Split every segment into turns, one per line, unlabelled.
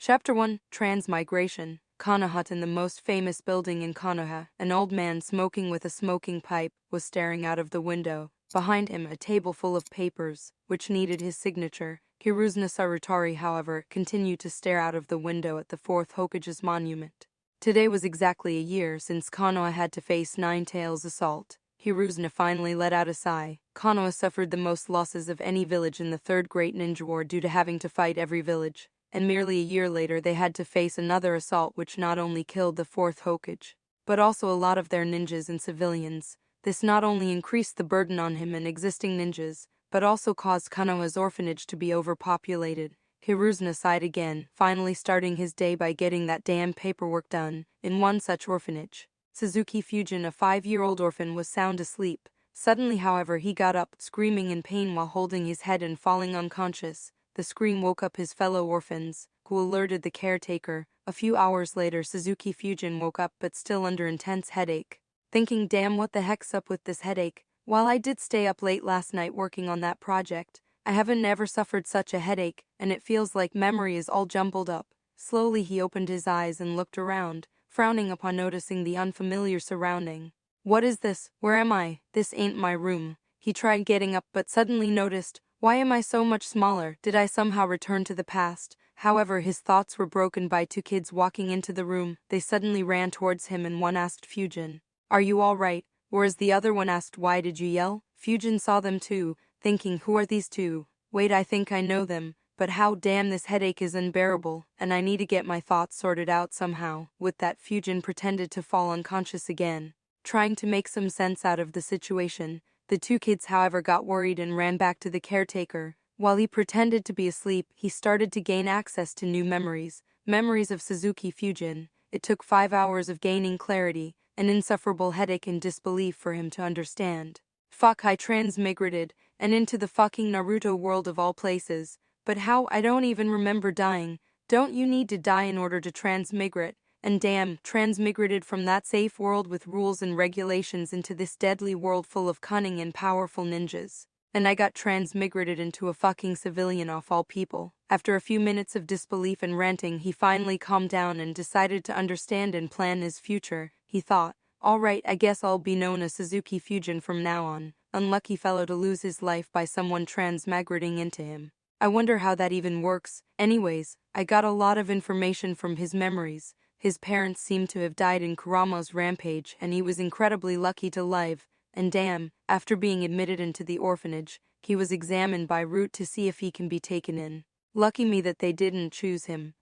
Chapter 1 Transmigration. Konoha. In the most famous building in Konoha, an old man smoking with a smoking pipe was staring out of the window. Behind him, a table full of papers, which needed his signature. Hiruzuna Sarutari, however, continued to stare out of the window at the fourth Hokage's monument. Today was exactly a year since Konoha had to face Nine-Tails' assault. Hiruzuna finally let out a sigh. Konoha suffered the most losses of any village in the Third Great Ninja War due to having to fight every village. And merely a year later they had to face another assault which not only killed the fourth Hokage, but also a lot of their ninjas and civilians. This not only increased the burden on him and existing ninjas, but also caused Konoha's orphanage to be overpopulated. Hiruzuna sighed again, finally starting his day by getting that damn paperwork done. In one such orphanage, Suzuki Fujin, a 5-year-old orphan, was sound asleep. Suddenly, however, he got up, screaming in pain while holding his head and falling unconscious. The scream woke up his fellow orphans, who alerted the caretaker. A few hours later, Suzuki Fujin woke up but still under intense headache. Thinking, damn, what the heck's up with this headache? While I did stay up late last night working on that project, I haven't never suffered such a headache, and it feels like memory is all jumbled up. Slowly he opened his eyes and looked around, frowning upon noticing the unfamiliar surrounding. What is this? Where am I? This ain't my room. He tried getting up but suddenly noticed, why am I so much smaller? Did I somehow return to the past? However, his thoughts were broken by two kids walking into the room. They suddenly ran towards him and one asked Fujin, "Are you all right?" Whereas the other one asked, "Why did you yell?" Fujin saw them too, thinking, who are these two? Wait, I think I know them. But how, damn, this headache is unbearable, and I need to get my thoughts sorted out somehow. With that, Fujin pretended to fall unconscious again, trying to make some sense out of the situation. The two kids, however, got worried and ran back to the caretaker. While he pretended to be asleep, he started to gain access to new memories. Memories of Suzuki Fujin. It took 5 hours of gaining clarity, an insufferable headache and disbelief for him to understand. Fuck, I transmigrated, and into the fucking Naruto world of all places. But how? I don't even remember dying. Don't you need to die in order to transmigrate? And damn, transmigrated from that safe world with rules and regulations into this deadly world full of cunning and powerful ninjas. And I got transmigrated into a fucking civilian of all people. After a few minutes of disbelief and ranting, he finally calmed down and decided to understand and plan his future. He thought, alright, I guess I'll be known as Suzuki Fujin from now on. Unlucky fellow to lose his life by someone transmigrating into him. I wonder how that even works. Anyways, I got a lot of information from his memories. His parents seemed to have died in Kurama's rampage, and he was incredibly lucky to live. And damn, after being admitted into the orphanage, he was examined by Root to see if he can be taken in. Lucky me that they didn't choose him.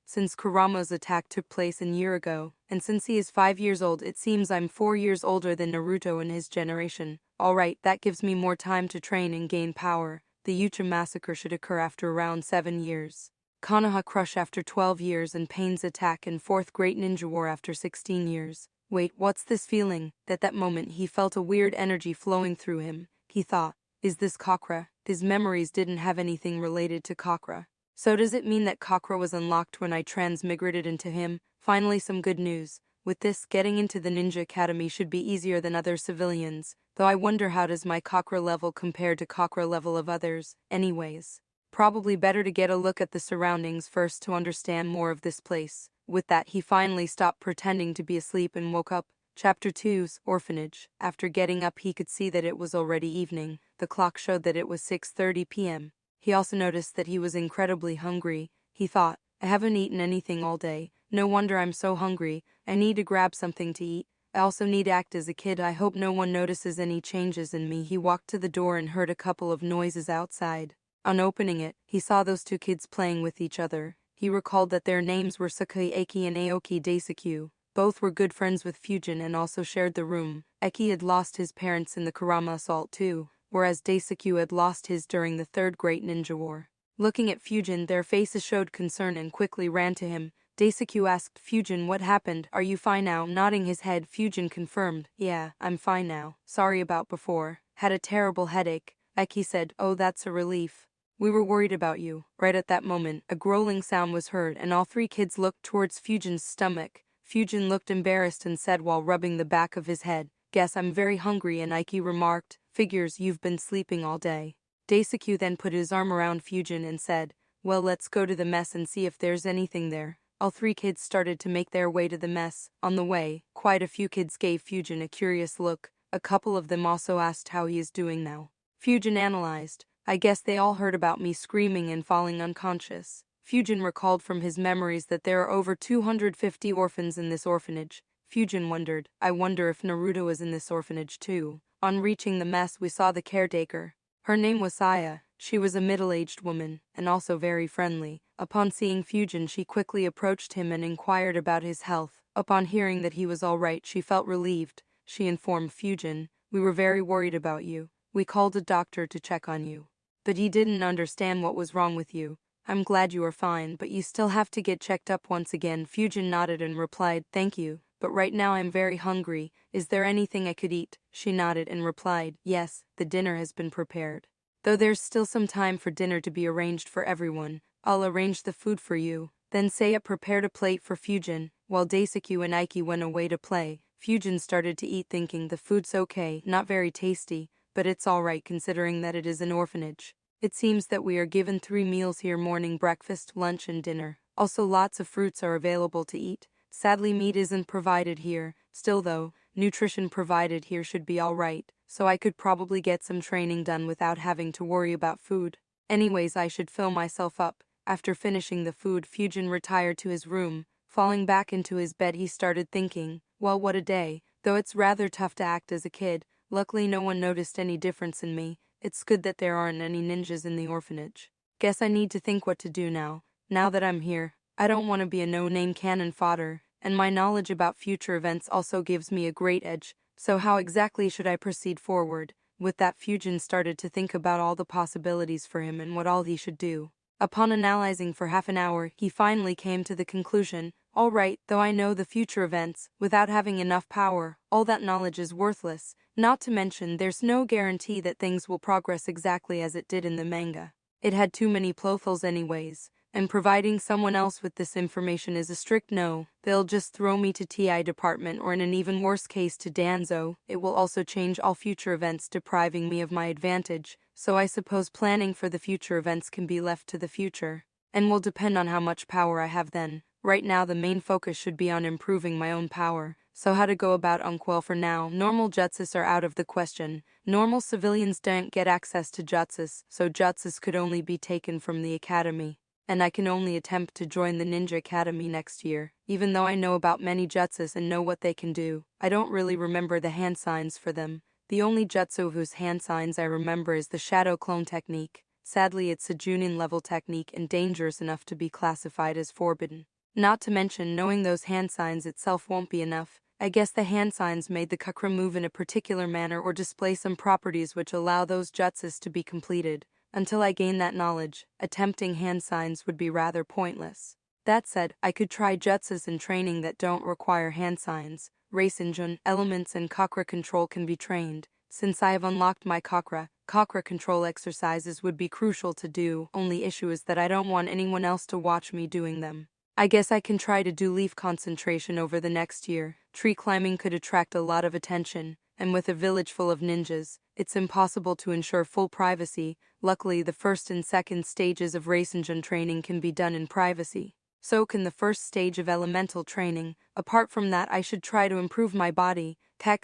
Since Kurama's attack took place a year ago, and since he is 5 years old, it seems I'm 4 years older than Naruto in his generation. Alright, that gives me more time to train and gain power. The Uchiha massacre should occur after around 7 years. Konoha Crush after 12 years and Pain's attack in Fourth Great Ninja War after 16 years. Wait, what's this feeling? At that moment he felt a weird energy flowing through him. He thought, is this chakra? His memories didn't have anything related to chakra. So does it mean that chakra was unlocked when I transmigrated into him? Finally some good news. With this, getting into the Ninja Academy should be easier than other civilians, though I wonder how does my chakra level compare to chakra level of others. Anyways, probably better to get a look at the surroundings first to understand more of this place. With that, he finally stopped pretending to be asleep and woke up. Chapter 2's Orphanage. After getting up, he could see that it was already evening. The clock showed that it was 6:30 p.m. He also noticed that he was incredibly hungry. He thought, I haven't eaten anything all day. No wonder I'm so hungry. I need to grab something to eat. I also need to act as a kid. I hope no one notices any changes in me. He walked to the door and heard a couple of noises outside. On opening it, he saw those two kids playing with each other. He recalled that their names were Sakuya Eki and Aoki Daisuke. Both were good friends with Fujin and also shared the room. Eki had lost his parents in the Kurama assault too, whereas Daisuke had lost his during the Third Great Ninja War. Looking at Fujin, their faces showed concern and quickly ran to him. Daisuke asked Fujin, what happened? Are you fine now? Nodding his head, Fujin confirmed, yeah, I'm fine now. Sorry about before. Had a terrible headache. Eki said, oh, that's a relief. We were worried about you. Right at that moment, a growling sound was heard and all three kids looked towards Fujin's stomach. Fujin looked embarrassed and said while rubbing the back of his head, guess I'm very hungry, and Eki remarked, figures you've been sleeping all day. Daisuke then put his arm around Fujin and said, Well, let's go to the mess and see if there's anything there. All three kids started to make their way to the mess. On the way, quite a few kids gave Fujin a curious look. A couple of them also asked how he is doing now. Fujin analyzed. I guess they all heard about me screaming and falling unconscious. Fujin recalled from his memories that there are over 250 orphans in this orphanage. Fujin wondered, I wonder if Naruto is in this orphanage too. On reaching the mess, we saw the caretaker. Her name was Saya. She was a middle-aged woman, and also very friendly. Upon seeing Fujin, she quickly approached him and inquired about his health. Upon hearing that he was all right, she felt relieved. She informed Fujin, we were very worried about you. We called a doctor to check on you. But he didn't understand what was wrong with you. I'm glad you are fine, but you still have to get checked up once again. Fujin nodded and replied, thank you, but right now I'm very hungry. Is there anything I could eat? She nodded and replied, yes, the dinner has been prepared. Though there's still some time for dinner to be arranged for everyone, I'll arrange the food for you. Then Saya prepared a plate for Fujin, while Daisuke and Aiki went away to play. Fujin started to eat thinking the food's okay, not very tasty, but it's alright considering that it is an orphanage. It seems that we are given 3 meals here: morning, breakfast, lunch and dinner. Also lots of fruits are available to eat. Sadly meat isn't provided here. Still though, nutrition provided here should be alright, so I could probably get some training done without having to worry about food. Anyways, I should fill myself up. After finishing the food, Fujin retired to his room. Falling back into his bed, he started thinking, well, what a day. Though it's rather tough to act as a kid, luckily no one noticed any difference in me. It's good that there aren't any ninjas in the orphanage. Guess I need to think what to do now. Now that I'm here, I don't want to be a no-name cannon fodder, and my knowledge about future events also gives me a great edge, so how exactly should I proceed forward? With that, Fujin started to think about all the possibilities for him and what all he should do. Upon analyzing for half an hour, he finally came to the conclusion, all right, though I know the future events, without having enough power, all that knowledge is worthless. Not to mention, there's no guarantee that things will progress exactly as it did in the manga. It had too many plothholes anyways, and providing someone else with this information is a strict no. They'll just throw me to TI department, or in an even worse case to Danzo. It will also change all future events, depriving me of my advantage, so I suppose planning for the future events can be left to the future, and will depend on how much power I have then. Right now the main focus should be on improving my own power. So how to go about Well, for now, normal jutsus are out of the question. Normal civilians don't get access to jutsus, so jutsus could only be taken from the academy. And I can only attempt to join the ninja academy next year. Even though I know about many jutsus and know what they can do, I don't really remember the hand signs for them. The only jutsu whose hand signs I remember is the shadow clone technique. Sadly, it's a Junin level technique and dangerous enough to be classified as forbidden. Not to mention, knowing those hand signs itself won't be enough. I guess the hand signs made the chakra move in a particular manner or display some properties which allow those jutsus to be completed. Until I gain that knowledge, attempting hand signs would be rather pointless. That said, I could try jutsus in training that don't require hand signs. Rasenjun, elements and chakra control can be trained. Since I have unlocked my chakra control exercises would be crucial to do. Only issue is that I don't want anyone else to watch me doing them. I guess I can try to do leaf concentration over the next year. Tree climbing could attract a lot of attention, and with a village full of ninjas, it's impossible to ensure full privacy. Luckily, the first and second stages of Rasenjun training can be done in privacy. So can the first stage of elemental training. Apart from that, I should try to improve my body.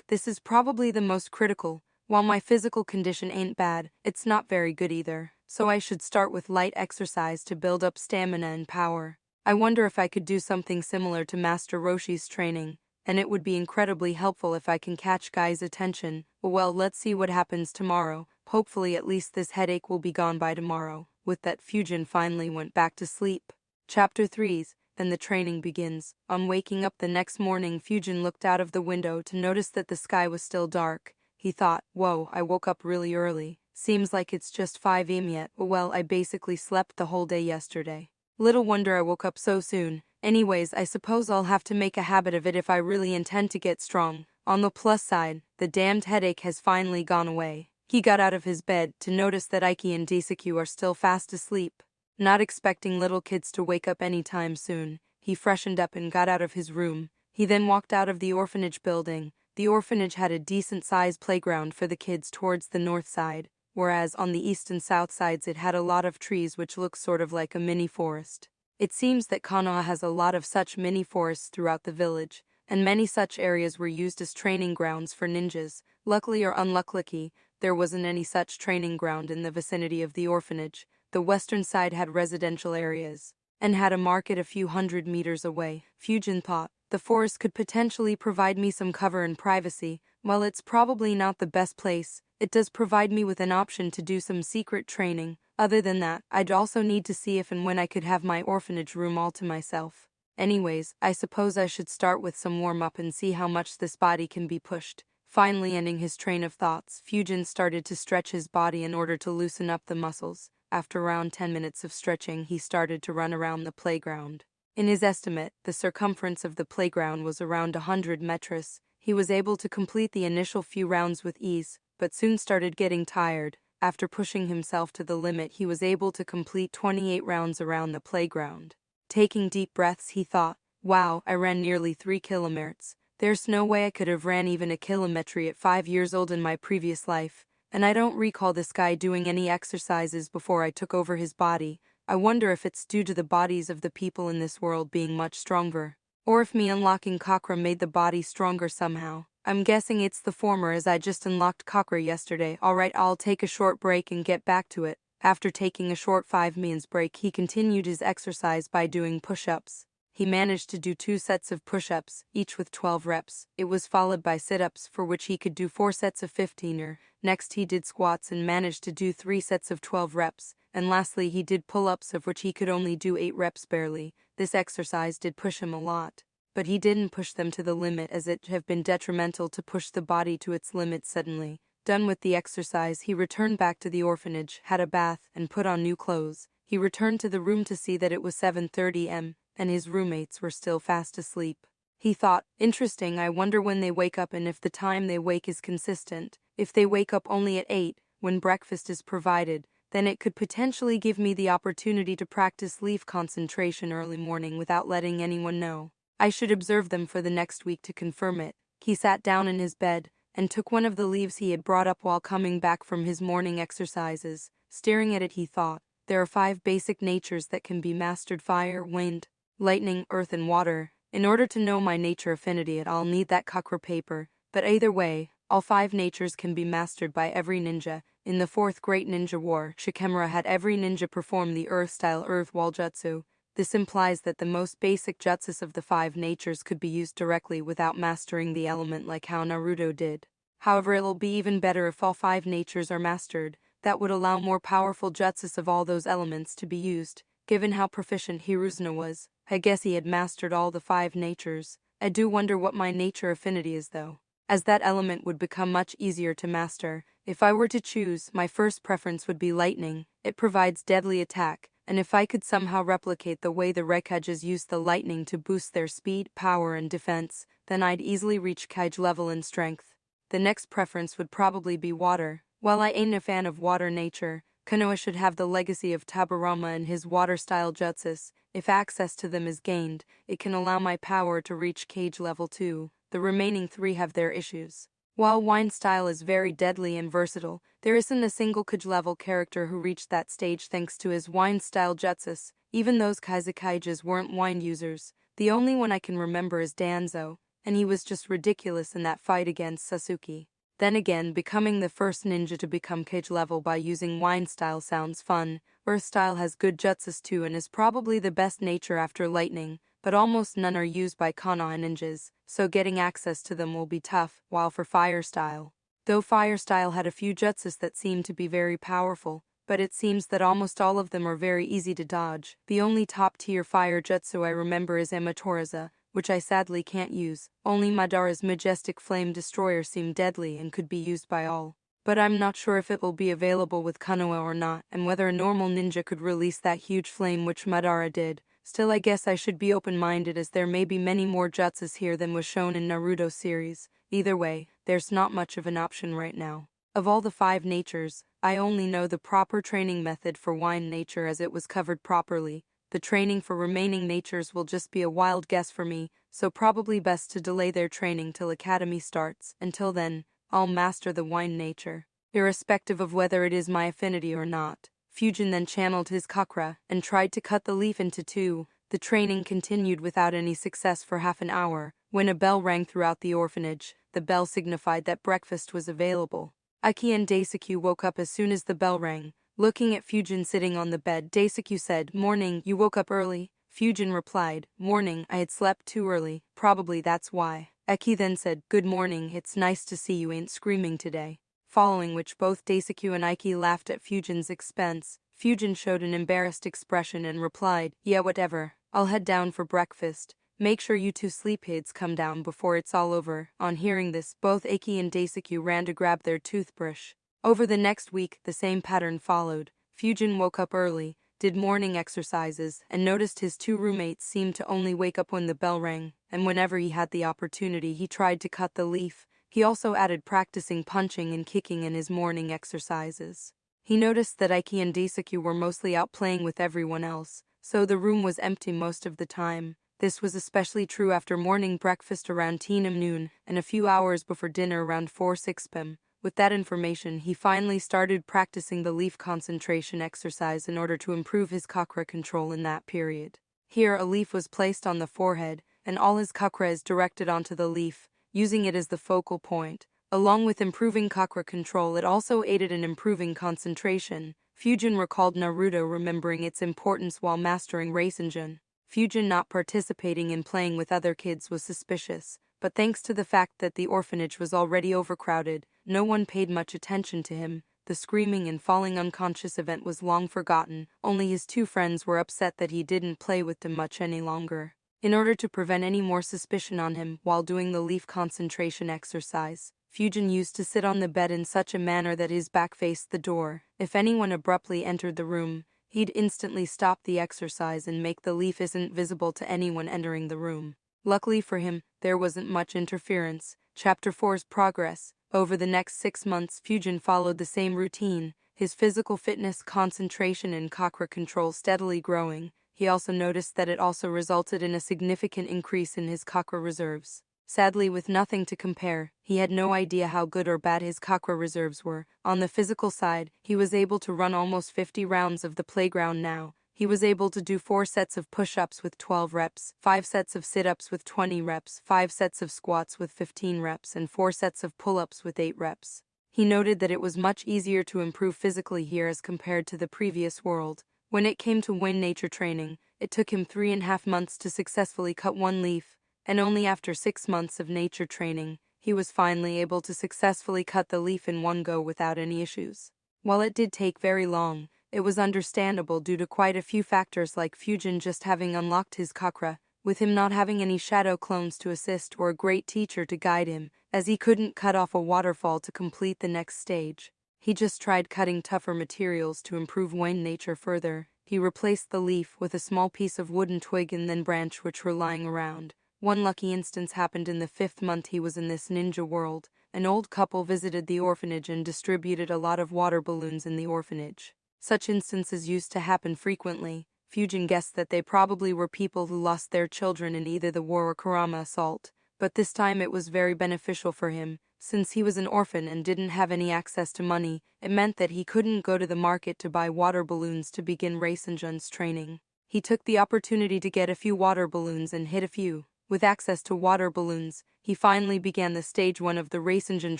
This is probably the most critical. While my physical condition ain't bad, it's not very good either. So I should start with light exercise to build up stamina and power. I wonder if I could do something similar to Master Roshi's training, and it would be incredibly helpful if I can catch Guy's attention. Well, let's see what happens tomorrow. Hopefully at least this headache will be gone by tomorrow. With that, Fujin finally went back to sleep. Chapter 3. Then the training begins. On waking up the next morning, Fujin looked out of the window to notice that the sky was still dark. He thought, whoa, I woke up really early. Seems like it's just 5 AM yet. Well, I basically slept the whole day yesterday. Little wonder I woke up so soon. Anyways, I suppose I'll have to make a habit of it if I really intend to get strong. On the plus side, the damned headache has finally gone away. He got out of his bed to notice that Aiki and Daisuke are still fast asleep. Not expecting little kids to wake up anytime soon, he freshened up and got out of his room. He then walked out of the orphanage building. The orphanage had a decent-sized playground for the kids towards the north side. whereas on the east and south sides it had a lot of trees which looked sort of like a mini forest. It seems that Konoha has a lot of such mini forests throughout the village, and many such areas were used as training grounds for ninjas. Luckily or unluckily, there wasn't any such training ground in the vicinity of the orphanage. The western side had residential areas, and had a market a few hundred meters away. Fujin thought, the forest could potentially provide me some cover and privacy. While it's probably not the best place, it does provide me with an option to do some secret training. Other than that, I'd also need to see if and when I could have my orphanage room all to myself. Anyways, I suppose I should start with some warm-up and see how much this body can be pushed. Finally ending his train of thoughts, Fujin started to stretch his body in order to loosen up the muscles. After around 10 minutes of stretching, he started to run around the playground. In his estimate, the circumference of the playground was around 100 meters. He was able to complete the initial few rounds with ease, but soon started getting tired. After pushing himself to the limit, he was able to complete 28 rounds around the playground. Taking deep breaths, he thought, wow, I ran nearly 3 kilometers. There's no way I could have ran even a kilometer at 5 years old in my previous life, and I don't recall this guy doing any exercises before I took over his body. I wonder if it's due to the bodies of the people in this world being much stronger, or if me unlocking chakra made the body stronger somehow. I'm guessing it's the former, as I just unlocked chakra yesterday. Alright, I'll take a short break and get back to it. After taking a short 5 minutes break, he continued his exercise by doing push-ups. He managed to do 2 sets of push-ups, each with 12 reps. It was followed by sit-ups, for which he could do 4 sets of 15. Next he did squats and managed to do 3 sets of 12 reps. And lastly he did pull-ups, of which he could only do 8 reps barely. This exercise did push him a lot, but he didn't push them to the limit, as it have been detrimental to push the body to its limit suddenly. Done with the exercise, he returned back to the orphanage, had a bath, and put on new clothes. He returned to the room to see that it was 7:30 am, and his roommates were still fast asleep. He thought, interesting, I wonder when they wake up and if the time they wake is consistent. If they wake up only at 8, when breakfast is provided, then it could potentially give me the opportunity to practice leaf concentration early morning without letting anyone know. I should observe them for the next week to confirm it. He sat down in his bed and took one of the leaves he had brought up while coming back from his morning exercises. Staring at it, he thought, there are 5 basic natures that can be mastered: fire, wind, lightning, earth, and water. In order to know my nature affinity, I'll need that chakra paper. But either way, all 5 natures can be mastered by every ninja. In the 4th Great Ninja War, Shikemura had every ninja perform the Earth-style Earth Wall Jutsu. This implies that the most basic jutsus of the 5 natures could be used directly without mastering the element, like how Naruto did. However, it'll be even better if all 5 natures are mastered. That would allow more powerful jutsus of all those elements to be used. Given how proficient Hiruzuna was, I guess he had mastered all the 5 natures. I do wonder what my nature affinity is though, as that element would become much easier to master. If I were to choose, my first preference would be lightning. It provides deadly attack, and if I could somehow replicate the way the Rekages use the lightning to boost their speed, power, and defense, then I'd easily reach Kage level in strength. The next preference would probably be water. While I ain't a fan of water nature, Konoha should have the legacy of Tabarama and his water-style jutsus. If access to them is gained, it can allow my power to reach Kage level 2. The remaining 3 have their issues. While wine style is very deadly and versatile, there isn't a single Kage level character who reached that stage thanks to his wine style jutsus. Even those Kazekages weren't wine users. The only one I can remember is Danzo, and he was just ridiculous in that fight against Suzuki. Then again, becoming the first ninja to become Kage level by using wine style sounds fun. Earth style has good jutsus too and is probably the best nature after lightning, but almost none are used by Konoha ninjas, so getting access to them will be tough. While for fire style, though fire style had a few jutsus that seemed to be very powerful, but it seems that almost all of them are very easy to dodge. The only top-tier fire jutsu I remember is Amatoriza, which I sadly can't use. Only Madara's majestic flame destroyer seemed deadly and could be used by all. But I'm not sure if it will be available with Konoha or not, and whether a normal ninja could release that huge flame which Madara did. Still, I guess I should be open-minded, as there may be many more jutsus here than was shown in Naruto series. Either way, there's not much of an option right now. Of all the 5 natures, I only know the proper training method for wine nature, as it was covered properly. The training for remaining natures will just be a wild guess for me, so probably best to delay their training till academy starts. Until then, I'll master the wine nature. irrespective of whether it is my affinity or not. Fujin then channeled his chakra and tried to cut the leaf into two. The training continued without any success for half an hour. When a bell rang throughout the orphanage, the bell signified that breakfast was available. Aiki and Daisuke woke up as soon as the bell rang. Looking at Fujin sitting on the bed, Daisuke said, "Morning, you woke up early?" Fujin replied, "Morning, I had slept too early, probably that's why." Aiki then said, "Good morning, it's nice to see you ain't screaming today." Following which both Daisuke and Aiki laughed at Fujin's expense. Fujin showed an embarrassed expression and replied, "Yeah, whatever, I'll head down for breakfast. Make sure you two sleepheads come down before it's all over." On hearing this, both Aiki and Daisuke ran to grab their toothbrush. Over the next week, the same pattern followed. Fujin woke up early, did morning exercises, and noticed his two roommates seemed to only wake up when the bell rang, and whenever he had the opportunity he tried to cut the leaf. He also added practicing punching and kicking in his morning exercises. He noticed that Aiki and Daisuke were mostly out playing with everyone else, so the room was empty most of the time. This was especially true after morning breakfast around 10 am noon, and a few hours before dinner around 4-6 pm. With that information, he finally started practicing the leaf concentration exercise in order to improve his chakra control in that period. Here, a leaf was placed on the forehead, and all his chakra is directed onto the leaf, using it as the focal point. Along with improving chakra control, it also aided in improving concentration. Fujin recalled Naruto remembering its importance while mastering Rasengan. Fujin not participating in playing with other kids was suspicious, but thanks to the fact that the orphanage was already overcrowded, no one paid much attention to him. The screaming and falling unconscious event was long forgotten. Only his two friends were upset that he didn't play with them much any longer. In order to prevent any more suspicion on him while doing the leaf concentration exercise, Fujin used to sit on the bed in such a manner that his back faced the door. If anyone abruptly entered the room, he'd instantly stop the exercise and make the leaf isn't visible to anyone entering the room. Luckily for him, there wasn't much interference. Chapter 4's progress. Over the next 6 months, Fujin followed the same routine, his physical fitness, concentration, and chakra control steadily growing. He also noticed that it also resulted in a significant increase in his chakra reserves. Sadly, with nothing to compare, he had no idea how good or bad his chakra reserves were. On the physical side, he was able to run almost 50 rounds of the playground now. He was able to do 4 sets of push-ups with 12 reps, 5 sets of sit-ups with 20 reps, 5 sets of squats with 15 reps, and 4 sets of pull-ups with 8 reps. He noted that it was much easier to improve physically here as compared to the previous world. When it came to wind nature training, it took him 3.5 months to successfully cut one leaf, and only after 6 months of nature training, he was finally able to successfully cut the leaf in one go without any issues. While it did take very long, it was understandable due to quite a few factors like Fujin just having unlocked his chakra, with him not having any shadow clones to assist or a great teacher to guide him, as he couldn't cut off a waterfall to complete the next stage. He just tried cutting tougher materials to improve wind nature further. He replaced the leaf with a small piece of wooden twig and then branch which were lying around. One lucky instance happened in the 5th month he was in this ninja world. An old couple visited the orphanage and distributed a lot of water balloons in the orphanage. Such instances used to happen frequently. Fujin guessed that they probably were people who lost their children in either the war or Kurama assault, but this time it was very beneficial for him. Since he was an orphan and didn't have any access to money, it meant that he couldn't go to the market to buy water balloons to begin Rasengan's training. He took the opportunity to get a few water balloons and hit a few. With access to water balloons, he finally began the stage 1 of the Rasengan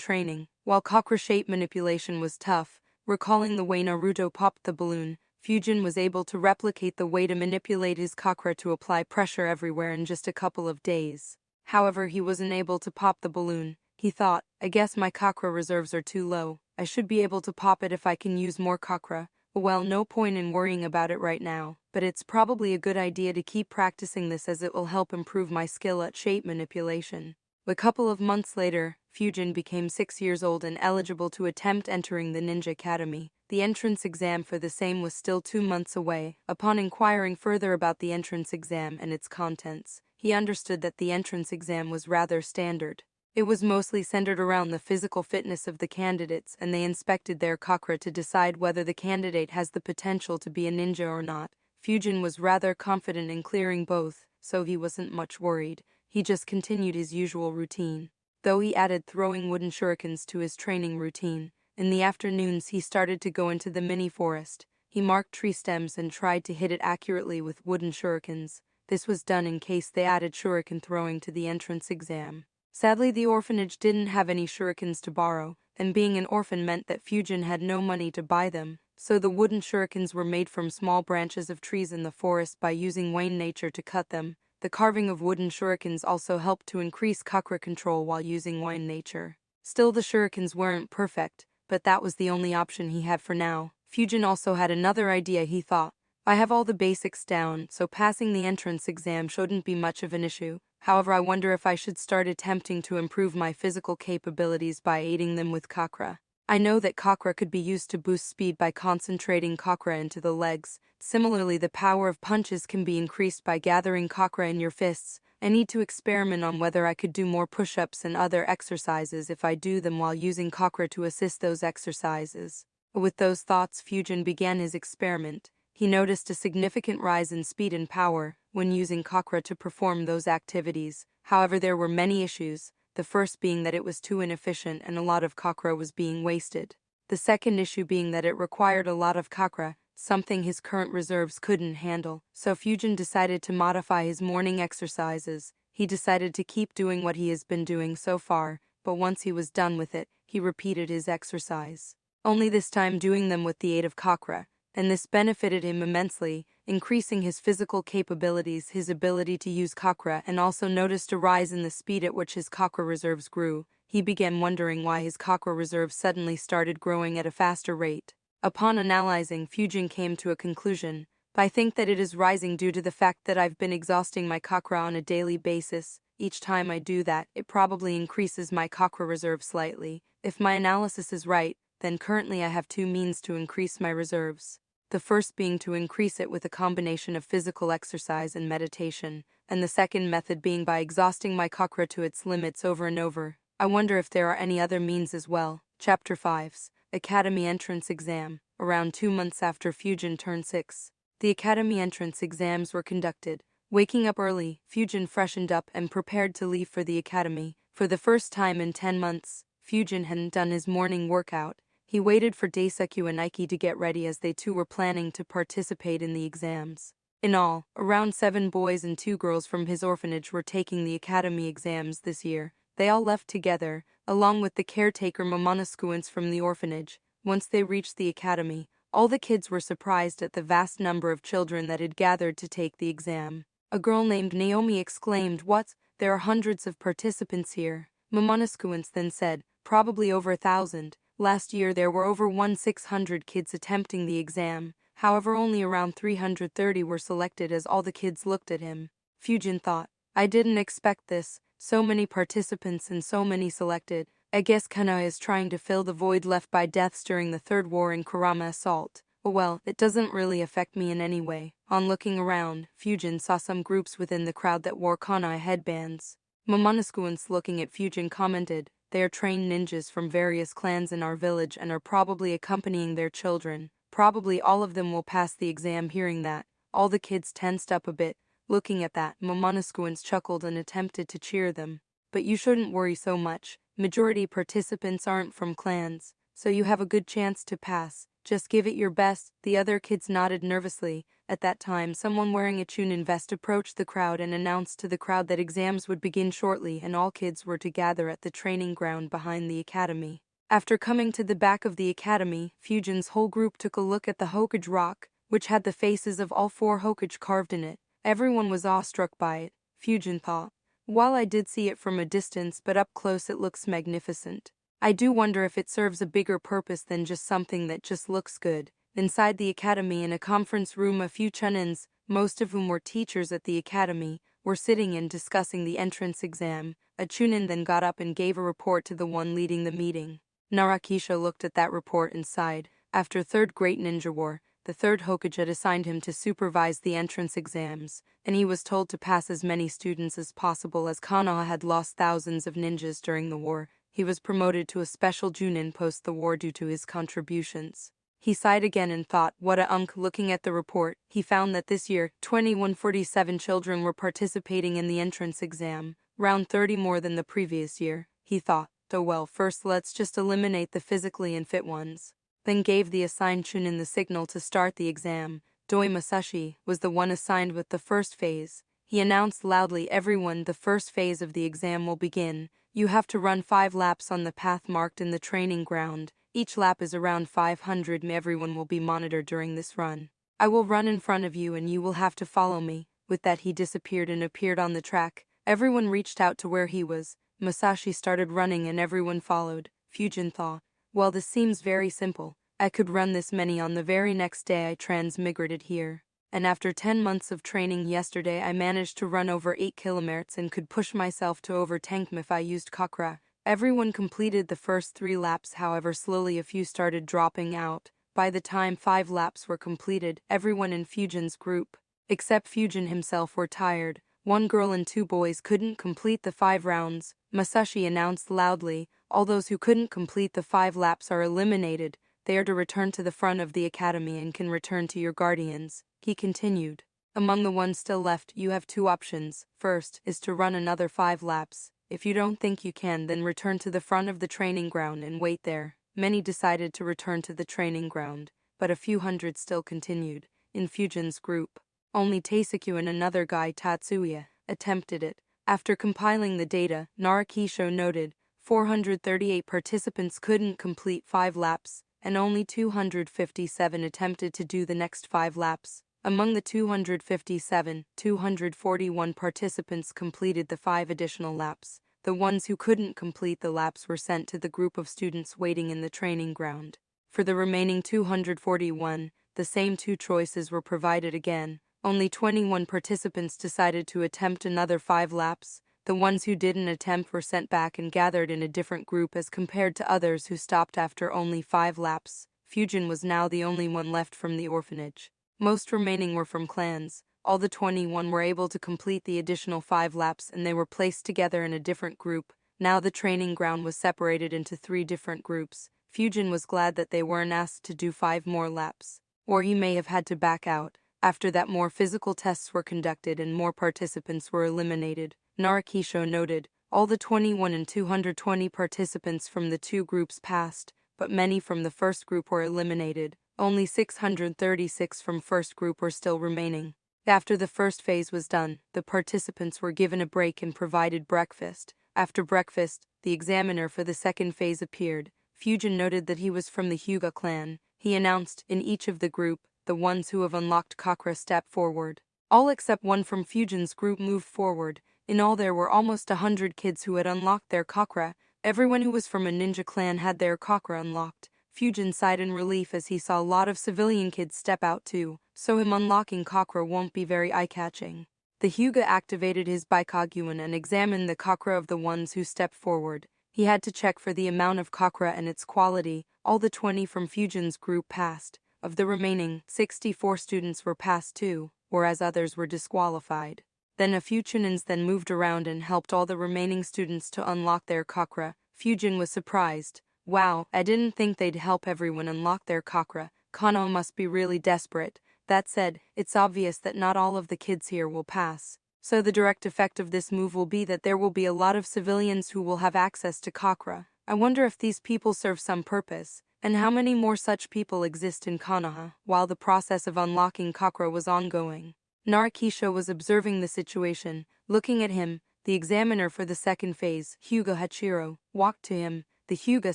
training. While chakra shape manipulation was tough, recalling the way Naruto popped the balloon, Fujin was able to replicate the way to manipulate his chakra to apply pressure everywhere in just a couple of days. However, he wasn't able to pop the balloon. He thought, "I guess my chakra reserves are too low. I should be able to pop it if I can use more chakra. Well, no point in worrying about it right now, but it's probably a good idea to keep practicing this as it will help improve my skill at shape manipulation." A couple of months later, Fujin became 6 years old and eligible to attempt entering the Ninja Academy. The entrance exam for the same was still 2 months away. Upon inquiring further about the entrance exam and its contents, he understood that the entrance exam was rather standard. It was mostly centered around the physical fitness of the candidates, and they inspected their chakra to decide whether the candidate has the potential to be a ninja or not. Fujin was rather confident in clearing both, so he wasn't much worried. He just continued his usual routine. Though he added throwing wooden shurikens to his training routine, In the afternoons, he started to go into the mini forest. He marked tree stems and tried to hit it accurately with wooden shurikens. This was done in case they added shuriken throwing to the entrance exam. Sadly, the orphanage didn't have any shurikens to borrow, and being an orphan meant that Fujin had no money to buy them, so the wooden shurikens were made from small branches of trees in the forest by using Wayne nature to cut them. The carving of wooden shurikens also helped to increase chakra control while using Wayne nature. Still, the shurikens weren't perfect, but that was the only option he had for now. Fujin also had another idea. He thought, I have all the basics down, so passing the entrance exam shouldn't be much of an issue. However, I wonder if I should start attempting to improve my physical capabilities by aiding them with chakra. I know that chakra could be used to boost speed by concentrating chakra into the legs. Similarly, the power of punches can be increased by gathering chakra in your fists. I need to experiment on whether I could do more push-ups and other exercises if I do them while using chakra to assist those exercises. With those thoughts, Fujin began his experiment. He noticed a significant rise in speed and power when using chakra to perform those activities. However, there were many issues, the first being that it was too inefficient and a lot of chakra was being wasted. The second issue being that it required a lot of chakra, something his current reserves couldn't handle. So Fujin decided to modify his morning exercises. He decided to keep doing what he has been doing so far, but once he was done with it, he repeated his exercise. Only this time doing them with the aid of chakra, and this benefited him immensely, increasing his physical capabilities, his ability to use chakra, and also noticed a rise in the speed at which his chakra reserves grew. He began wondering why his chakra reserves suddenly started growing at a faster rate. Upon analyzing, Fujin came to a conclusion. I think that it is rising due to the fact that I've been exhausting my chakra on a daily basis. Each time I do that, it probably increases my chakra reserve slightly. If my analysis is right, then currently I have two means to increase my reserves. The first being to increase it with a combination of physical exercise and meditation, and the second method being by exhausting my chakra to its limits over and over. I wonder if there are any other means as well. Chapter 5's Academy Entrance Exam. Around 2 months after Fujin turned 6, the Academy entrance exams were conducted. Waking up early, Fujin freshened up and prepared to leave for the academy. For the first time in 10 months, Fujin hadn't done his morning workout. He waited for Daisuke and Aiki to get ready as they too were planning to participate in the exams. In all, around 7 boys and 2 girls from his orphanage were taking the academy exams this year. They all left together, along with the caretaker Momonoskuans from the orphanage. Once they reached the academy, all the kids were surprised at the vast number of children that had gathered to take the exam. A girl named Naomi exclaimed, "What? There are hundreds of participants here." Momonoskuans then said, "Probably over 1,000. Last year there were over 1,600 kids attempting the exam, however only around 330 were selected as all the kids looked at him." Fujin thought, "I didn't expect this, so many participants and so many selected. I guess Kana is trying to fill the void left by deaths during the Third War in Kurama assault. Oh well, it doesn't really affect me in any way." On looking around, Fujin saw some groups within the crowd that wore kanai headbands. Momonoskuans looking at Fujin commented, "They are trained ninjas from various clans in our village and are probably accompanying their children. Probably all of them will pass the exam." Hearing that, all the kids tensed up a bit. Looking at that, Momonoskuans chuckled and attempted to cheer them. "But you shouldn't worry so much. Majority participants aren't from clans, so you have a good chance to pass. Just give it your best." The other kids nodded nervously. At that time, someone wearing a chunin vest approached the crowd and announced to the crowd that exams would begin shortly and all kids were to gather at the training ground behind the academy. After coming to the back of the academy, Fujin's whole group took a look at the Hokage rock, which had the faces of all 4 Hokage carved in it. Everyone was awestruck by it. Fujin thought, "While I did see it from a distance, but up close it looks magnificent. I do wonder if it serves a bigger purpose than just something that just looks good." Inside the academy in a conference room, a few chunins, most of whom were teachers at the academy, were sitting and discussing the entrance exam. A chunin then got up and gave a report to the one leading the meeting. Narakisha looked at that report and sighed. After Third Great Ninja War, the 3rd Hokage had assigned him to supervise the entrance exams, and he was told to pass as many students as possible as Konoha had lost thousands of ninjas during the war. He was promoted to a special Junin post the war due to his contributions. He sighed again and thought, what a unk. Looking at the report, he found that this year, 2,147 children were participating in the entrance exam, round 30 more than the previous year. He thought, "Oh well, first let's just eliminate the physically unfit ones." Then gave the assigned Chunin the signal to start the exam. Doi Masashi was the one assigned with the first phase. He announced loudly, "Everyone, the first phase of the exam will begin. You have to run 5 laps on the path marked in the training ground. Each lap is around 500 m. Everyone will be monitored during this run. I will run in front of you and you will have to follow me." With that he disappeared and appeared on the track. Everyone reached out to where he was. Masashi started running and everyone followed. Fujin thought, "Well, this seems very simple. I could run this many." On the very next day I transmigrated here. And after 10 months of training yesterday I managed to run over 8 kilometers and could push myself to over 10 km if I used chakra. Everyone completed the first 3 laps, however slowly a few started dropping out. By the time 5 laps were completed, everyone in Fujin's group, except Fujin himself, were tired. 1 girl and 2 boys couldn't complete the 5 rounds. Masashi announced loudly, "All those who couldn't complete the 5 laps are eliminated. They are to return to the front of the academy and can return to your guardians." He continued, "Among the ones still left, you have 2 options. First is to run another 5 laps. If you don't think you can, then return to the front of the training ground and wait there." Many decided to return to the training ground, but a few hundred still continued. In Fujin's group, only Taisakyu and another guy, Tatsuya, attempted it. After compiling the data, Naruto noted 438 participants couldn't complete 5 laps, and only 257 attempted to do the next 5 laps. Among the 257, 241 participants completed the 5 additional laps. The ones who couldn't complete the laps were sent to the group of students waiting in the training ground. For the remaining 241, the same 2 choices were provided again. Only 21 participants decided to attempt another 5 laps. The ones who didn't attempt were sent back and gathered in a different group as compared to others who stopped after only 5 laps. Fujin was now the only one left from the orphanage. Most remaining were from clans. All the 21 were able to complete the additional 5 laps and they were placed together in a different group. Now the training ground was separated into 3 different groups. Fujin was glad that they weren't asked to do 5 more laps, or he may have had to back out. After that, more physical tests were conducted and more participants were eliminated. Naruto noted, all the 21 and 220 participants from the 2 groups passed, but many from the first group were eliminated. Only 636 from first group were still remaining. After the first phase was done, the participants were given a break and provided breakfast. After breakfast, the examiner for the second phase appeared. Fujin noted that he was from the Hyuga clan. He announced, in each of the group, the ones who have unlocked chakra step forward. All except one from Fujin's group moved forward. In all there were almost 100 kids who had unlocked their chakra. Everyone who was from a ninja clan had their chakra unlocked. Fujin sighed in relief as he saw a lot of civilian kids step out too, so him unlocking chakra won't be very eye-catching. The Hyuga activated his Baikaguan and examined the chakra of the ones who stepped forward. He had to check for the amount of chakra and its quality. All the 20 from Fujin's group passed. Of the remaining, 64 students were passed too, whereas others were disqualified. Then a few Chunins then moved around and helped all the remaining students to unlock their chakra. Fujin was surprised. Wow, I didn't think they'd help everyone unlock their chakra. Kano must be really desperate. That said, it's obvious that not all of the kids here will pass. So the direct effect of this move will be that there will be a lot of civilians who will have access to chakra. I wonder if these people serve some purpose, and how many more such people exist in Konoha. While the process of unlocking chakra was ongoing, Naruto was observing the situation. Looking at him, the examiner for the second phase, Hyuga Hachiro, walked to him. The Hyuga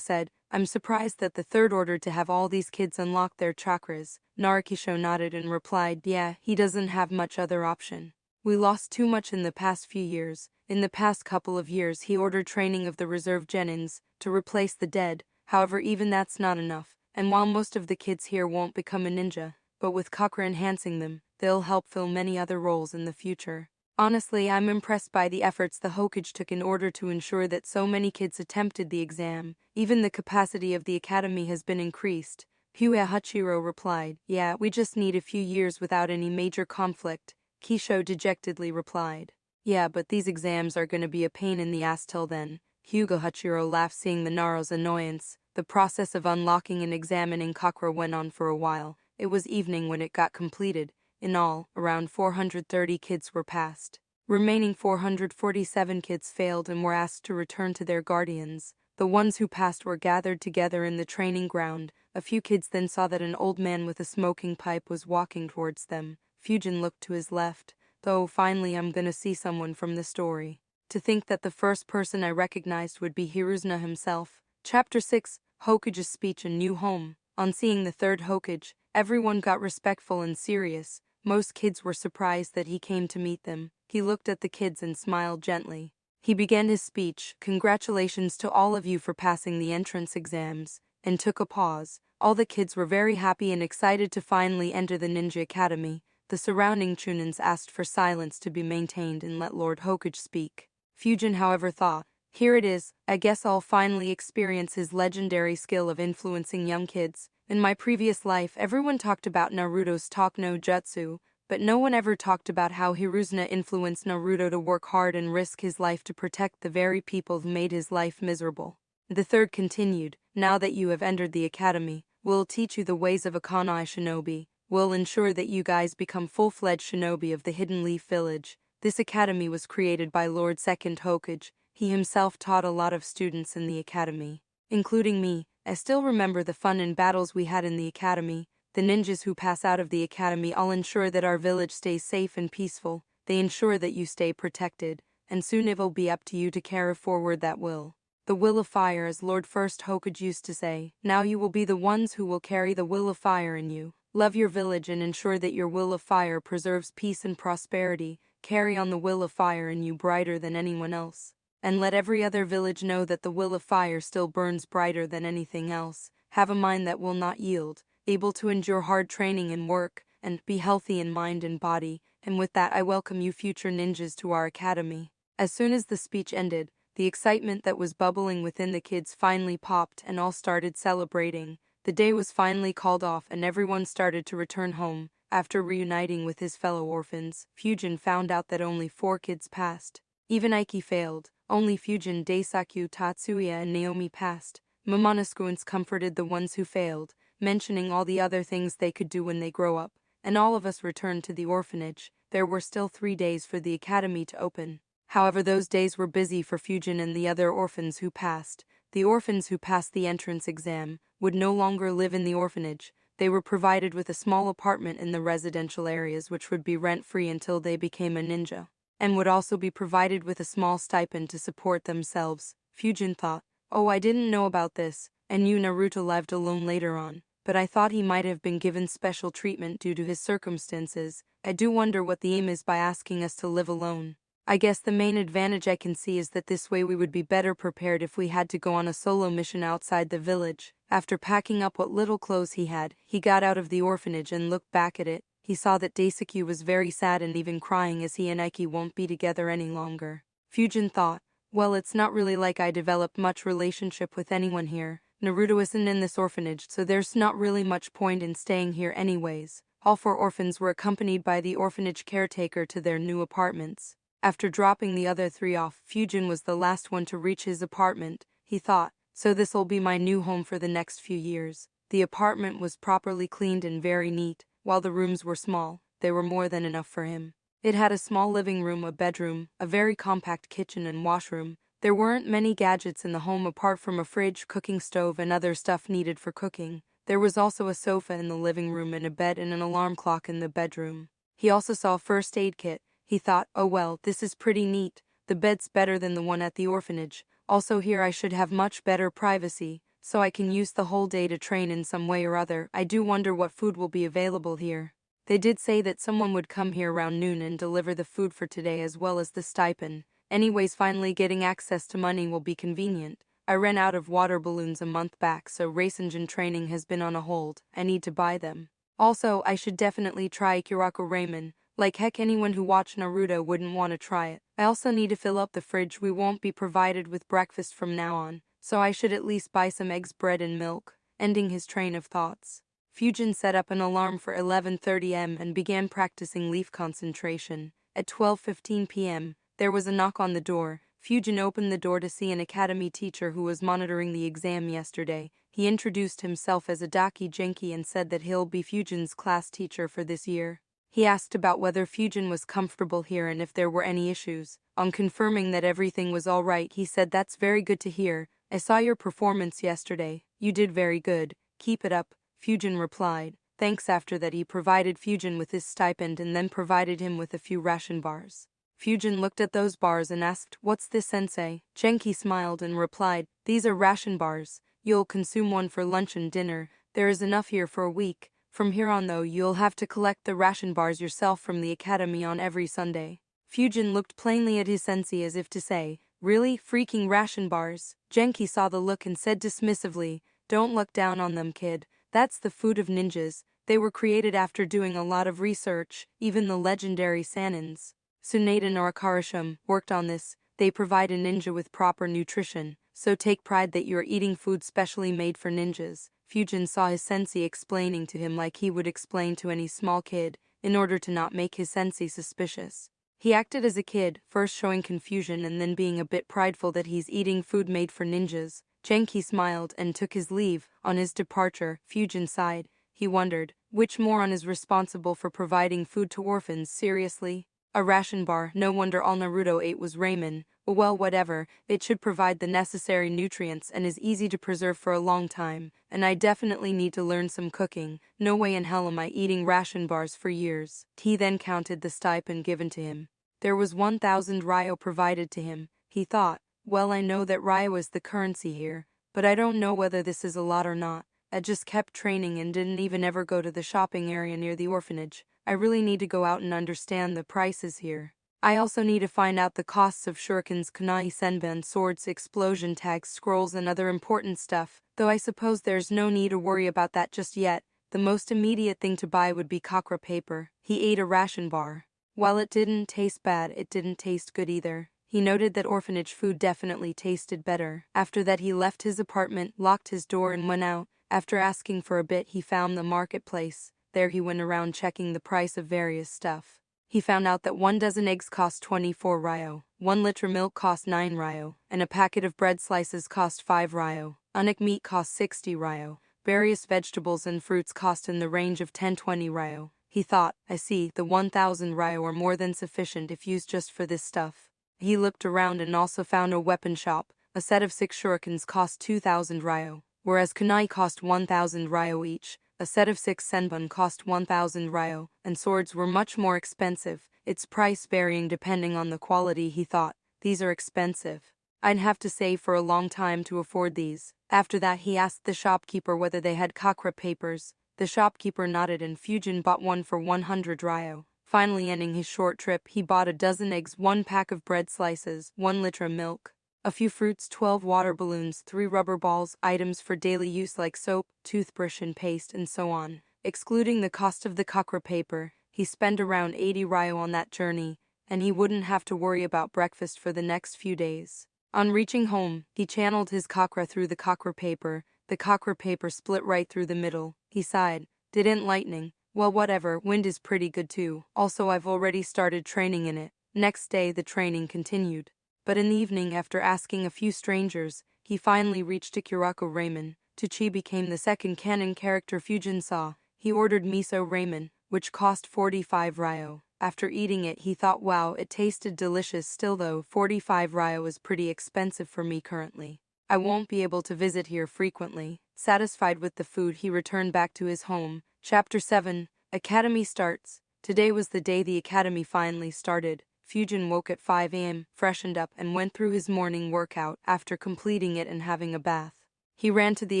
said, "I'm surprised that the third ordered to have all these kids unlock their chakras." Naruto nodded and replied, "Yeah, he doesn't have much other option. We lost too much in the past few years. In the past couple of years he ordered training of the reserve genins to replace the dead. However, even that's not enough, and while most of the kids here won't become a ninja, but with chakra enhancing them, they'll help fill many other roles in the future. Honestly, I'm impressed by the efforts the Hokage took in order to ensure that so many kids attempted the exam. Even the capacity of the academy has been increased." Hyuga Hachiro replied, "Yeah, we just need a few years without any major conflict." Kisho dejectedly replied, "Yeah, but these exams are gonna be a pain in the ass till then." Hyuga Hachiro laughed, seeing the Naro's annoyance. The process of unlocking and examining chakra went on for a while. It was evening when it got completed. In all, around 430 kids were passed. Remaining 447 kids failed and were asked to return to their guardians. The ones who passed were gathered together in the training ground. A few kids then saw that an old man with a smoking pipe was walking towards them. Fujin looked to his left. Though finally I'm gonna see someone from the story. To think that the first person I recognized would be Hiruzuna himself. Chapter 6, Hokage's Speech and New Home. On seeing the third Hokage, everyone got respectful and serious. Most kids were surprised that he came to meet them. He looked at the kids and smiled gently. He began his speech, "Congratulations to all of you for passing the entrance exams," and took a pause. All the kids were very happy and excited to finally enter the ninja academy. The surrounding chunins asked for silence to be maintained and let Lord Hokage speak. Fujin, however, thought, "Here it is, I guess I'll finally experience his legendary skill of influencing young kids. In my previous life, everyone talked about Naruto's talk no jutsu, but no one ever talked about how Hiruzuna influenced Naruto to work hard and risk his life to protect the very people who made his life miserable." The third continued, "Now that you have entered the academy, we'll teach you the ways of a Kanai shinobi. We'll ensure that you guys become full-fledged shinobi of the Hidden Leaf Village." This academy was created by Lord Second Hokage. He himself taught a lot of students in the academy, including me. I still remember the fun and battles we had in the academy. The ninjas who pass out of the academy all ensure that our village stays safe and peaceful. They ensure that you stay protected, and soon it will be up to you to carry forward that will. The will of fire, as Lord First Hokage used to say. Now you will be the ones who will carry the will of fire in you. Love your village and ensure that your will of fire preserves peace and prosperity. Carry on the will of fire in you brighter than anyone else. And let every other village know that the will of fire still burns brighter than anything else. Have a mind that will not yield, able to endure hard training and work, and be healthy in mind and body. And with that, I welcome you future ninjas to our academy." As soon as the speech ended, the excitement that was bubbling within the kids finally popped and all started celebrating. The day was finally called off and everyone started to return home. After reuniting with his fellow orphans, Fujin found out that only 4 kids passed. Even Aiki failed. Only Fujin, Daisaku, Tatsuya, and Naomi passed. Momonosuke comforted the ones who failed, mentioning all the other things they could do when they grow up, and all of us returned to the orphanage. There were still 3 days for the academy to open. However, those days were busy for Fujin and the other orphans who passed. The orphans who passed the entrance exam would no longer live in the orphanage. They were provided with a small apartment in the residential areas which would be rent-free until they became a ninja, and would also be provided with a small stipend to support themselves. Fujin thought, "Oh, I didn't know about this, and knew Naruto lived alone later on, but I thought he might have been given special treatment due to his circumstances. I do wonder what the aim is by asking us to live alone. I guess the main advantage I can see is that this way we would be better prepared if we had to go on a solo mission outside the village." After packing up what little clothes he had, he got out of the orphanage and looked back at it. He saw that Daisuke was very sad and even crying as he and Aiki won't be together any longer. Fujin thought, "Well, it's not really like I developed much relationship with anyone here. Naruto isn't in this orphanage, so there's not really much point in staying here anyways." All 4 orphans were accompanied by the orphanage caretaker to their new apartments. After dropping the other 3 off, Fujin was the last one to reach his apartment. He thought, "So this'll be my new home for the next few years." The apartment was properly cleaned and very neat. While the rooms were small, they were more than enough for him. It had a small living room, a bedroom, a very compact kitchen and washroom. There weren't many gadgets in the home apart from a fridge, cooking stove, and other stuff needed for cooking. There was also a sofa in the living room and a bed and an alarm clock in the bedroom. He also saw a first aid kit. He thought, "Oh well, this is pretty neat. The bed's better than the one at the orphanage. Also here I should have much better privacy, so I can use the whole day to train in some way or other. I do wonder what food will be available here." They did say that someone would come here around noon and deliver the food for today as well as the stipend. Anyways, finally getting access to money will be convenient. I ran out of water balloons a month back, so race engine training has been on a hold. I need to buy them. Also, I should definitely try Ikiraku ramen. Like heck, anyone who watched Naruto wouldn't want to try it. I also need to fill up the fridge. We won't be provided with breakfast from now on, so I should at least buy some eggs, bread, and milk. Ending his train of thoughts, Fujin set up an alarm for 11:30 am and began practicing leaf concentration. At 12:15 p.m., there was a knock on the door. Fujin opened the door to see an academy teacher who was monitoring the exam yesterday. He introduced himself as Adaki Genki and said that he'll be Fujin's class teacher for this year. He asked about whether Fujin was comfortable here and if there were any issues. On confirming that everything was all right, he said, "That's very good to hear. I saw your performance yesterday. You did very good. Keep it up, Fujin replied. Thanks. After that he provided Fujin with his stipend and then provided him with a few ration bars. Fujin looked at those bars and asked, "What's this, sensei?" Genki smiled and replied, "These are ration bars. You'll consume one for lunch and dinner. There is enough here for a week. From here on though, you'll have to collect the ration bars yourself from the academy on every Sunday." Fujin looked plainly at his sensei as if to say, "Really? Freaking ration bars?" Genki saw the look and said dismissively, "Don't look down on them, kid. That's the food of ninjas. They were created after doing a lot of research. Even the legendary Sanins, Tsunade and Orakarisham, worked on this. They provide a ninja with proper nutrition, so take pride that you are eating food specially made for ninjas." Fujin saw his sensei explaining to him like he would explain to any small kid, in order to not make his sensei suspicious. He acted as a kid, first showing confusion and then being a bit prideful that he's eating food made for ninjas. Genki smiled and took his leave. On his departure, Fujin sighed. He wondered, which moron is responsible for providing food to orphans? Seriously? A ration bar? No wonder all Naruto ate was ramen. Well, whatever, it should provide the necessary nutrients and is easy to preserve for a long time, and I definitely need to learn some cooking. No way in hell am I eating ration bars for years. He then counted the stipend given to him. There was 1,000 ryo provided to him. He thought, well, I know that ryo is the currency here, but I don't know whether this is a lot or not. I just kept training and didn't even ever go to the shopping area near the orphanage. I really need to go out and understand the prices here. I also need to find out the costs of shurikens, kunai senbon, swords, explosion tags, scrolls and other important stuff, though I suppose there's no need to worry about that just yet. The most immediate thing to buy would be chakra paper. He ate a ration bar. While it didn't taste bad, it didn't taste good either. He noted that orphanage food definitely tasted better. After that he left his apartment, locked his door and went out. After asking for a bit he found the marketplace. There he went around checking the price of various stuff. He found out that 1 dozen eggs cost 24 ryo, 1 liter milk cost 9 ryo, and a packet of bread slices cost 5 ryo. Uncooked meat cost 60 ryo. Various vegetables and fruits cost in the range of 10-20 ryo. He thought, I see, the 1,000 ryo are more than sufficient if used just for this stuff. He looked around and also found a weapon shop. A set of 6 shurikens cost 2,000 ryo, whereas kunai cost 1,000 ryo each. A set of 6 senbon cost 1,000 ryo, and swords were much more expensive, its price varying depending on the quality. He thought, these are expensive. I'd have to save for a long time to afford these. After that he asked the shopkeeper whether they had chakra papers. The shopkeeper nodded and Fujin bought one for 100 ryo. Finally ending his short trip, he bought a dozen eggs, 1 pack of bread slices, 1 liter milk, a few fruits, 12 water balloons, 3 rubber balls, items for daily use like soap, toothbrush and paste and so on. Excluding the cost of the chakra paper, he spent around 80 ryo on that journey, and he wouldn't have to worry about breakfast for the next few days. On reaching home, he channeled his chakra through the chakra paper. The chakra paper split right through the middle. He sighed. Didn't lightning? Well, whatever, wind is pretty good too. Also, I've already started training in it. Next day the training continued. But in the evening, after asking a few strangers, he finally reached Ikuraku ramen. Tuchi became the second canon character Fujin saw. He ordered miso ramen, which cost 45 ryo. After eating it he thought, wow, it tasted delicious. Still though, 45 ryo is pretty expensive for me currently. I won't be able to visit here frequently. Satisfied with the food he returned back to his home. Chapter 7. Academy starts. Today was the day the academy finally started. Fujin woke at 5 a.m., freshened up and went through his morning workout. After completing it and having a bath, he ran to the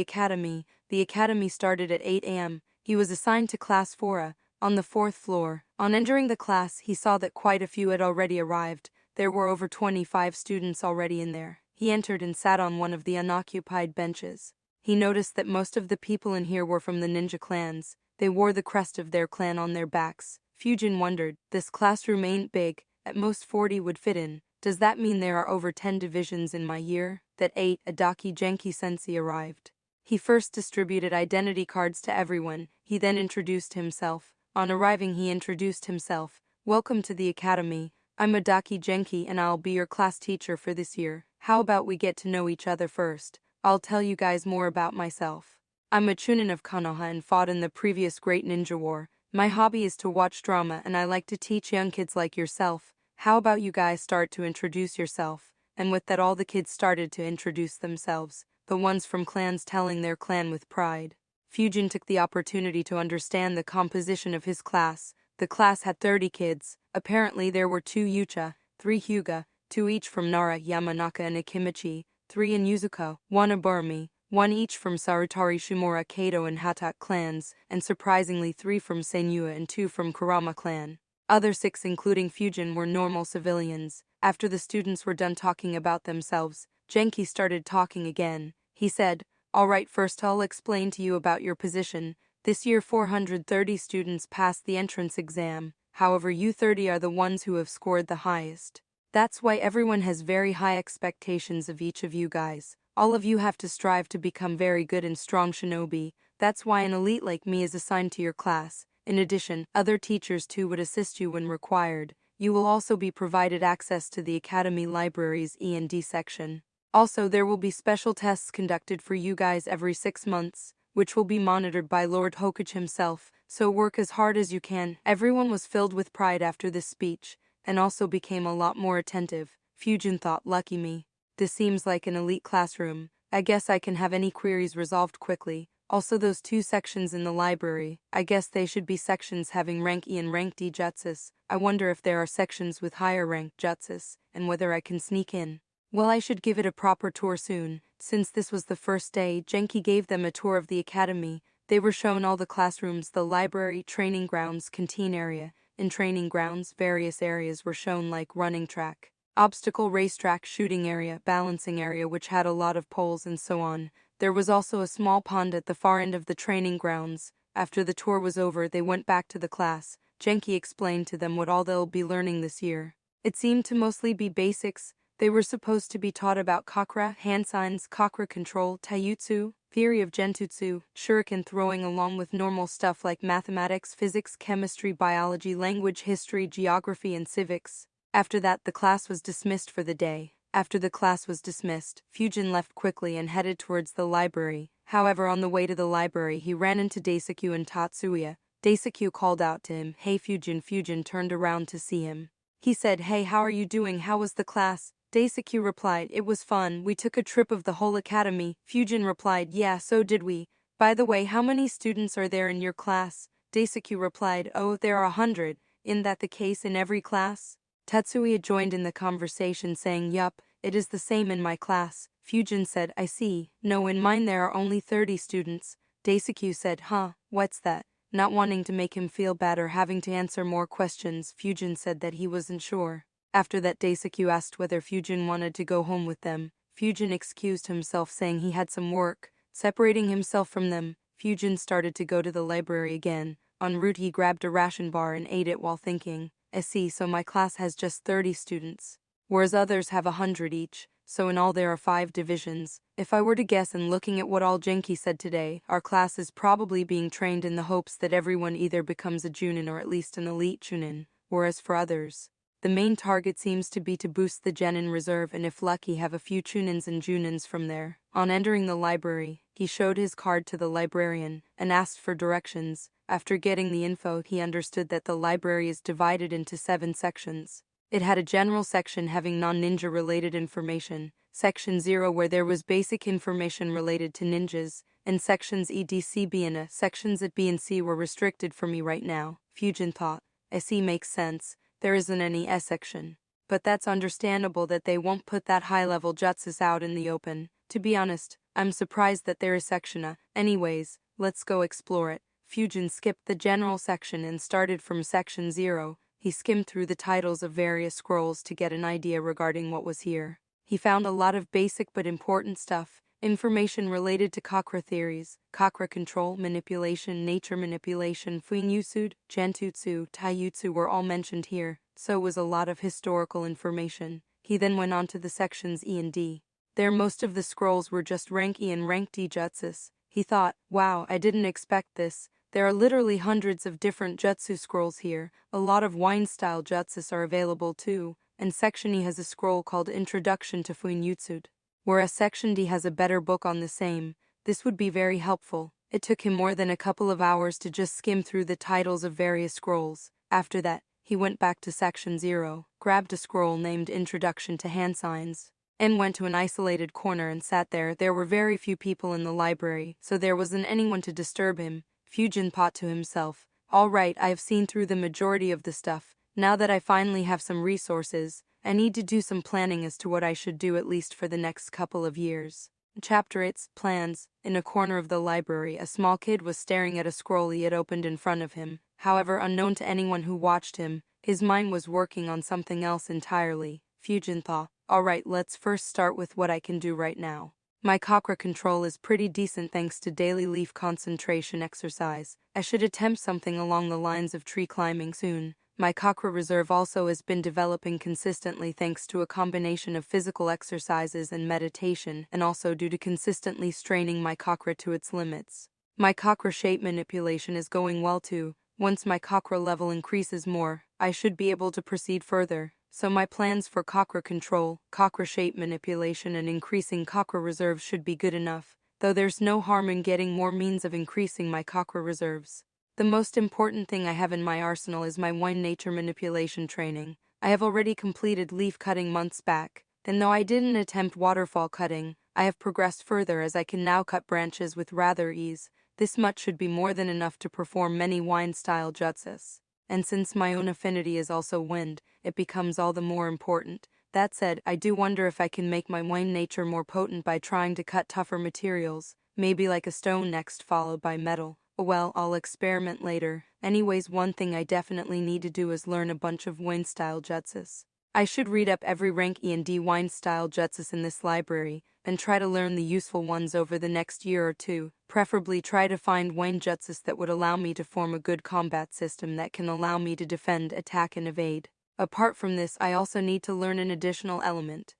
academy. The academy started at 8 a.m. He was assigned to class 4A, on the 4th floor. On entering the class, he saw that quite a few had already arrived. There were over 25 students already in there. He entered and sat on one of the unoccupied benches. He noticed that most of the people in here were from the ninja clans. They wore the crest of their clan on their backs. Fujin wondered, this classroom ain't big, at most 40 would fit in. Does that mean there are over 10 divisions in my year? That 8, Adaki Genki-sensei arrived. He first distributed identity cards to everyone. He then introduced himself. On arriving he introduced himself. Welcome to the academy. I'm Adaki Genki and I'll be your class teacher for this year. How about we get to know each other first? I'll tell you guys more about myself. I'm a chunin of Konoha and fought in the previous Great Ninja War. My hobby is to watch drama and I like to teach young kids like yourself. How about you guys start to introduce yourself? and with that all the kids started to introduce themselves, the ones from clans telling their clan with pride. Fujin took the opportunity to understand the composition of his class. The class had 30 kids. Apparently there were 2 Yucha, 3 Hyuga, 2 each from Nara, Yamanaka and Akimichi, 3 in Yuzuko, 1 Aburmi, 1 each from Sarutari, Shimura, Kato and Hatak clans, and surprisingly 3 from Senua and 2 from Kurama clan. Other 6 including Fujin were normal civilians. After the students were done talking about themselves, Genki started talking again. He said, "Alright, first I'll explain to you about your position. This year 430 students passed the entrance exam, however you 30 are the ones who have scored the highest. That's why everyone has very high expectations of each of you guys. All of you have to strive to become very good and strong shinobi. That's why an elite like me is assigned to your class. In addition, other teachers too would assist you when required. You will also be provided access to the Academy Library's E&D section. Also, there will be special tests conducted for you guys every 6 months, which will be monitored by Lord Hokage himself, so work as hard as you can." Everyone was filled with pride after this speech, and also became a lot more attentive. Fujin thought, lucky me. This seems like an elite classroom. I guess I can have any queries resolved quickly. Also those 2 sections in the library, I guess they should be sections having rank E and rank D jutsus. I wonder if there are sections with higher rank jutsus, and whether I can sneak in. Well, I should give it a proper tour soon. Since this was the first day, Genki gave them a tour of the academy. They were shown all the classrooms, the library, training grounds, canteen area. In training grounds, various areas were shown like running track, obstacle racetrack, shooting area, balancing area which had a lot of poles and so on. There was also a small pond at the far end of the training grounds. After the tour was over, they went back to the class. Genki explained to them what all they'll be learning this year. It seemed to mostly be basics. They were supposed to be taught about chakra, hand signs, chakra control, taijutsu, theory of genjutsu, shuriken throwing, along with normal stuff like mathematics, physics, chemistry, biology, language, history, geography, and civics. After that, the class was dismissed for the day. After the class was dismissed, Fujin left quickly and headed towards the library. However, on the way to the library, he ran into Daisuke and Tatsuya. Daisuke called out to him, "Hey Fujin." Fujin turned around to see him. He said, "Hey, how are you doing? How was the class?" Daisuke replied, "It was fun. We took a trip of the whole academy." Fujin replied, "Yeah, so did we. By the way, how many students are there in your class?" Daisuke replied, "Oh, there are 100. Isn't that the case in every class?" Tatsuya joined in the conversation saying, "Yup, it is the same in my class." Fujin said, "I see. No, in mine there are only 30 students." Daisuke said, "Huh, what's that?" Not wanting to make him feel bad or having to answer more questions, Fujin said that he wasn't sure. After that, Daisuke asked whether Fujin wanted to go home with them. Fujin excused himself saying he had some work. Separating himself from them, Fujin started to go to the library again. En route he grabbed a ration bar and ate it while thinking, "I see, so my class has just 30 students, whereas others have 100 each, so in all there are 5 divisions. If I were to guess, and looking at what all Genki said today, our class is probably being trained in the hopes that everyone either becomes a Junin or at least an elite Chunin, whereas for others, the main target seems to be to boost the Genin reserve and if lucky have a few Chunins and Junins from there." On entering the library, he showed his card to the librarian and asked for directions. After getting the info, he understood that the library is divided into 7 sections. It had a general section having non-ninja related information, section 0 where there was basic information related to ninjas, and sections E, D, C, B and A. Sections at B and C were restricted for me right now. Fujin thought, "I see, makes sense. There isn't any S section. But that's understandable that they won't put that high-level jutsus out in the open. To be honest, I'm surprised that there is section A. Anyways, let's go explore it." Fujin skipped the general section and started from section 0. He skimmed through the titles of various scrolls to get an idea regarding what was here. He found a lot of basic but important stuff. Information related to chakra theories, chakra control, manipulation, nature manipulation, fuinjutsu, genjutsu, taijutsu were all mentioned here, so was a lot of historical information. He then went on to the sections E and D. There most of the scrolls were just rank E and rank D jutsus. He thought, wow, I didn't expect this. There are literally hundreds of different jutsu scrolls here. A lot of wine-style jutsus are available too, and Section E has a scroll called Introduction to Fuinjutsu, whereas Section D has a better book on the same. This would be very helpful. It took him more than a couple of hours to just skim through the titles of various scrolls. After that, he went back to Section 0, grabbed a scroll named Introduction to Hand Signs. and went to an isolated corner and sat there. There were very few people in the library, so there wasn't anyone to disturb him. Fujin thought to himself, all right, I have seen through the majority of the stuff. Now that I finally have some resources, I need to do some planning as to what I should do at least for the next couple of years. Chapter 8 Plans. In a corner of the library, a small kid was staring at a scroll he had opened in front of him. However, unknown to anyone who watched him, his mind was working on something else entirely. Fujin thought, alright, let's first start with what I can do right now. My chakra control is pretty decent thanks to daily leaf concentration exercise. I should attempt something along the lines of tree climbing soon. My chakra reserve also has been developing consistently thanks to a combination of physical exercises and meditation, and also due to consistently straining my chakra to its limits. My chakra shape manipulation is going well too. Once my chakra level increases more, I should be able to proceed further. So my plans for chakra control, chakra shape manipulation and increasing chakra reserves should be good enough, though there's no harm in getting more means of increasing my chakra reserves. The most important thing I have in my arsenal is my wine nature manipulation training. I have already completed leaf cutting months back, and though I didn't attempt waterfall cutting, I have progressed further as I can now cut branches with rather ease. This much should be more than enough to perform many wine-style jutsus. And since my own affinity is also wind, it becomes all the more important. That said, I do wonder if I can make my wine nature more potent by trying to cut tougher materials, maybe like a stone next followed by metal. Well, I'll experiment later. Anyways, one thing I definitely need to do is learn a bunch of wine-style jutsus. I should read up every rank E and D wine-style jutsus in this library, and try to learn the useful ones over the next year or two. Preferably try to find wine jutsus that would allow me to form a good combat system that can allow me to defend, attack, and evade. Apart from this, I also need to learn an additional element.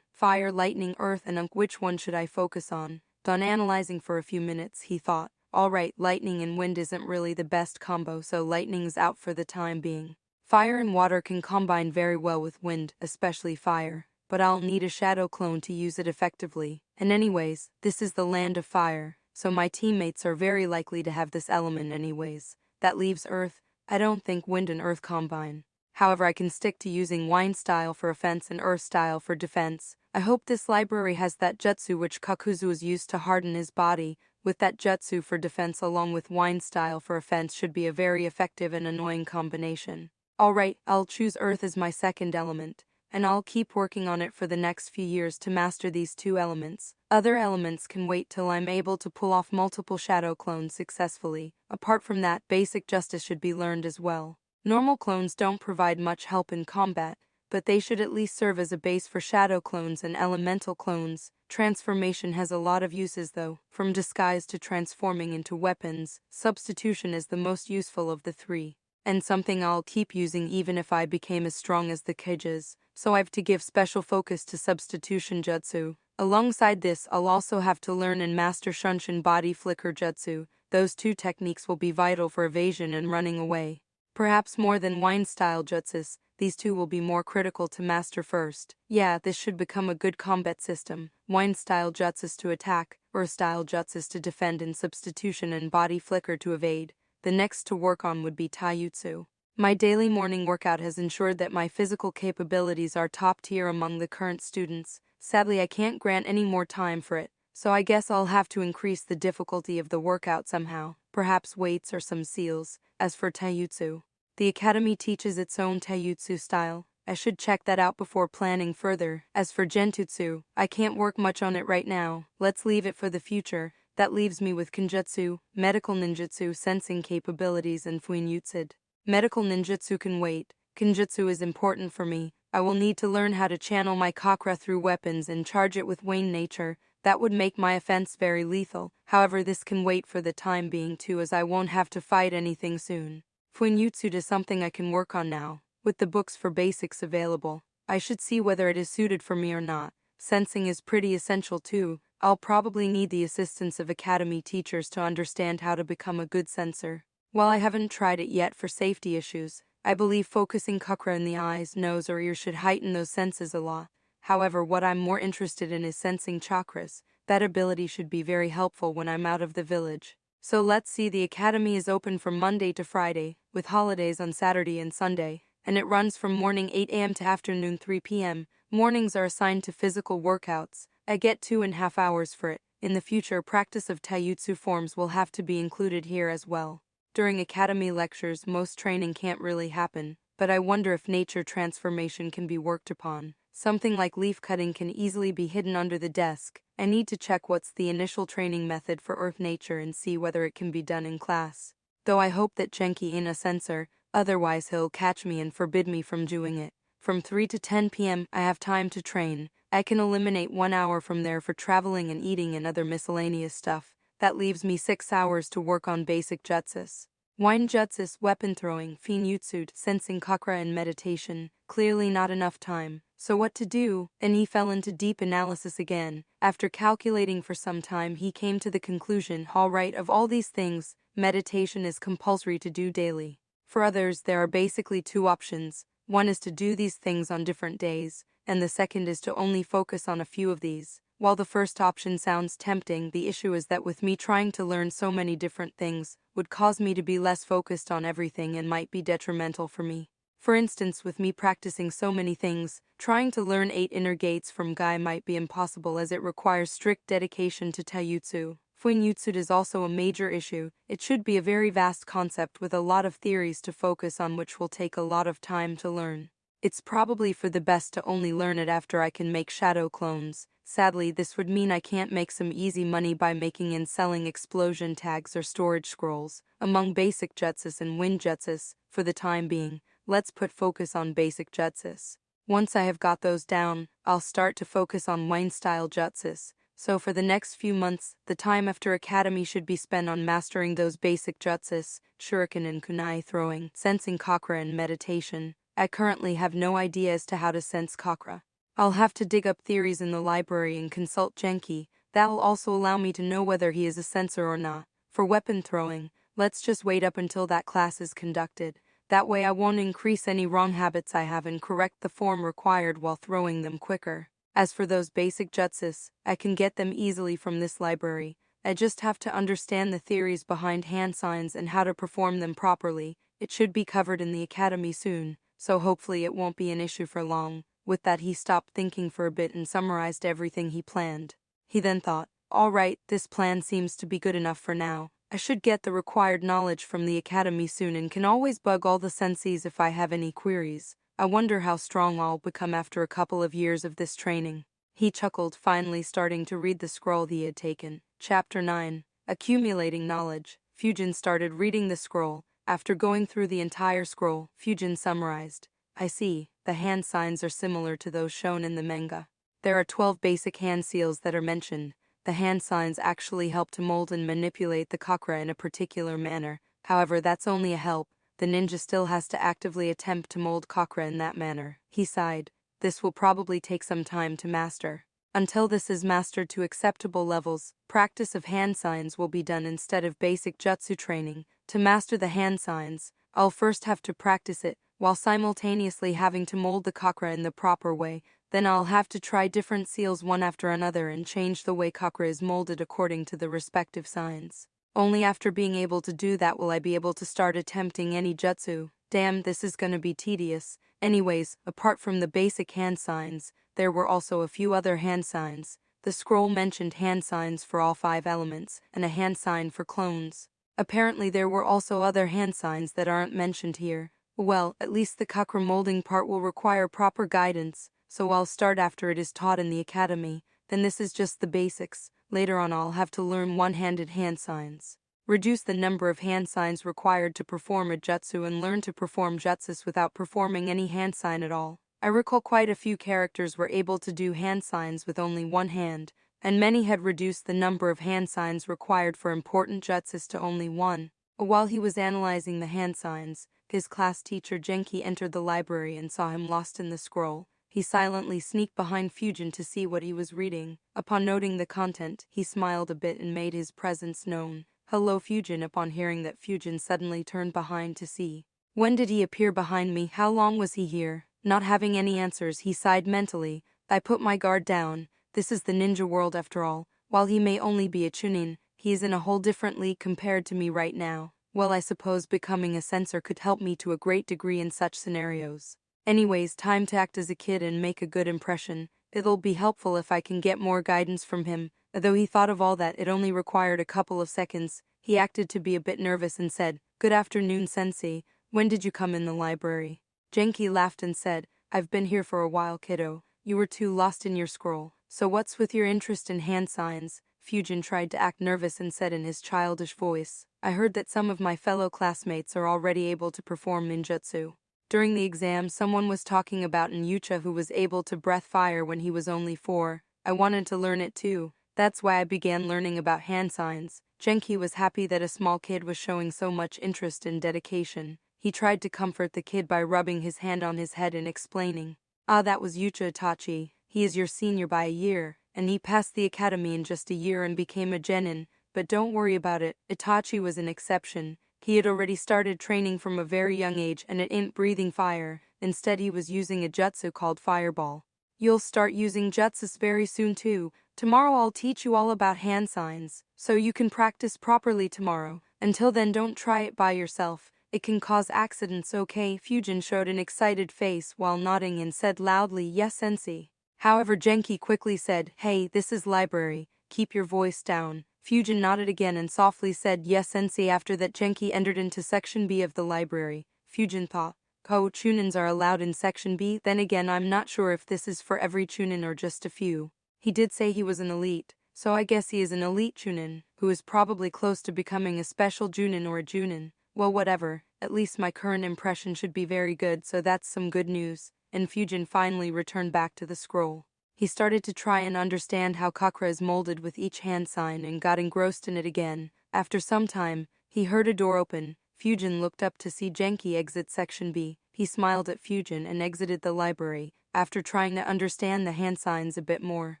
Fire, lightning, earth, and which one should I focus on? Done analyzing for a few minutes, he thought. Alright, lightning and wind isn't really the best combo, so lightning's out for the time being. Fire and water can combine very well with wind, especially fire, but I'll need a shadow clone to use it effectively. And anyways, this is the land of fire, so my teammates are very likely to have this element anyways. That leaves earth. I don't think wind and earth combine. However, I can stick to using wine style for offense and earth style for defense. I hope this library has that jutsu which Kakuzu is used to harden his body. With that jutsu for defense along with wine style for offense should be a very effective and annoying combination. Alright, I'll choose earth as my second element, and I'll keep working on it for the next few years to master these two elements. Other elements can wait till I'm able to pull off multiple shadow clones successfully. Apart from that, basic justice should be learned as well. Normal clones don't provide much help in combat, but they should at least serve as a base for shadow clones and elemental clones. Transformation has a lot of uses though, from disguise to transforming into weapons. Substitution is the most useful of the three, and something I'll keep using even if I became as strong as the Kages, so I've to give special focus to substitution jutsu. Alongside this, I'll also have to learn and master Shunshin body flicker jutsu. Those two techniques will be vital for evasion and running away. Perhaps more than wine-style jutsus, these two will be more critical to master first. Yeah, this should become a good combat system. Wine-style jutsus to attack, earth-style jutsus to defend, and substitution and body flicker to evade. The next to work on would be taijutsu. My daily morning workout has ensured that my physical capabilities are top tier among the current students. Sadly, I can't grant any more time for it, so I guess I'll have to increase the difficulty of the workout somehow. Perhaps weights or some seals. As for taijutsu, the academy teaches its own taijutsu style. I should check that out before planning further. As for genjutsu, I can't work much on it right now. Let's leave it for the future. That leaves me with kenjutsu, medical ninjutsu, sensing capabilities, and fuinjutsu. Medical ninjutsu can wait. Kenjutsu is important for me. I will need to learn how to channel my chakra through weapons and charge it with wine nature. That would make my offense very lethal. However, this can wait for the time being too, as I won't have to fight anything soon. Fuinjutsu is something I can work on now. With the books for basics available, I should see whether it is suited for me or not. Sensing is pretty essential too. I'll probably need the assistance of academy teachers to understand how to become a good sensor. While I haven't tried it yet for safety issues, I believe focusing chakra in the eyes, nose, or ears should heighten those senses a lot. However, what I'm more interested in is sensing chakras. That ability should be very helpful when I'm out of the village. So let's see, the academy is open from Monday to Friday, with holidays on Saturday and Sunday, and it runs from morning 8 a.m. to afternoon 3 p.m. Mornings are assigned to physical workouts. I get 2.5 hours for it. In the future, practice of taijutsu forms will have to be included here as well. During academy lectures, most training can't really happen, but I wonder if nature transformation can be worked upon. Something like leaf cutting can easily be hidden under the desk. I need to check what's the initial training method for earth nature and see whether it can be done in class. Though I hope that Genki ain't a censor, otherwise he'll catch me and forbid me from doing it. From 3 to 10 p.m. I have time to train. I can eliminate 1 hour from there for traveling and eating and other miscellaneous stuff. That leaves me 6 hours to work on basic jutsus. Wine jutsus, weapon throwing, finjutsu, sensing chakra and meditation. Clearly not enough time. So what to do? And he fell into deep analysis again. After calculating for some time, he came to the conclusion, alright, of all these things, meditation is compulsory to do daily. For others, there are basically two options. One is to do these things on different days, and the second is to only focus on a few of these. While the first option sounds tempting, the issue is that with me trying to learn so many different things, would cause me to be less focused on everything and might be detrimental for me. For instance, with me practicing so many things, trying to learn 8 inner gates from Guy might be impossible as it requires strict dedication to taijutsu. Fuinjutsu is also a major issue. It should be a very vast concept with a lot of theories to focus on, which will take a lot of time to learn. It's probably for the best to only learn it after I can make shadow clones. Sadly, this would mean I can't make some easy money by making and selling explosion tags or storage scrolls. Among basic jutsus and wind jutsus, for the time being, let's put focus on basic jutsus. Once I have got those down, I'll start to focus on wine-style jutsus. So for the next few months, the time after academy should be spent on mastering those basic jutsus, shuriken and kunai throwing, sensing chakra and meditation. I currently have no idea as to how to sense chakra. I'll have to dig up theories in the library and consult Genki. That'll also allow me to know whether he is a censor or not. For weapon throwing, let's just wait up until that class is conducted. That way I won't increase any wrong habits I have and correct the form required while throwing them quicker. As for those basic jutsus, I can get them easily from this library. I just have to understand the theories behind hand signs and how to perform them properly. It should be covered in the academy soon, so hopefully it won't be an issue for long. With that, he stopped thinking for a bit and summarized everything he planned. He then thought, alright, this plan seems to be good enough for now. I should get the required knowledge from the academy soon and can always bug all the senseis if I have any queries. I wonder how strong I'll become after a couple of years of this training. He chuckled, finally starting to read the scroll he had taken. Chapter 9. Accumulating Knowledge. Fujin started reading the scroll. After going through the entire scroll, Fujin summarized. I see, the hand signs are similar to those shown in the manga. There are 12 basic hand seals that are mentioned. The hand signs actually help to mold and manipulate the chakra in a particular manner. However, that's only a help. The ninja still has to actively attempt to mold chakra in that manner. He sighed. This will probably take some time to master. Until this is mastered to acceptable levels, practice of hand signs will be done instead of basic jutsu training. To master the hand signs, I'll first have to practice it, while simultaneously having to mold the chakra in the proper way. Then I'll have to try different seals one after another and change the way chakra is molded according to the respective signs. Only after being able to do that will I be able to start attempting any jutsu. Damn, this is gonna be tedious. Anyways, apart from the basic hand signs, there were also a few other hand signs. The scroll mentioned hand signs for all 5 elements, and a hand sign for clones. Apparently there were also other hand signs that aren't mentioned here. Well, at least the chakra molding part will require proper guidance, so I'll start after it is taught in the academy. Then this is just the basics. Later on I'll have to learn one-handed hand signs. Reduce the number of hand signs required to perform a jutsu and learn to perform jutsus without performing any hand sign at all. I recall quite a few characters were able to do hand signs with only one hand, and many had reduced the number of hand signs required for important jutsus to only one. While he was analyzing the hand signs, his class teacher Genki entered the library and saw him lost in the scroll. He silently sneaked behind Fujin to see what he was reading. Upon noting the content, he smiled a bit and made his presence known. Hello, Fujin. Upon hearing that, Fujin suddenly turned behind to see. When did he appear behind me? How long was he here? Not having any answers, he sighed mentally. I put my guard down. This is the ninja world after all. While he may only be a chunin, he is in a whole different league compared to me right now. Well, I suppose becoming a censor could help me to a great degree in such scenarios. Anyways, time to act as a kid and make a good impression. It'll be helpful if I can get more guidance from him. Though he thought of all that, it only required a couple of seconds. He acted to be a bit nervous and said, "Good afternoon, Sensei. When did you come in the library?" Genki laughed and said, "I've been here for a while, kiddo. You were too lost in your scroll. So what's with your interest in hand signs?" Fujin tried to act nervous and said in his childish voice, "I heard that some of my fellow classmates are already able to perform ninjutsu. During the exam, someone was talking about an Yucha who was able to breath fire when he was only 4. I wanted to learn it too. That's why I began learning about hand signs." Genki was happy that a small kid was showing so much interest and dedication. He tried to comfort the kid by rubbing his hand on his head and explaining, "Ah, that was Yucha Itachi. He is your senior by a year, and he passed the academy in just a year and became a genin. But don't worry about it, Itachi was an exception. He had already started training from a very young age and it ain't breathing fire. Instead he was using a jutsu called Fireball. You'll start using jutsus very soon too. Tomorrow I'll teach you all about hand signs, so you can practice properly tomorrow. Until then, don't try it by yourself. It can cause accidents, okay?" Fujin showed an excited face while nodding and said loudly, "Yes, sensei." However, Genki quickly said, "Hey, this is library. Keep your voice down." Fujin nodded again and softly said, "Yes, sensei." After that, Genki entered into section B of the library. Fujin thought, Chunins are allowed in section B. Then again, I'm not sure if this is for every Chunin or just a few. He did say he was an elite, so I guess he is an elite Chunin, who is probably close to becoming a special Junin or a Junin. Well, whatever, at least my current impression should be very good, so that's some good news." And Fujin finally returned back to the scroll. He started to try and understand how chakra is molded with each hand sign and got engrossed in it again. After some time, he heard a door open. Fujin looked up to see Genki exit section B. He smiled at Fujin and exited the library. After trying to understand the hand signs a bit more,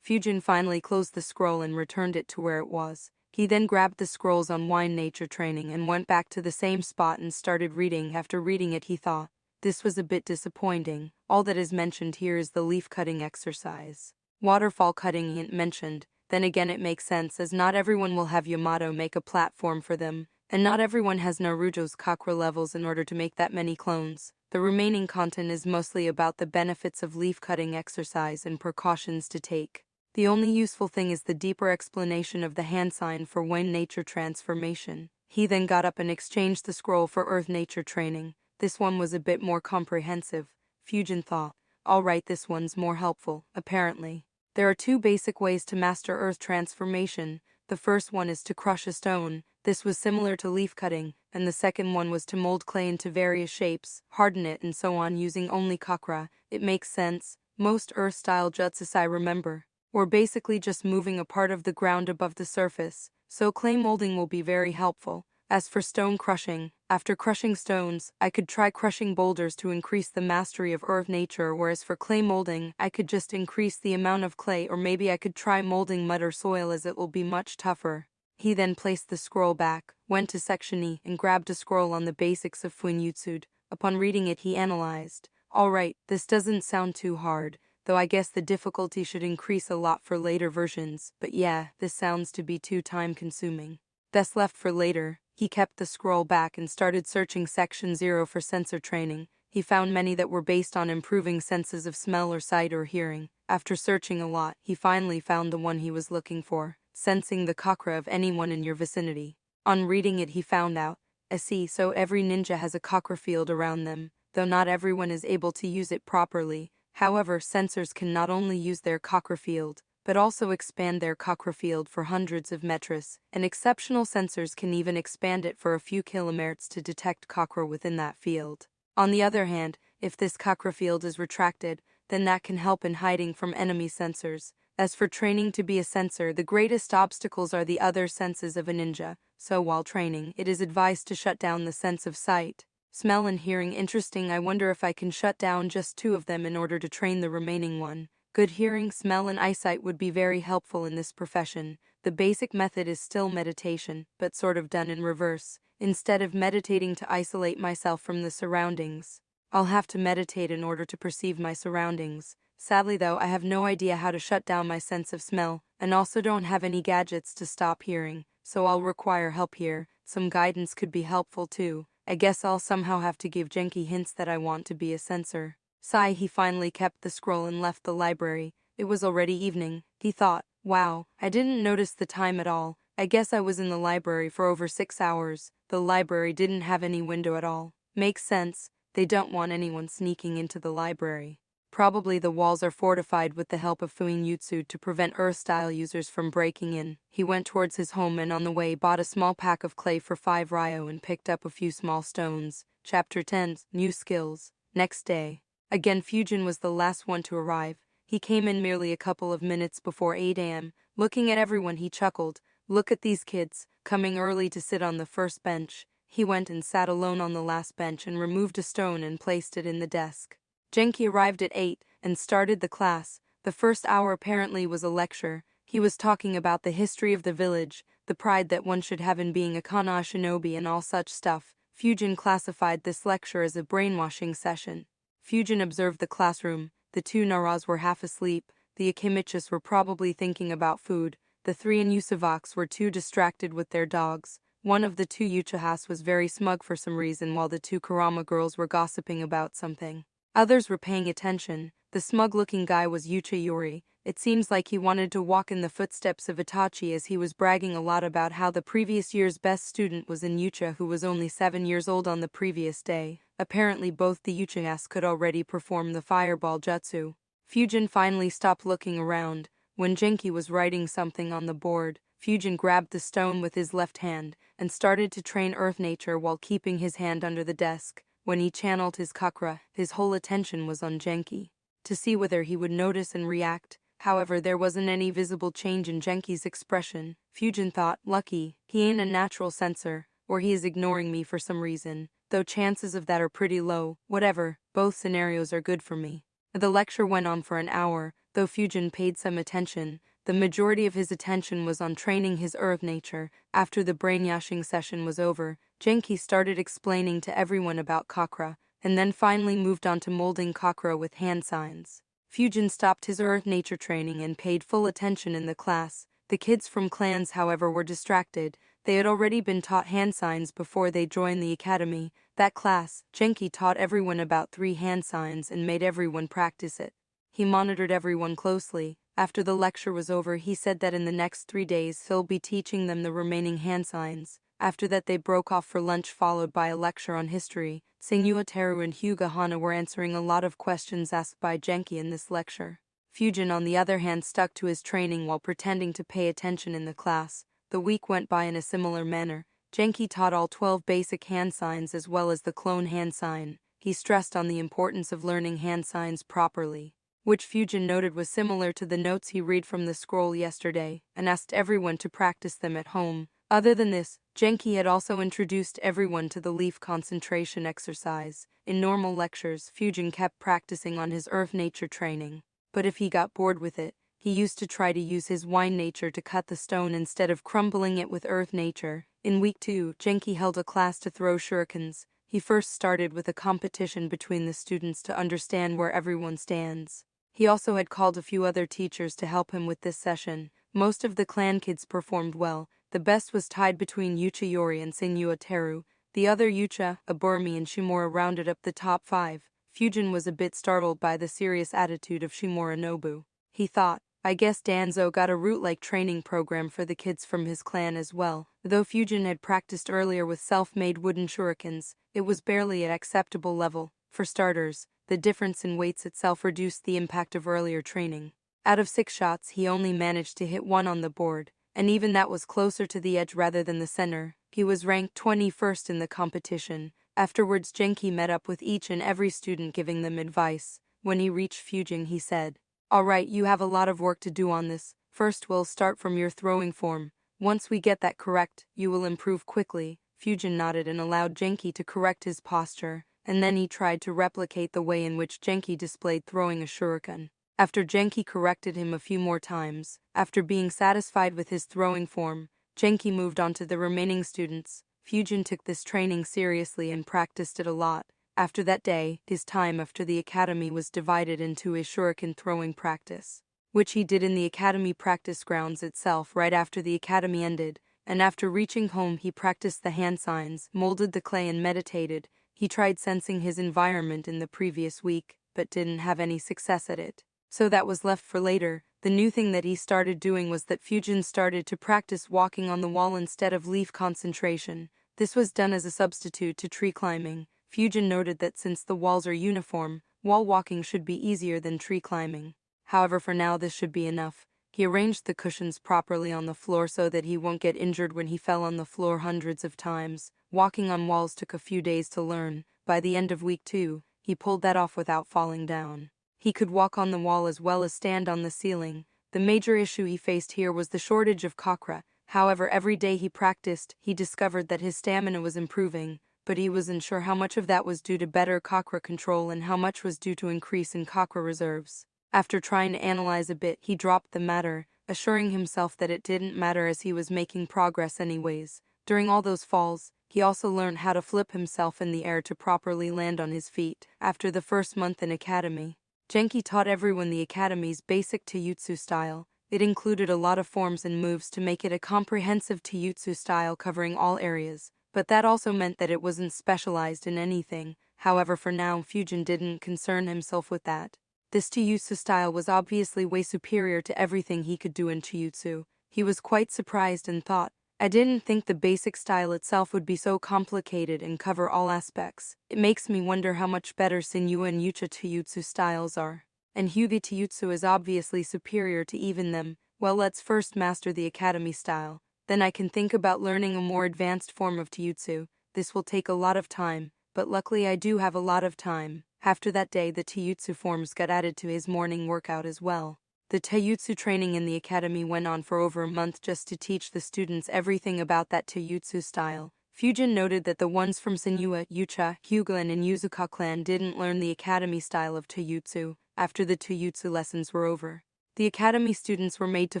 Fujin finally closed the scroll and returned it to where it was. He then grabbed the scrolls on wine nature training and went back to the same spot and started reading. After reading it, he thought, "This was a bit disappointing. All that is mentioned here is the leaf cutting exercise. Waterfall cutting ain't mentioned. Then again, it makes sense, as not everyone will have Yamato make a platform for them, and not everyone has Naruto's chakra levels in order to make that many clones. The remaining content is mostly about the benefits of leaf cutting exercise and precautions to take. The only useful thing is the deeper explanation of the hand sign for wine nature transformation." He then got up and exchanged the scroll for earth nature training. This one was a bit more comprehensive. Fujin thought, "Alright, this one's more helpful, apparently." There are 2 basic ways to master earth transformation. The first one is to crush a stone. This was similar to leaf cutting, and the second one was to mold clay into various shapes, harden it and so on using only chakra. It makes sense. Most earth-style jutsus I remember were basically just moving a part of the ground above the surface, so clay molding will be very helpful. As for stone crushing, after crushing stones, I could try crushing boulders to increase the mastery of earth nature, whereas for clay molding, I could just increase the amount of clay, or maybe I could try molding mud or soil, as it will be much tougher. He then placed the scroll back, went to section E, and grabbed a scroll on the basics of Fuinjutsu. Upon reading it, he analyzed, "Alright, this doesn't sound too hard, though I guess the difficulty should increase a lot for later versions, but yeah, this sounds to be too time-consuming." Thus left for later, he kept the scroll back and started searching section 0 for sensor training. He found many that were based on improving senses of smell or sight or hearing. After searching a lot, he finally found the one he was looking for, sensing the chakra of anyone in your vicinity. On reading it, he found out, I see, so every ninja has a chakra field around them, though not everyone is able to use it properly. However, sensors can not only use their chakra field, but also expand their chakra field for hundreds of meters, and exceptional sensors can even expand it for a few kilometers to detect chakra within that field. On the other hand, if this chakra field is retracted, then that can help in hiding from enemy sensors. As for training to be a sensor, the greatest obstacles are the other senses of a ninja, so while training, it is advised to shut down the sense of sight, smell and hearing. Interesting, I wonder if I can shut down just 2 of them in order to train the remaining one. Good hearing, smell and eyesight would be very helpful in this profession. The basic method is still meditation, but sort of done in reverse. Instead of meditating to isolate myself from the surroundings, I'll have to meditate in order to perceive my surroundings. Sadly though, I have no idea how to shut down my sense of smell, and also don't have any gadgets to stop hearing, so I'll require help here. Some guidance could be helpful too. I guess I'll somehow have to give Genki hints that I want to be a sensor. Sigh, he finally kept the scroll and left the library. It was already evening. He thought, wow, I didn't notice the time at all. I guess I was in the library for over 6 hours. The library didn't have any window at all. Makes sense. They don't want anyone sneaking into the library. Probably the walls are fortified with the help of Fuin Jutsu to prevent Earth-style users from breaking in. He went towards his home and on the way bought a small pack of clay for 5 ryo and picked up a few small stones. Chapter 10, New Skills. Next day. Again, Fujin was the last one to arrive. He came in merely a couple of minutes before 8 a.m. Looking at everyone, he chuckled. Look at these kids, coming early to sit on the first bench. He went and sat alone on the last bench and removed a stone and placed it in the desk. Genki arrived at 8 and started the class. The first hour apparently was a lecture. He was talking about the history of the village, the pride that one should have in being a Kana shinobi and all such stuff. Fujin classified this lecture as a brainwashing session. Fujin observed the classroom. The 2 Naras were half asleep. The Akimichis were probably thinking about food. The 3 Inyusavaks were too distracted with their dogs. One of the 2 Uchihas was very smug for some reason while the 2 Kurama girls were gossiping about something. Others were paying attention. The smug-looking guy was Yucha Yuri. It seems like he wanted to walk in the footsteps of Itachi as he was bragging a lot about how the previous year's best student was in Yucha, who was only 7 years old on the previous day. Apparently both the Uchihas could already perform the fireball jutsu. Fujin finally stopped looking around. When Genki was writing something on the board, Fujin grabbed the stone with his left hand and started to train earth nature while keeping his hand under the desk. When he channeled his chakra, his whole attention was on Genki, to see whether he would notice and react. However, there wasn't any visible change in Genki's expression. Fujin thought, lucky, he ain't a natural sensor, or he is ignoring me for some reason, though chances of that are pretty low. Whatever, both scenarios are good for me. The lecture went on for an hour. Though Fujin paid some attention, the majority of his attention was on training his earth nature. After the brainwashing session was over, Genki started explaining to everyone about chakra, and then finally moved on to molding chakra with hand signs. Fujin stopped his earth nature training and paid full attention in the class. The kids from clans, however, were distracted. They had already been taught hand signs before they joined the academy. That class, Genki taught everyone about 3 hand signs and made everyone practice it. He monitored everyone closely. After the lecture was over, he said that in the next 3 days he'll be teaching them the remaining hand signs. After that they broke off for lunch, followed by a lecture on history. Senua Teru and Hyuga Hana were answering a lot of questions asked by Genki in this lecture. Fujin, on the other hand, stuck to his training while pretending to pay attention in the class. The week went by in a similar manner. Genki taught all 12 basic hand signs as well as the clone hand sign. He stressed on the importance of learning hand signs properly, which Fujin noted was similar to the notes he read from the scroll yesterday, and asked everyone to practice them at home. Other than this, Genki had also introduced everyone to the leaf concentration exercise. In normal lectures, Fujin kept practicing on his earth nature training, but if he got bored with it, he used to try to use his wine nature to cut the stone instead of crumbling it with earth nature. In week 2, Genki held a class to throw shurikens. He first started with a competition between the students to understand where everyone stands. He also had called a few other teachers to help him with this session. Most of the clan kids performed well. The best was tied between Yucha Yori and Senua Teru. The other Yucha, Aburmi and Shimura rounded up the top 5. Fujin was a bit startled by the serious attitude of Shimura Nobu. He thought, I guess Danzo got a root-like training program for the kids from his clan as well. Though Fujin had practiced earlier with self-made wooden shurikens, it was barely at acceptable level. For starters, the difference in weights itself reduced the impact of earlier training. Out of 6 shots, he only managed to hit 1 on the board, and even that was closer to the edge rather than the center. He was ranked 21st in the competition. Afterwards, Genki met up with each and every student, giving them advice. When he reached Fujin, he said, Alright, you have a lot of work to do on this. First, we'll start from your throwing form. Once we get that correct, you will improve quickly. Fujin nodded and allowed Genki to correct his posture, and then he tried to replicate the way in which Genki displayed throwing a shuriken. After Genki corrected him a few more times, after being satisfied with his throwing form, Genki moved on to the remaining students. Fujin took this training seriously and practiced it a lot. After that day, his time after the academy was divided into his shuriken throwing practice, which he did in the academy practice grounds itself right after the academy ended, and after reaching home he practiced the hand signs, molded the clay and meditated. He tried sensing his environment in the previous week. but didn't have any success at it. So that was left for later. The new thing that he started doing was that Fujin started to practice walking on the wall instead of leaf concentration. This was done as a substitute to tree climbing. Fujin noted that since the walls are uniform, wall walking should be easier than tree climbing. However, for now this should be enough. He arranged the cushions properly on the floor so that he won't get injured when he fell on the floor hundreds of times. Walking on walls took a few days to learn. By the end of week 2, he pulled that off without falling down. He could walk on the wall as well as stand on the ceiling. The major issue he faced here was the shortage of chakra. However, every day he practiced, he discovered that his stamina was improving, but he wasn't sure how much of that was due to better chakra control and how much was due to increase in chakra reserves. After trying to analyze a bit, he dropped the matter, assuring himself that it didn't matter as he was making progress anyways. During all those falls, he also learned how to flip himself in the air to properly land on his feet. After the first month in academy, Genki taught everyone the academy's basic taijutsu style. It included a lot of forms and moves to make it a comprehensive taijutsu style covering all areas, but that also meant that it wasn't specialized in anything. However, for now, Fujin didn't concern himself with that. This taijutsu style was obviously way superior to everything he could do in taijutsu. He was quite surprised and thought, I didn't think the basic style itself would be so complicated and cover all aspects. It makes me wonder how much better Senyu and Yucha taijutsu styles are. And Hyuga taijutsu is obviously superior to even them. Well, let's first master the academy style. Then I can think about learning a more advanced form of taijutsu. This will take a lot of time, but luckily I do have a lot of time. After that day, the taijutsu forms got added to his morning workout as well. The taijutsu training in the academy went on for over a month just to teach the students everything about that taijutsu style. Fujin noted that the ones from Senyu, Yucha, Hyuga and Yuzuka clan didn't learn the academy style of taijutsu. After the taijutsu lessons were over, the academy students were made to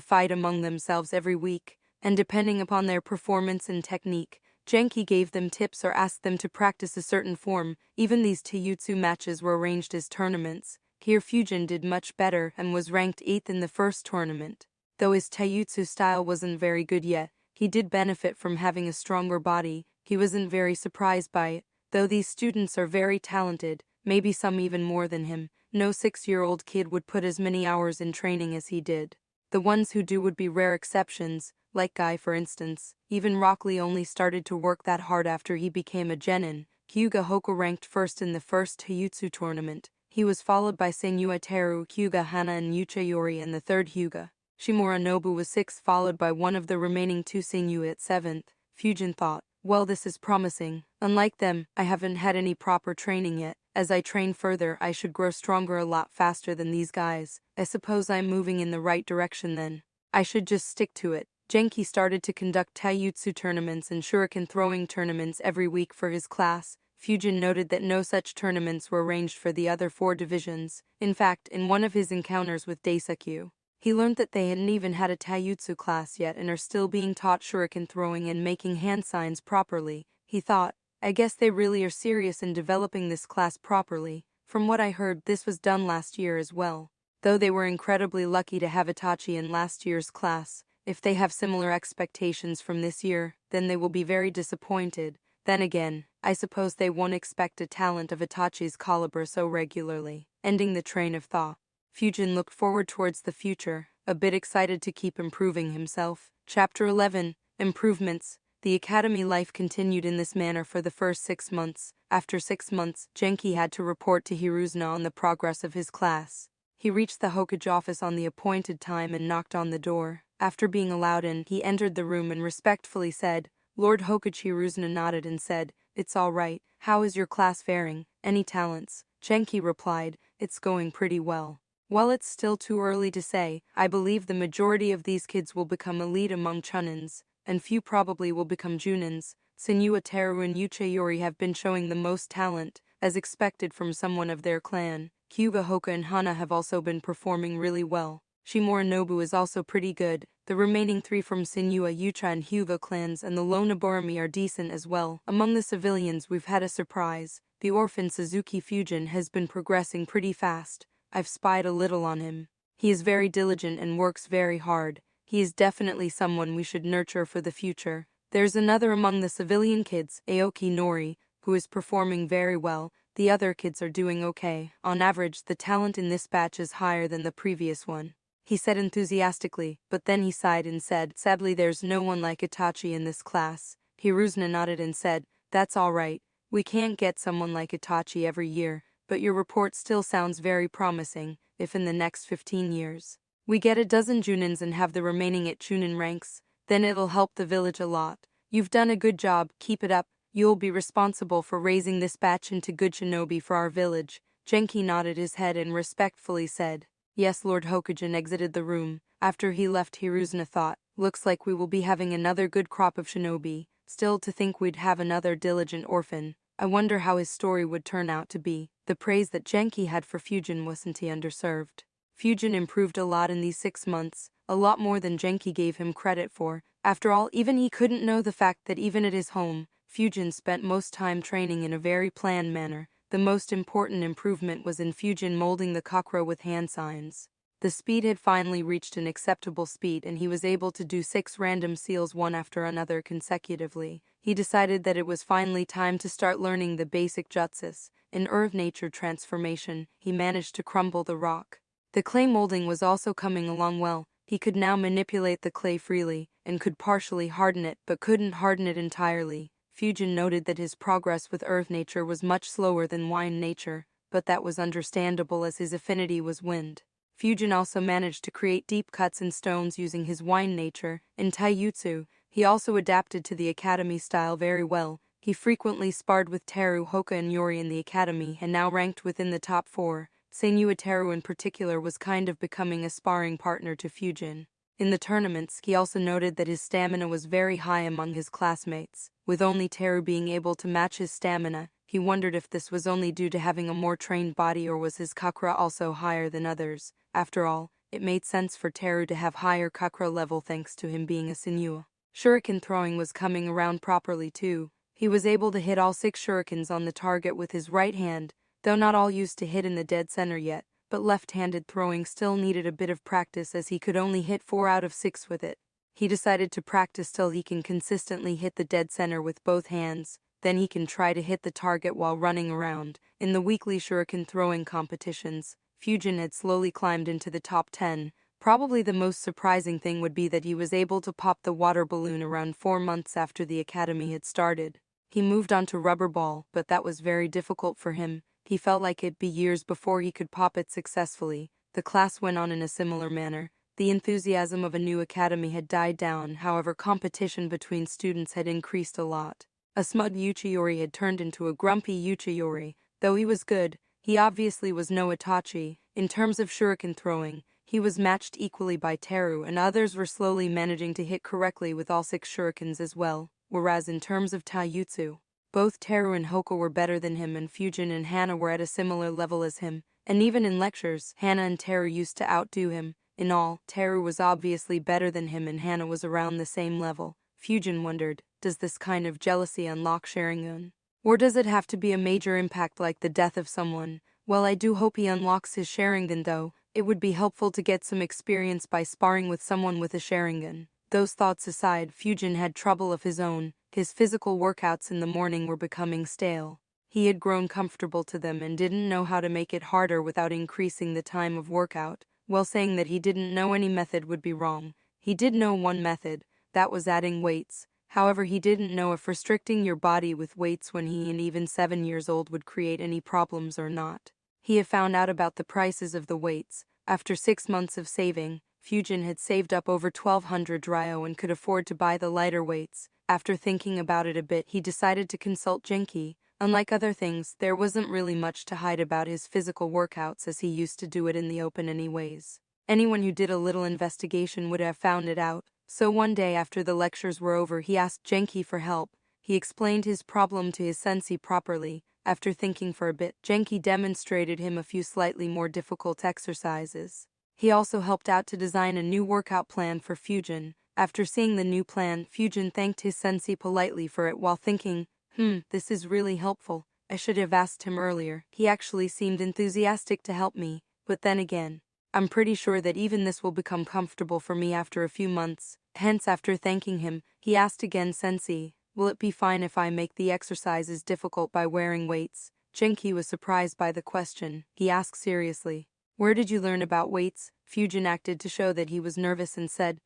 fight among themselves every week, and depending upon their performance and technique, Genki gave them tips or asked them to practice a certain form. Even these taijutsu matches were arranged as tournaments. Here Fujin did much better and was ranked 8th in the first tournament. Though his taijutsu style wasn't very good yet, he did benefit from having a stronger body. He wasn't very surprised by it. Though these students are very talented, maybe some even more than him, no 6-year-old kid would put as many hours in training as he did. The ones who do would be rare exceptions, like Guy for instance. Even Rock Lee only started to work that hard after he became a genin. Hyuga Hoka ranked first in the first taijutsu tournament. He was followed by Senyu Teru, Hyuga Hana and Yucha Yori and the third Hyuga. Shimura Nobu was 6th, followed by one of the remaining 2 Senyu at 7th. Fujin thought, well, this is promising. Unlike them, I haven't had any proper training yet. As I train further, I should grow stronger a lot faster than these guys. I suppose I'm moving in the right direction then. I should just stick to it. Genki started to conduct taijutsu tournaments and shuriken throwing tournaments every week for his class. Fujin noted that no such tournaments were arranged for the other 4 divisions. In fact, in one of his encounters with Daisakyu, he learned that they hadn't even had a taijutsu class yet and are still being taught shuriken throwing and making hand signs properly. He thought, I guess they really are serious in developing this class properly. From what I heard, this was done last year as well. Though they were incredibly lucky to have Itachi in last year's class, if they have similar expectations from this year, then they will be very disappointed. Then again, I suppose they won't expect a talent of Itachi's caliber so regularly. Ending the train of thought, Fujin looked forward towards the future, a bit excited to keep improving himself. Chapter 11, Improvements. The academy life continued in this manner for the first 6 months. After 6 months, Genki had to report to Hiruzuna on the progress of his class. He reached the Hokage office on the appointed time and knocked on the door. After being allowed in, he entered the room and respectfully said, Lord Hokage. Hiruzuna nodded and said, It's all right. How is your class faring? Any talents? Genki replied, It's going pretty well. While it's still too early to say, I believe the majority of these kids will become elite among chunins, and few probably will become junins. Senyu Teru and Yucha Yori have been showing the most talent, as expected from someone of their clan. Hyuga Hoka and Hana have also been performing really well. Shimura Nobu is also pretty good. The remaining 3 from Senyu, Yucha and Hyuga clans and the lone Naborami are decent as well. Among the civilians we've had a surprise. The orphan Suzuki Fujin has been progressing pretty fast. I've spied a little on him. He is very diligent and works very hard. He is definitely someone we should nurture for the future. There's another among the civilian kids, Aoki Nori, who is performing very well. The other kids are doing okay. On average, the talent in this batch is higher than the previous one," he said enthusiastically, but then he sighed and said, "Sadly, there's no one like Itachi in this class." Hiruzuna nodded and said, "That's all right. We can't get someone like Itachi every year, but your report still sounds very promising. If in the next 15 years we get a dozen Junins and have the remaining at Chunin ranks, then it'll help the village a lot. You've done a good job, keep it up. You'll be responsible for raising this batch into good shinobi for our village." Genki nodded his head and respectfully said, "Yes." Lord Hokujin exited the room. After he left, Hiruzuna thought, "Looks like we will be having another good crop of shinobi. Still, to think we'd have another diligent orphan. I wonder how his story would turn out to be." The praise that Genki had for Fujin wasn't he underserved. Fujin improved a lot in these 6 months, a lot more than Genki gave him credit for. After all, even he couldn't know the fact that even at his home, Fujin spent most time training in a very planned manner. The most important improvement was in Fujin molding the chakra with hand signs. The speed had finally reached an acceptable speed and he was able to do 6 random seals one after another consecutively. He decided that it was finally time to start learning the basic jutsus. In earth nature transformation, he managed to crumble the rock. The clay molding was also coming along well. He could now manipulate the clay freely, and could partially harden it but couldn't harden it entirely. Fujin noted that his progress with earth nature was much slower than wind nature, but that was understandable as his affinity was wind. Fujin also managed to create deep cuts in stones using his wind nature. In taijutsu, he also adapted to the academy style very well. He frequently sparred with Teru, Hoka and Yori in the academy and now ranked within the top 4. Seinyua Teru in particular was kind of becoming a sparring partner to Fujin. In the tournaments, he also noted that his stamina was very high among his classmates. With only Teru being able to match his stamina, he wondered if this was only due to having a more trained body or was his chakra also higher than others. After all, it made sense for Teru to have higher chakra level thanks to him being a Seinyua. Shuriken throwing was coming around properly too. He was able to hit all 6 shurikens on the target with his right hand, though not all used to hit in the dead center yet. But left-handed throwing still needed a bit of practice as he could only hit 4 out of 6 with it. He decided to practice till he can consistently hit the dead center with both hands, then he can try to hit the target while running around. In the weekly shuriken throwing competitions, Fujin had slowly climbed into the top 10. Probably the most surprising thing would be that he was able to pop the water balloon around 4 months after the academy had started. He moved on to rubber ball, but that was very difficult for him. He felt like it'd be years before he could pop it successfully. The class went on in a similar manner. The enthusiasm of a new academy had died down, however competition between students had increased a lot. A smug Uchiori had turned into a grumpy Uchiori. Though he was good, he obviously was no Itachi. In terms of shuriken throwing, he was matched equally by Teru and others were slowly managing to hit correctly with all 6 shurikens as well, whereas in terms of taijutsu, both Teru and Hoka were better than him and Fujin and Hana were at a similar level as him, and even in lectures, Hana and Teru used to outdo him. In all, Teru was obviously better than him and Hana was around the same level. Fujin wondered, does this kind of jealousy unlock Sharingan? Or does it have to be a major impact like the death of someone? Well, I do hope he unlocks his Sharingan though. It would be helpful to get some experience by sparring with someone with a Sharingan. Those thoughts aside, Fujin had trouble of his own. His physical workouts in the morning were becoming stale. He had grown comfortable to them and didn't know how to make it harder without increasing the time of workout. While saying that he didn't know any method would be wrong, he did know one method, that was adding weights. However, he didn't know if restricting your body with weights when he and even 7 years old would create any problems or not. He had found out about the prices of the weights. After 6 months of saving, Fujin had saved up over 1,200 ryo and could afford to buy the lighter weights. After thinking about it a bit, he decided to consult Genki. Unlike other things, there wasn't really much to hide about his physical workouts as he used to do it in the open anyways. Anyone who did a little investigation would have found it out. So one day after the lectures were over, he asked Genki for help. He explained his problem to his sensei properly. After thinking for a bit, Genki demonstrated him a few slightly more difficult exercises. He also helped out to design a new workout plan for Fujin. After seeing the new plan, Fujin thanked his sensei politely for it while thinking, this is really helpful. I should have asked him earlier. He actually seemed enthusiastic to help me. But then again, I'm pretty sure that even this will become comfortable for me after a few months. Hence, after thanking him, he asked again, Sensei, will it be fine if I make the exercises difficult by wearing weights? Genki was surprised by the question. He asked seriously, "Where did you learn about weights?" Fujin acted to show that he was nervous and said,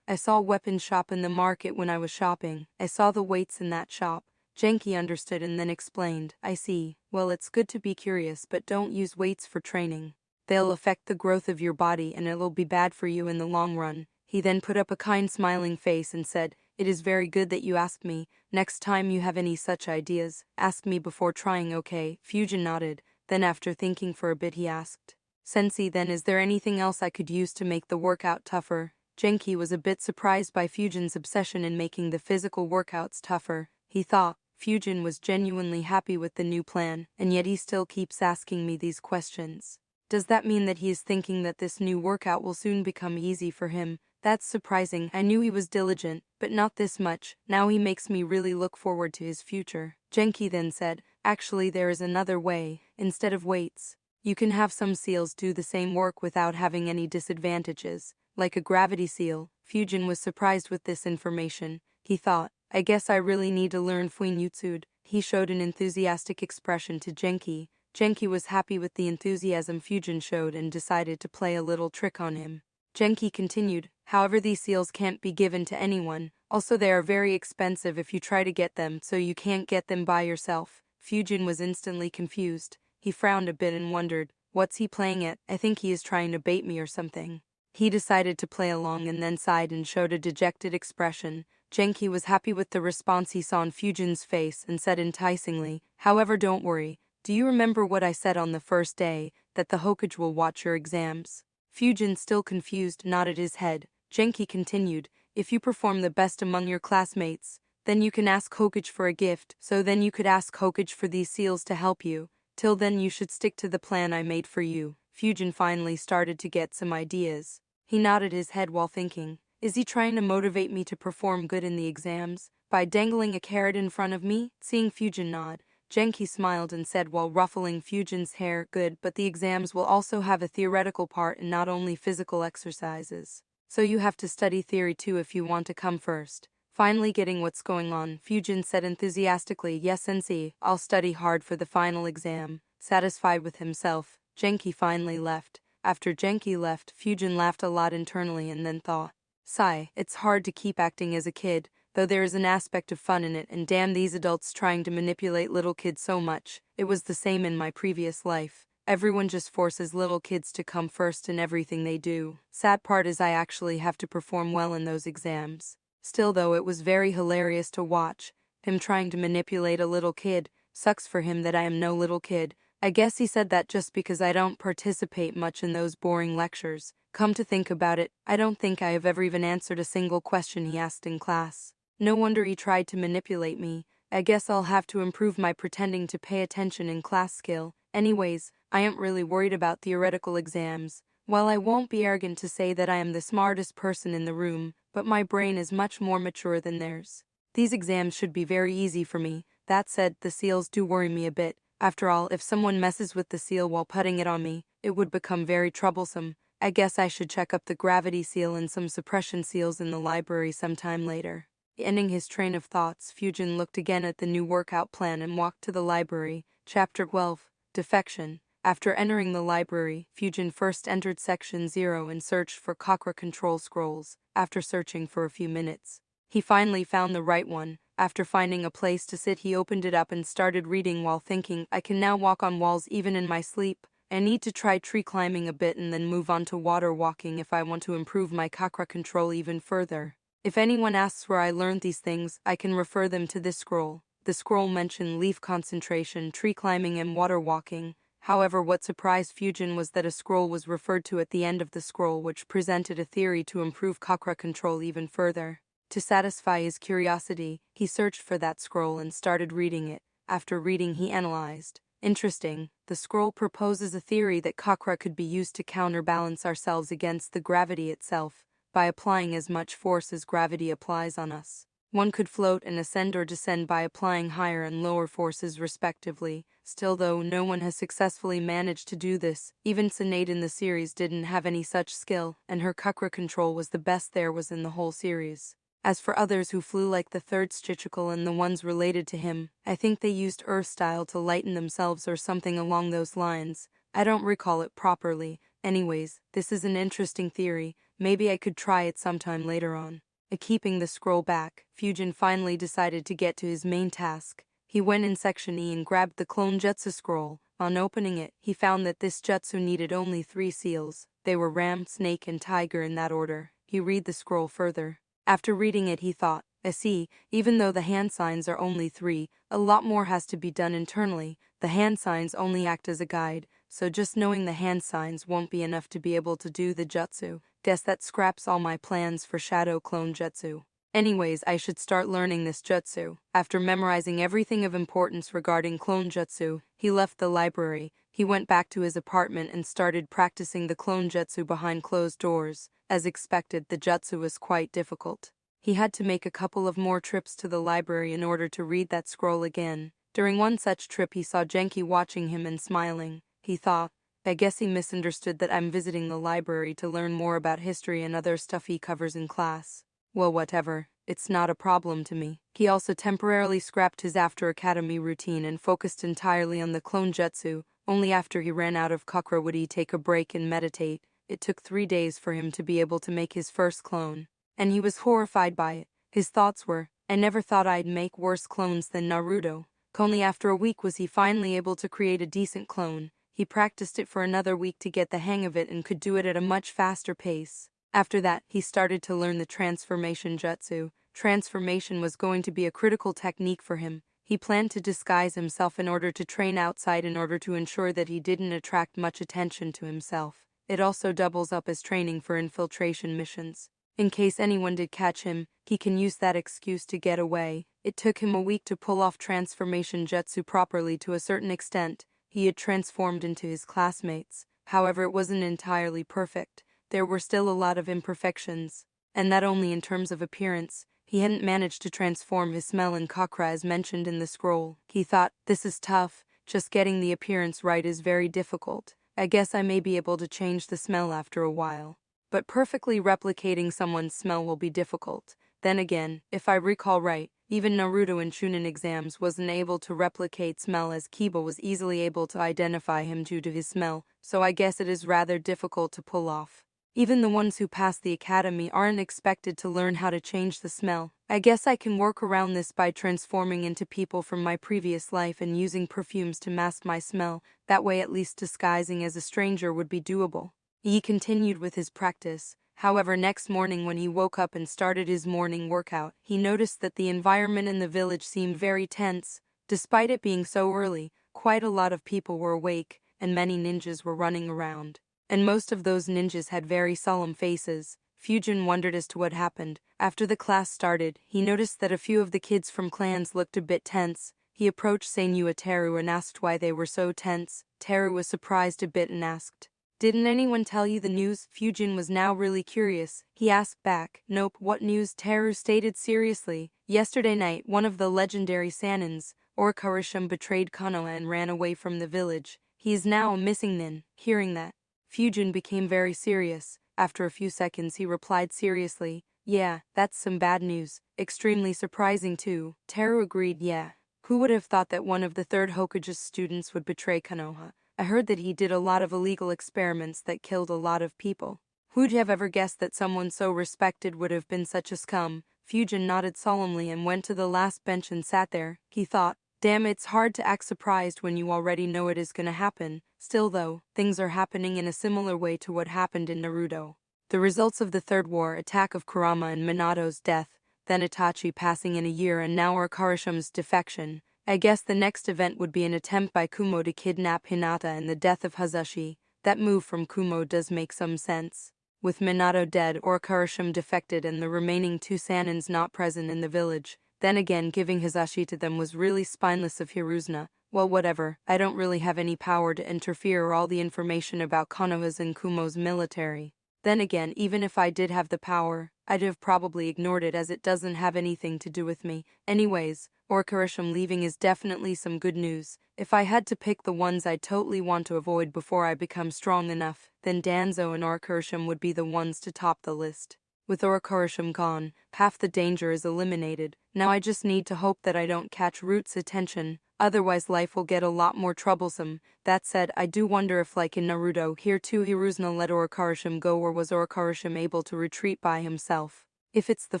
I saw a weapon shop in the market when I was shopping. I saw the weights in that shop." Genki understood and then explained, "I see. Well, it's good to be curious, but don't use weights for training. They'll affect the growth of your body and it'll be bad for you in the long run." He then put up a kind smiling face and said, "It is very good that you asked me. Next time you have any such ideas, ask me before trying, okay?" Fujin nodded. Then after thinking for a bit he asked, "Sensei, then is there anything else I could use to make the workout tougher?" Genki was a bit surprised by Fujin's obsession in making the physical workouts tougher. He thought, Fujin was genuinely happy with the new plan, and yet he still keeps asking me these questions. Does that mean that he is thinking that this new workout will soon become easy for him? That's surprising. I knew he was diligent, but not this much. Now he makes me really look forward to his future. Genki then said, "Actually, there is another way. Instead of weights, you can have some seals do the same work without having any disadvantages, like a gravity seal." Fujin was surprised with this information. He thought, "I guess I really need to learn Fuinjutsu." He showed an enthusiastic expression to Genki. Genki was happy with the enthusiasm Fujin showed and decided to play a little trick on him. Genki continued, "However, these seals can't be given to anyone. Also, they are very expensive if you try to get them, so you can't get them by yourself." Fujin was instantly confused. He frowned a bit and wondered, what's he playing at? I think he is trying to bait me or something. He decided to play along and then sighed and showed a dejected expression. Genki was happy with the response he saw on Fujin's face and said enticingly, "However, don't worry. Do you remember what I said on the first day, that the Hokage will watch your exams?" Fujin, still confused, nodded his head. Genki continued, "If you perform the best among your classmates, then you can ask Hokage for a gift, so then you could ask Hokage for these seals to help you. Till then you should stick to the plan I made for you." Fujin finally started to get some ideas. He nodded his head while thinking, is he trying to motivate me to perform good in the exams, by dangling a carrot in front of me? Seeing Fujin nod, Genki smiled and said while ruffling Fujin's hair, "Good, but the exams will also have a theoretical part and not only physical exercises. So you have to study theory too if you want to come first." Finally getting what's going on, Fujin said enthusiastically, "Yes, sensei, I'll study hard for the final exam." Satisfied with himself, Genki finally left. After Genki left, Fujin laughed a lot internally and then thought, "Sigh, it's hard to keep acting as a kid, though there is an aspect of fun in it, and damn these adults trying to manipulate little kids so much. It was the same in my previous life. Everyone just forces little kids to come first in everything they do. Sad part is I actually have to perform well in those exams." Still though, it was very hilarious to watch him trying to manipulate a little kid. Sucks for him that I am no little kid. I guess he said that just because I don't participate much in those boring lectures. Come to think about it, I don't think I have ever even answered a single question he asked in class. No wonder he tried to manipulate me. I guess I'll have to improve my pretending to pay attention in class skill. Anyways, I ain't really worried about theoretical exams. While I won't be arrogant to say that I am the smartest person in the room, but my brain is much more mature than theirs. These exams should be very easy for me. That said, the seals do worry me a bit. After all, if someone messes with the seal while putting it on me, it would become very troublesome. I guess I should check up the gravity seal and some suppression seals in the library sometime later. Ending his train of thoughts, Fujin looked again at the new workout plan and walked to the library. Chapter 12. Defection. After entering the library, Fujin first entered Section 0 and searched for chakra control scrolls. After searching for a few minutes, he finally found the right one. After finding a place to sit, he opened it up and started reading while thinking, I can now walk on walls even in my sleep. I need to try tree climbing a bit and then move on to water walking if I want to improve my chakra control even further. If anyone asks where I learned these things, I can refer them to this scroll. The scroll mentioned leaf concentration, tree climbing, and water walking. However, what surprised Fujin was that a scroll was referred to at the end of the scroll which presented a theory to improve chakra control even further. To satisfy his curiosity, he searched for that scroll and started reading it. After reading, he analyzed. Interesting, the scroll proposes a theory that chakra could be used to counterbalance ourselves against the gravity itself, by applying as much force as gravity applies on us. One could float and ascend or descend by applying higher and lower forces respectively. Still though, no one has successfully managed to do this. Even Tsunade in the series didn't have any such skill, and her chakra control was the best there was in the whole series. As for others who flew like the third Stichical and the ones related to him, I think they used earth style to lighten themselves or something along those lines. I don't recall it properly. Anyways, this is an interesting theory. Maybe I could try it sometime later on. Keeping the scroll back, Fujin finally decided to get to his main task. He went in Section E and grabbed the clone jutsu scroll. On opening it, he found that this jutsu needed only 3 seals. They were ram, snake, and tiger in that order. He read the scroll further. After reading it, he thought, I see, even though the hand signs are only 3, a lot more has to be done internally. The hand signs only act as a guide, so just knowing the hand signs won't be enough to be able to do the jutsu. Guess that scraps all my plans for shadow clone jutsu. Anyways, I should start learning this jutsu. After memorizing everything of importance regarding clone jutsu, he left the library. He went back to his apartment and started practicing the clone jutsu behind closed doors. As expected, the jutsu was quite difficult. He had to make a couple of more trips to the library in order to read that scroll again. During one such trip, he saw Genki watching him and smiling. He thought, I guess he misunderstood that I'm visiting the library to learn more about history and other stuff he covers in class. Well, whatever, it's not a problem to me. He also temporarily scrapped his after-academy routine and focused entirely on the clone jutsu. Only after he ran out of chakra would he take a break and meditate. It took 3 days for him to be able to make his first clone, and he was horrified by it. His thoughts were, I never thought I'd make worse clones than Naruto. Only after a week was he finally able to create a decent clone. He practiced it for another week to get the hang of it and could do it at a much faster pace. After that, he started to learn the transformation jutsu. Transformation was going to be a critical technique for him. He planned to disguise himself in order to train outside in order to ensure that he didn't attract much attention to himself. It also doubles up as training for infiltration missions. In case anyone did catch him, he can use that excuse to get away. It took him a week to pull off transformation jutsu properly to a certain extent. He had transformed into his classmates. However, it wasn't entirely perfect. There were still a lot of imperfections, and that only in terms of appearance. He hadn't managed to transform his smell and chakra as mentioned in the scroll. He thought, this is tough, just getting the appearance right is very difficult. I guess I may be able to change the smell after a while. But perfectly replicating someone's smell will be difficult. Then again, if I recall right, even Naruto in Chunin exams wasn't able to replicate smell as Kiba was easily able to identify him due to his smell, so I guess it is rather difficult to pull off. Even the ones who pass the academy aren't expected to learn how to change the smell. I guess I can work around this by transforming into people from my previous life and using perfumes to mask my smell. That way at least disguising as a stranger would be doable. He continued with his practice. However, next morning when he woke up and started his morning workout, he noticed that the environment in the village seemed very tense. Despite it being so early, quite a lot of people were awake, and many ninjas were running around. And most of those ninjas had very solemn faces. Fujin wondered as to what happened. After the class started, he noticed that a few of the kids from clans looked a bit tense. He approached Seinyua Teru and asked why they were so tense. Teru was surprised a bit and asked, didn't anyone tell you the news? Fujin was now really curious. He asked back, nope, what news? Teru stated seriously, yesterday night one of the legendary Sanins, Orkarisham, betrayed Konoha and ran away from the village. He is now a missing nin. Hearing that, Fujin became very serious. After a few seconds he replied seriously, yeah, that's some bad news. Extremely surprising too. Teru agreed, yeah. Who would have thought that one of the third Hokage's students would betray Konoha? I heard that he did a lot of illegal experiments that killed a lot of people. Who'd have ever guessed that someone so respected would have been such a scum? Fujin nodded solemnly and went to the last bench and sat there. He thought, damn, it's hard to act surprised when you already know it is gonna happen. Still though, things are happening in a similar way to what happened in Naruto. The results of the Third War, attack of Kurama and Minato's death, then Itachi passing in a year and now Orkarisham's defection. I guess the next event would be an attempt by Kumo to kidnap Hinata and the death of Hazushi. That move from Kumo does make some sense. With Minato dead, Orkarisham defected and the remaining 2 Sanins not present in the village. Then again, giving Hazushi to them was really spineless of Hiruzuna. Well, whatever, I don't really have any power to interfere or all the information about Konoha's and Kumo's military. Then again, even if I did have the power, I'd have probably ignored it as it doesn't have anything to do with me. Anyways, Orkarisham leaving is definitely some good news. If I had to pick the ones I'd totally want to avoid before I become strong enough, then Danzo and Orkarisham would be the ones to top the list. With Orakarushim gone, half the danger is eliminated. Now I just need to hope that I don't catch Root's attention, otherwise life will get a lot more troublesome. That said, I do wonder if, like in Naruto, here too Hiruzen let Orakarushim go, or was Orakarushim able to retreat by himself? If it's the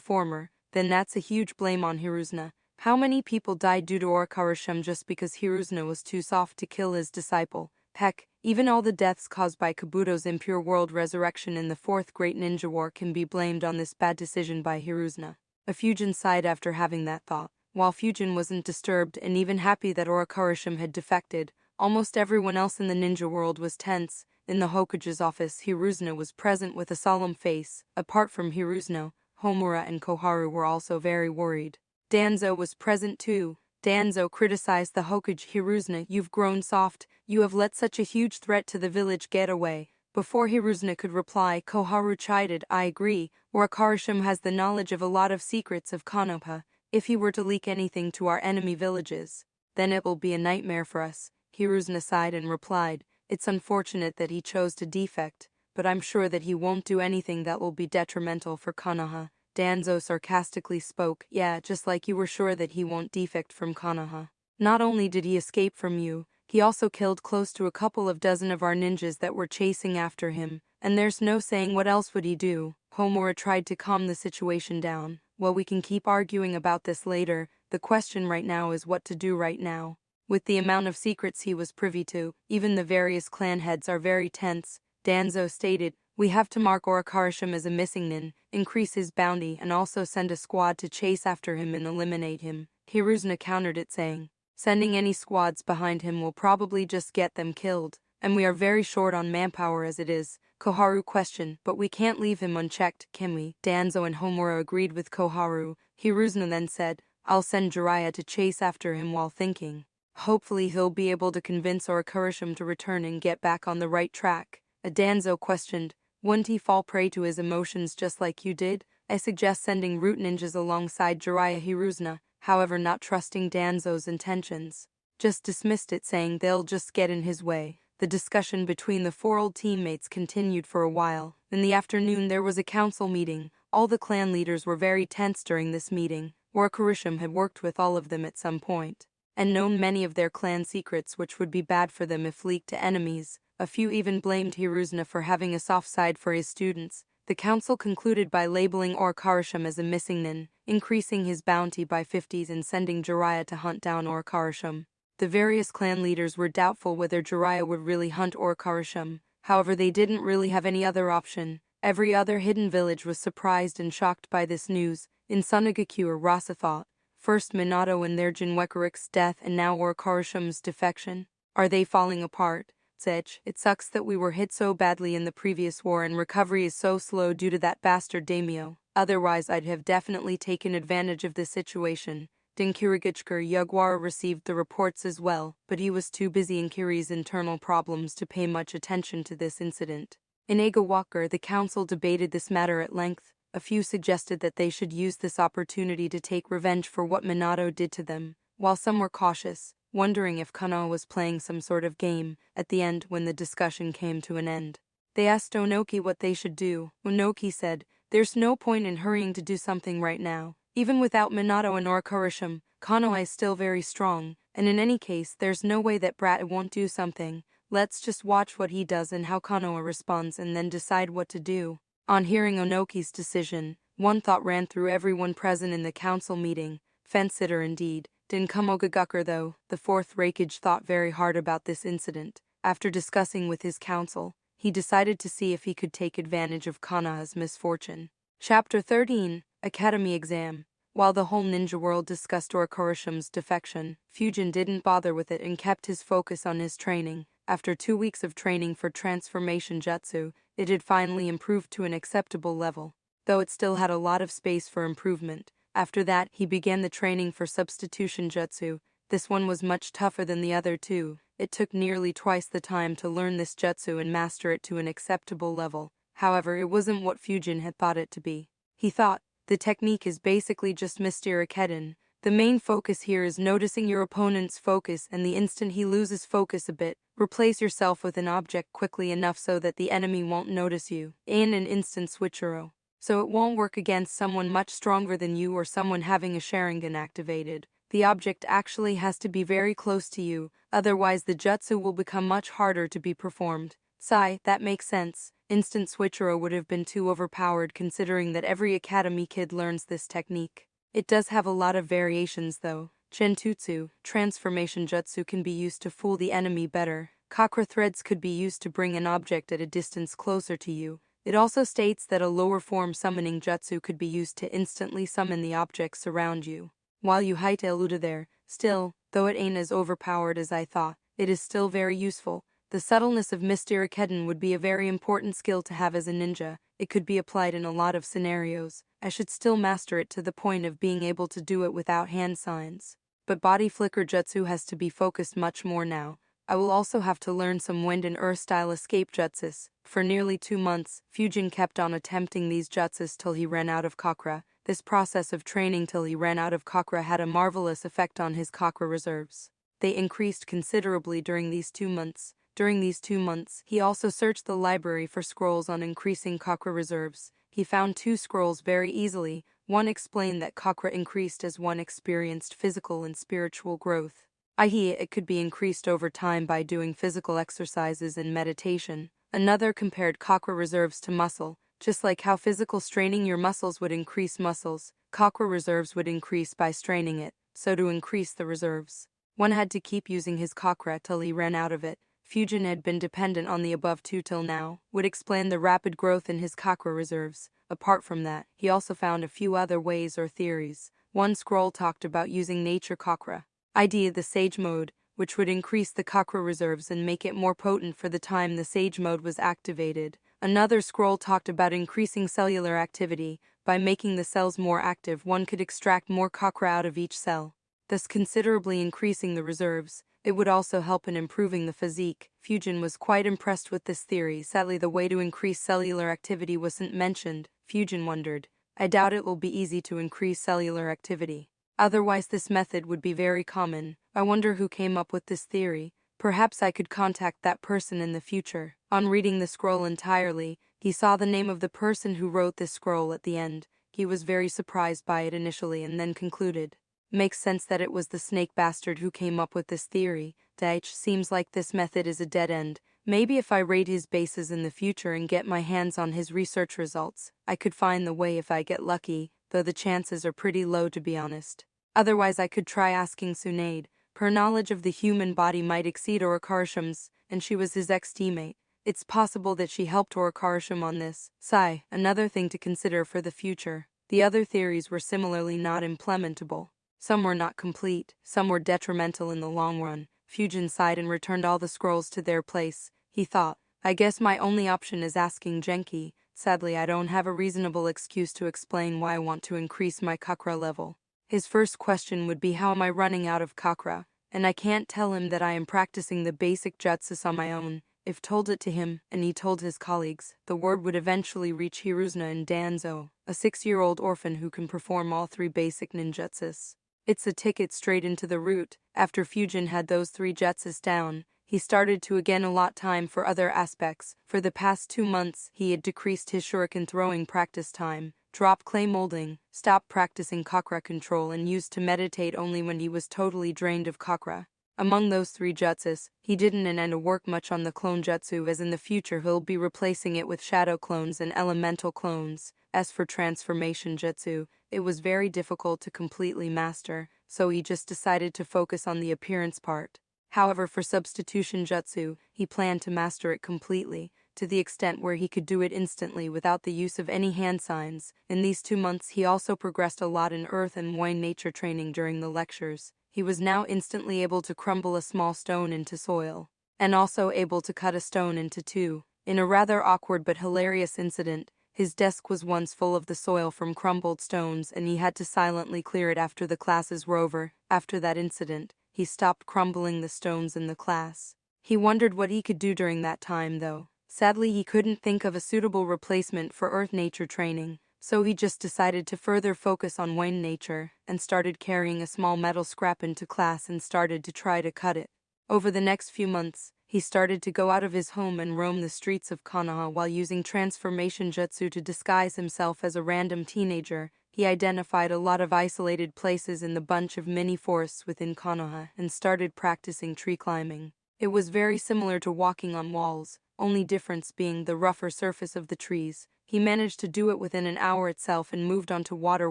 former, then that's a huge blame on Hiruzen. How many people died due to Orakarushim just because Hiruzen was too soft to kill his disciple? Heck, even all the deaths caused by Kabuto's impure world resurrection in the Fourth Great Ninja War can be blamed on this bad decision by Hiruzen. Fujin sighed after having that thought. While Fujin wasn't disturbed and even happy that Orakarushim had defected, almost everyone else in the ninja world was tense. In the Hokage's office, Hiruzen was present with a solemn face. Apart from Hiruzen, Homura and Koharu were also very worried. Danzo was present too. Danzo criticized the Hokage. Hiruzen, you've grown soft, you have let such a huge threat to the village get away. Before Hiruzen could reply, Koharu chided, I agree, Orakarushim has the knowledge of a lot of secrets of Konoha. If he were to leak anything to our enemy villages, then it will be a nightmare for us. Hiruzen sighed and replied, it's unfortunate that he chose to defect, but I'm sure that he won't do anything that will be detrimental for Konoha. Danzo sarcastically spoke, yeah, just like you were sure that he won't defect from Konoha. Not only did he escape from you, he also killed close to a couple of dozen of our ninjas that were chasing after him, and there's no saying what else would he do. Homura tried to calm the situation down. Well, we can keep arguing about this later, the question right now is what to do right now. With the amount of secrets he was privy to, even the various clan heads are very tense. Danzo stated, we have to mark Orakarushim as a missing nin, increase his bounty, and also send a squad to chase after him and eliminate him. Hiruzen countered it saying, sending any squads behind him will probably just get them killed, and we are very short on manpower as it is. Koharu questioned, but we can't leave him unchecked, can we? Danzo and Homura agreed with Koharu. Hiruzen then said, I'll send Jiraiya to chase after him while thinking. Hopefully he'll be able to convince Orakarushim to return and get back on the right track. Danzo questioned, wouldn't he fall prey to his emotions just like you did? I suggest sending root ninjas alongside Jiraiya. Hiruzen, however, not trusting Danzo's intentions, just dismissed it, saying they'll just get in his way. The discussion between the four old teammates continued for a while. In the afternoon there was a council meeting. All the clan leaders were very tense during this meeting. Orakarushim had worked with all of them at some point, and known many of their clan secrets which would be bad for them if leaked to enemies. A few even blamed Hiruzen for having a soft side for his students. The council concluded by labeling Orakarushim as a missing nin, increasing his bounty by 50s and sending Jiraiya to hunt down Orakarushim. The various clan leaders were doubtful whether Jiraiya would really hunt Orakarushim, however they didn't really have any other option. Every other hidden village was surprised and shocked by this news. In Sunagakure, Rasa thought, first Minato and their Jinwekarik's death and now Orakarushim's defection. Are they falling apart? It sucks that we were hit so badly in the previous war and recovery is so slow due to that bastard daimyo. Otherwise I'd have definitely taken advantage of this situation. Dinkirigachker Yugwara received the reports as well, but he was too busy in Kiri's internal problems to pay much attention to this incident. In Agawakar, the council debated this matter at length. A few suggested that they should use this opportunity to take revenge for what Minato did to them, while some were cautious, wondering if Konoha was playing some sort of game. At the end, when the discussion came to an end, they asked Onoki what they should do. Onoki said, there's no point in hurrying to do something right now. Even without Minato and Orakarushim, Konoha is still very strong, and in any case there's no way that Brat won't do something. Let's just watch what he does and how Konoha responds and then decide what to do. On hearing Onoki's decision, one thought ran through everyone present in the council meeting. Fence-sitter indeed. Dinkamogagakur though, the fourth Raikage thought very hard about this incident. After discussing with his council, he decided to see if he could take advantage of Konoha's misfortune. Chapter 13, Academy Exam. While the whole ninja world discussed Orakarushim's defection, Fujin didn't bother with it and kept his focus on his training. After 2 weeks of training for transformation jutsu, it had finally improved to an acceptable level, though it still had a lot of space for improvement. After that, he began the training for substitution jutsu. This one was much tougher than the other two. It took nearly twice the time to learn this jutsu and master it to an acceptable level. However, it wasn't what Fujin had thought it to be. He thought, the technique is basically just Mr. Ikeden. The main focus here is noticing your opponent's focus, and the instant he loses focus a bit, replace yourself with an object quickly enough so that the enemy won't notice you. In an instant switcheroo. so it won't work against someone much stronger than you or someone having a Sharingan activated. The object actually has to be very close to you, otherwise the jutsu will become much harder to be performed. Sigh, that makes sense. Instant switcheroo would have been too overpowered considering that every academy kid learns this technique. It does have a lot of variations though. Genjutsu, transformation jutsu, can be used to fool the enemy better. Chakra threads could be used to bring an object at a distance closer to you. It also states that a lower form summoning jutsu could be used to instantly summon the objects around you. While you hite eluda there, still, though it ain't as overpowered as I thought, it is still very useful. The subtleness of Mysteriketten would be a very important skill to have as a ninja. It could be applied in a lot of scenarios. I should still master it to the point of being able to do it without hand signs. But body flicker jutsu has to be focused much more now. I will also have to learn some wind and earth style escape jutsus. For nearly 2 months, Fujin kept on attempting these jutsus till he ran out of chakra. This process of training till he ran out of chakra had a marvelous effect on his chakra reserves. They increased considerably during these 2 months. During these 2 months, he also searched the library for scrolls on increasing chakra reserves. He found 2 scrolls very easily. One explained that chakra increased as one experienced physical and spiritual growth, i.e., it could be increased over time by doing physical exercises and meditation. Another compared chakra reserves to muscle. Just like how physical straining your muscles would increase muscles, chakra reserves would increase by straining it, so to increase the reserves, one had to keep using his chakra till he ran out of it. Fujin had been dependent on the above 2 till now, would explain the rapid growth in his chakra reserves. Apart from that, he also found a few other ways or theories. One scroll talked about using nature chakra, idea the sage mode, which would increase the chakra reserves and make it more potent for the time the sage mode was activated. Another scroll talked about increasing cellular activity. By making the cells more active, one could extract more chakra out of each cell, thus considerably increasing the reserves. It would also help in improving the physique. Fujin was quite impressed with this theory. Sadly, the way to increase cellular activity wasn't mentioned. Fujin wondered, I doubt it will be easy to increase cellular activity. Otherwise this method would be very common. I wonder who came up with this theory. Perhaps I could contact that person in the future. On reading the scroll entirely, he saw the name of the person who wrote this scroll at the end. He was very surprised by it initially and then concluded, makes sense that it was the snake bastard who came up with this theory. Daich seems like this method is a dead end. Maybe if I raid his bases in the future and get my hands on his research results, I could find the way if I get lucky, though the chances are pretty low to be honest. Otherwise I could try asking Tsunade. Her knowledge of the human body might exceed Orikarisham's, and she was his ex-teammate. It's possible that she helped Orikarisham on this. Sigh, another thing to consider for the future. The other theories were similarly not implementable. Some were not complete, some were detrimental in the long run. Fujin sighed and returned all the scrolls to their place. He thought, I guess my only option is asking Genki. Sadly, I don't have a reasonable excuse to explain why I want to increase my chakra level. His first question would be, how am I running out of chakra? And I can't tell him that I am practicing the basic jutsus on my own. If told it to him, and he told his colleagues, the word would eventually reach Hiruzuna and Danzo, a 6-year-old orphan who can perform all 3 basic ninjutsus. It's a ticket straight into the route. After Fujin had those 3 jutsus down, he started to again allot time for other aspects. For the past 2 months, he had decreased his shuriken throwing practice time, dropped clay molding, stopped practicing chakra control and used to meditate only when he was totally drained of chakra. Among those 3 jutsus, he didn't intend to work much on the clone jutsu, as in the future he'll be replacing it with shadow clones and elemental clones. As for transformation jutsu, it was very difficult to completely master, so he just decided to focus on the appearance part. However, for substitution jutsu, he planned to master it completely, to the extent where he could do it instantly without the use of any hand signs. In these 2 months he also progressed a lot in earth and wine nature training during the lectures. He was now instantly able to crumble a small stone into soil, and also able to cut a stone into 2. In a rather awkward but hilarious incident, his desk was once full of the soil from crumbled stones and he had to silently clear it after the classes were over. After that incident, he stopped crumbling the stones in the class. He wondered what he could do during that time though. Sadly, he couldn't think of a suitable replacement for earth nature training, so he just decided to further focus on wine nature and started carrying a small metal scrap into class and started to try to cut it. Over the next few months, he started to go out of his home and roam the streets of Konoha while using transformation jutsu to disguise himself as a random teenager. He identified a lot of isolated places in the bunch of mini forests within Konoha and started practicing tree climbing. It was very similar to walking on walls, only difference being the rougher surface of the trees. He managed to do it within an hour itself and moved on to water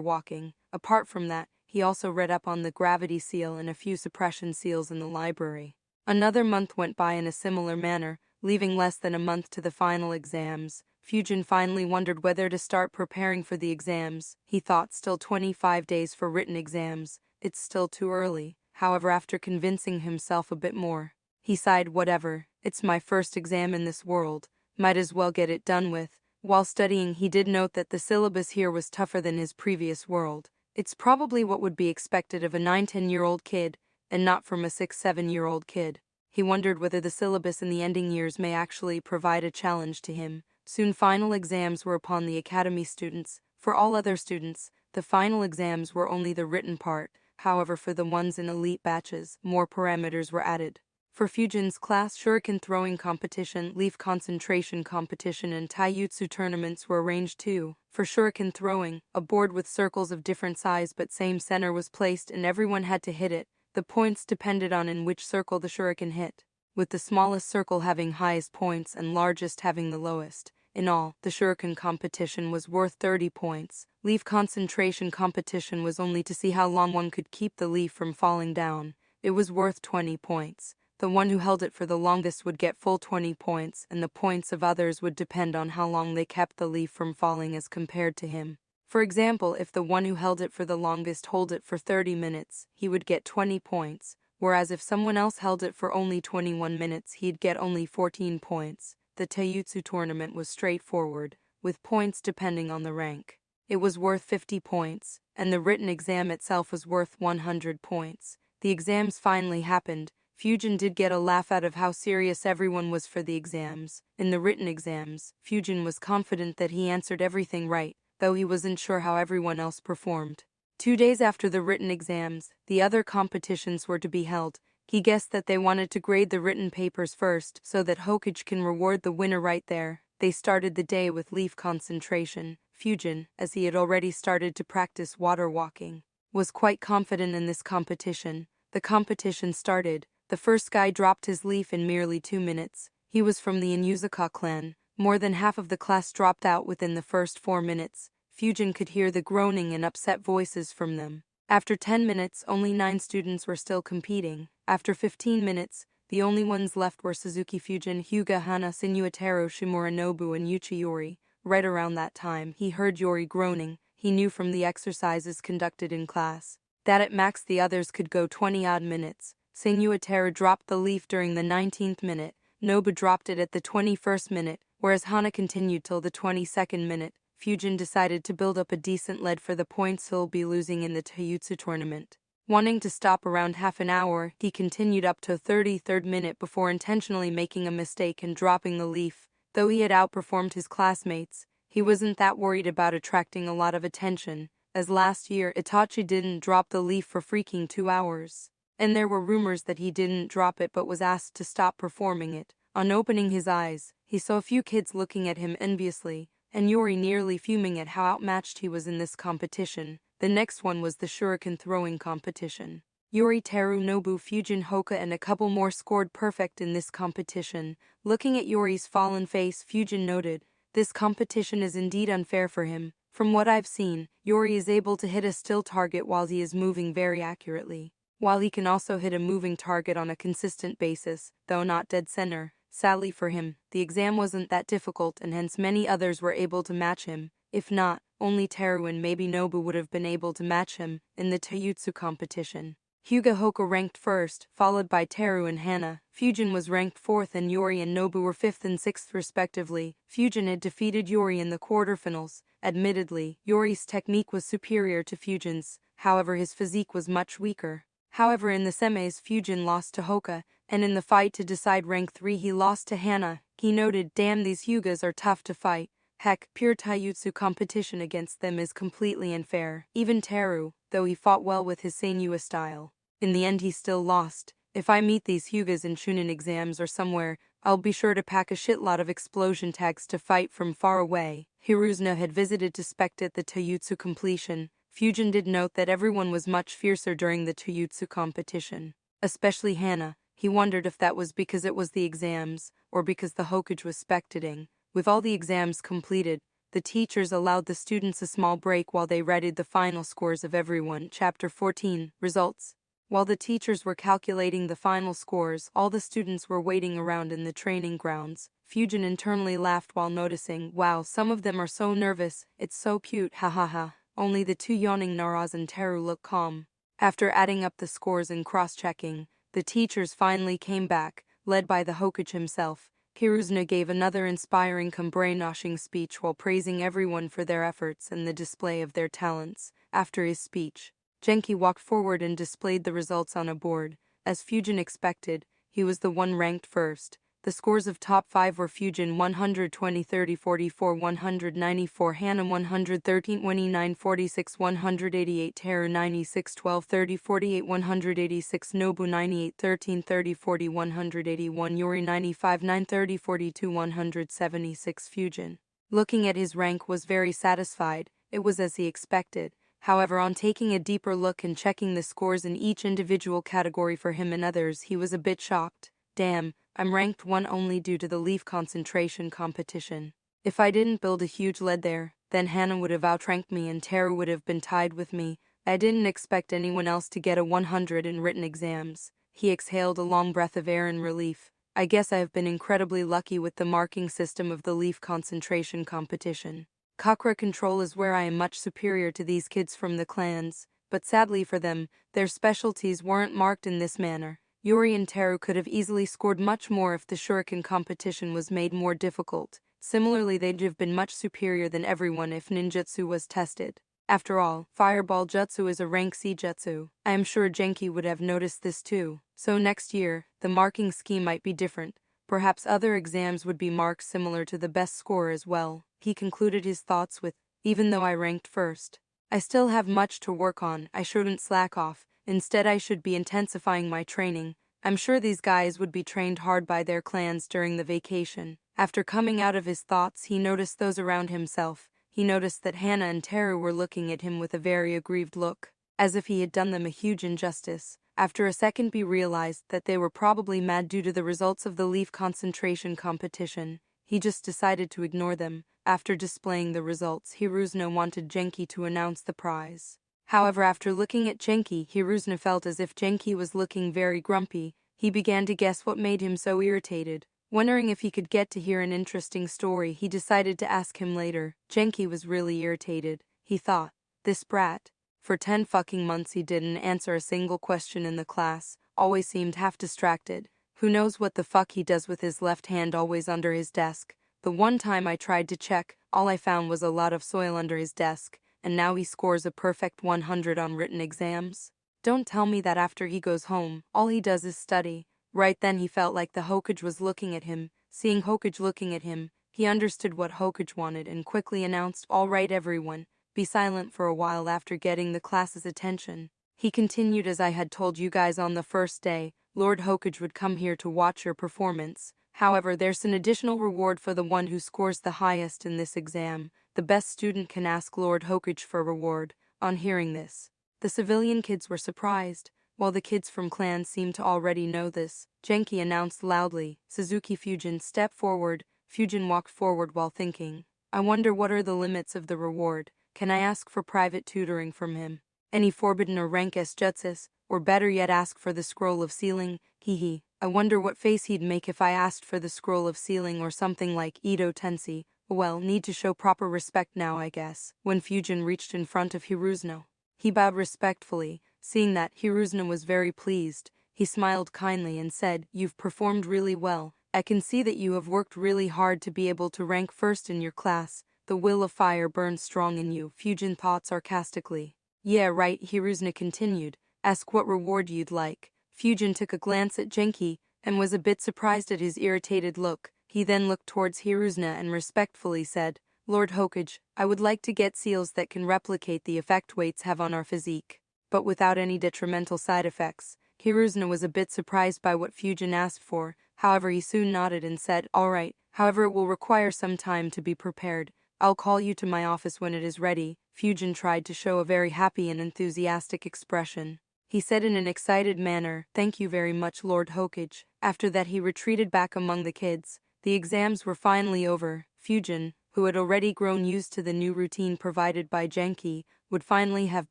walking. Apart from that, he also read up on the gravity seal and a few suppression seals in the library. Another month went by in a similar manner, leaving less than a month to the final exams. Fujin finally wondered whether to start preparing for the exams. He thought still 25 days for written exams. It's still too early. However, after convincing himself a bit more, he sighed, whatever, it's my first exam in this world, might as well get it done with. While studying, he did note that the syllabus here was tougher than his previous world. It's probably what would be expected of a 9-10-year-old kid, and not from a 6-7-year-old kid. He wondered whether the syllabus in the ending years may actually provide a challenge to him. Soon final exams were upon the academy students. For all other students, the final exams were only the written part. However, for the ones in elite batches, more parameters were added. For Fujin's class, shuriken throwing competition, leaf concentration competition, and taijutsu tournaments were arranged too. For shuriken throwing, a board with circles of different size but same center was placed and everyone had to hit it. The points depended on in which circle the shuriken hit, with the smallest circle having highest points and largest having the lowest. In all, the shuriken competition was worth 30 points. Leaf concentration competition was only to see how long one could keep the leaf from falling down. It was worth 20 points. The one who held it for the longest would get full 20 points, and the points of others would depend on how long they kept the leaf from falling as compared to him. For example, if the one who held it for the longest held it for 30 minutes, he would get 20 points, whereas if someone else held it for only 21 minutes, he'd get only 14 points. The taijutsu tournament was straightforward, with points depending on the rank. It was worth 50 points, and the written exam itself was worth 100 points. The exams finally happened. Fujin did get a laugh out of how serious everyone was for the exams. In the written exams, Fujin was confident that he answered everything right, though he wasn't sure how everyone else performed. 2 days after the written exams, the other competitions were to be held. He guessed that they wanted to grade the written papers first so that Hokage can reward the winner right there. They started the day with leaf concentration. Fujin, as he had already started to practice water walking, was quite confident in this competition. The competition started. The first guy dropped his leaf in merely 2 minutes. He was from the Inuzuka clan. More than half of the class dropped out within the first 4 minutes. Fujin could hear the groaning and upset voices from them. After 10 minutes, only 9 students were still competing. After 15 minutes, the only ones left were Suzuki Fujin, Hyuga Hana, Sinuataro Shimuranobu, and Yuchi Yori. Right around that time, he heard Yori groaning. He knew from the exercises conducted in class that at max the others could go 20-odd minutes. Sinuataro dropped the leaf during the 19th minute. Nobu dropped it at the 21st minute, whereas Hana continued till the 22nd minute. Fujin decided to build up a decent lead for the points he'll be losing in the taijutsu tournament. Wanting to stop around half an hour, he continued up to the 33rd minute before intentionally making a mistake and dropping the leaf. Though he had outperformed his classmates, he wasn't that worried about attracting a lot of attention, as last year Itachi didn't drop the leaf for freaking 2 hours. And there were rumors that he didn't drop it but was asked to stop performing it. On opening his eyes, he saw a few kids looking at him enviously, and Yori nearly fuming at how outmatched he was in this competition. The next one was the shuriken throwing competition. Yori, Teru, Nobu, Fujin, Hoka, and a couple more scored perfect in this competition. Looking at Yori's fallen face, Fujin noted, "This competition is indeed unfair for him. From what I've seen, Yori is able to hit a still target while he is moving very accurately, while he can also hit a moving target on a consistent basis, though not dead center. Sadly for him, the exam wasn't that difficult and hence many others were able to match him. If not, only Teru and maybe Nobu would have been able to match him in the taijutsu competition." Hyuga Hoka ranked first, followed by Teru and Hana. Fujin was ranked 4th and Yori and Nobu were 5th and 6th respectively. Fujin had defeated Yori in the quarterfinals. Admittedly, Yori's technique was superior to Fujin's, however his physique was much weaker. However, in the semis, Fujin lost to Hoka, and in the fight to decide rank 3 he lost to Hana. He noted, "Damn, these Hyugas are tough to fight. Heck, pure taijutsu competition against them is completely unfair." Even Teru, though he fought well with his Seinua style, in the end he still lost. If I meet these Hyugas in Chunin exams or somewhere, I'll be sure to pack a shitload of explosion tags to fight from far away. Hiruzuna had visited to spectate the Taijutsu completion. Fujin did note that everyone was much fiercer during the Taijutsu competition. Especially Hana. He wondered if that was because it was the exams, or because the Hokage was spectating. With all the exams completed, the teachers allowed the students a small break while they readied the final scores of everyone. Chapter 14, Results. While the teachers were calculating the final scores, all the students were waiting around in the training grounds. Fujin internally laughed while noticing, wow, some of them are so nervous, it's so cute, ha ha ha. Only the two yawning Naraz and Teru look calm. After adding up the scores and cross-checking, the teachers finally came back, led by the Hokage himself. Hiruzuna gave another inspiring brainwashing speech while praising everyone for their efforts and the display of their talents. After his speech, Genki walked forward and displayed the results on a board. As Fujin expected, he was the one ranked first. The scores of top 5 were Fujin 120 30 44 194, Hana 113 29 46 188, Teru 96 12 30 48 186, Nobu 98 13 30 40 181, Yuri 95 9 30 42 176. Fujin, looking at his rank, was very satisfied. It was as he expected. However, on taking a deeper look and checking the scores in each individual category for him and others, he was a bit shocked. Damn, I'm ranked 1 only due to the leaf concentration competition. If I didn't build a huge lead there, then Hana would have outranked me and Teru would have been tied with me. I didn't expect anyone else to get a 100 in written exams. He exhaled a long breath of air in relief. I guess I have been incredibly lucky with the marking system of the leaf concentration competition. Chakra control is where I am much superior to these kids from the clans, but sadly for them, their specialties weren't marked in this manner. Yuri and Teru could have easily scored much more if the shuriken competition was made more difficult. Similarly, they'd have been much superior than everyone if ninjutsu was tested. After all, fireball jutsu is a rank C jutsu. I am sure Genki would have noticed this too. So next year, the marking scheme might be different. Perhaps other exams would be marked similar to the best score as well. He concluded his thoughts with, even though I ranked first, I still have much to work on. I shouldn't slack off. Instead, I should be intensifying my training. I'm sure these guys would be trained hard by their clans during the vacation. After coming out of his thoughts, he noticed those around himself. He noticed that Hana and Teru were looking at him with a very aggrieved look, as if he had done them a huge injustice. After a second, he realized that they were probably mad due to the results of the leaf concentration competition. He just decided to ignore them. After displaying the results, Hiruzuna wanted Genki to announce the prize. However, after looking at Genki, Hiruzuna felt as if Genki was looking very grumpy. He began to guess what made him so irritated. Wondering if he could get to hear an interesting story, he decided to ask him later. Genki was really irritated. He thought, this brat. For 10 fucking months he didn't answer a single question in the class, always seemed half distracted. Who knows what the fuck he does with his left hand always under his desk. The one time I tried to check, all I found was a lot of soil under his desk, and now he scores a perfect 100 on written exams. Don't tell me that after he goes home, all he does is study. Right then he felt like the Hokage was looking at him. Seeing Hokage looking at him, he understood what Hokage wanted and quickly announced, all right everyone, be silent for a while. After getting the class's attention, he continued, as I had told you guys on the first day, Lord Hokage would come here to watch your performance. However, there's an additional reward for the one who scores the highest in this exam. The best student can ask Lord Hokage for reward. On hearing this, the civilian kids were surprised. While the kids from clans seemed to already know this, Genki announced loudly, Suzuki Fujin, step forward. Fujin walked forward while thinking, I wonder what are the limits of the reward. Can I ask for private tutoring from him? Any forbidden or rank S jutsus, or better yet ask for the scroll of sealing? Hee. I wonder what face he'd make if I asked for the scroll of sealing or something like Edo Tensei. Well, need to show proper respect now, I guess. When Fujin reached in front of Hiruzuna, he bowed respectfully. Seeing that, Hiruzuna was very pleased. He smiled kindly and said, you've performed really well. I can see that you have worked really hard to be able to rank first in your class. The will of fire burns strong in you, Fujin thought sarcastically. Yeah, right, Hiruzuna continued. Ask what reward you'd like. Fujin took a glance at Genki and was a bit surprised at his irritated look. He then looked towards Hiruzuna and respectfully said, Lord Hokage, I would like to get seals that can replicate the effect weights have on our physique, but without any detrimental side effects. Hiruzuna was a bit surprised by what Fujin asked for, however he soon nodded and said, "Alright, however it will require some time to be prepared. I'll call you to my office when it is ready." Fujin tried to show a very happy and enthusiastic expression. He said in an excited manner, "Thank you very much, Lord Hokage." After that he retreated back among the kids. The exams were finally over. Fujin, who had already grown used to the new routine provided by Genki, would finally have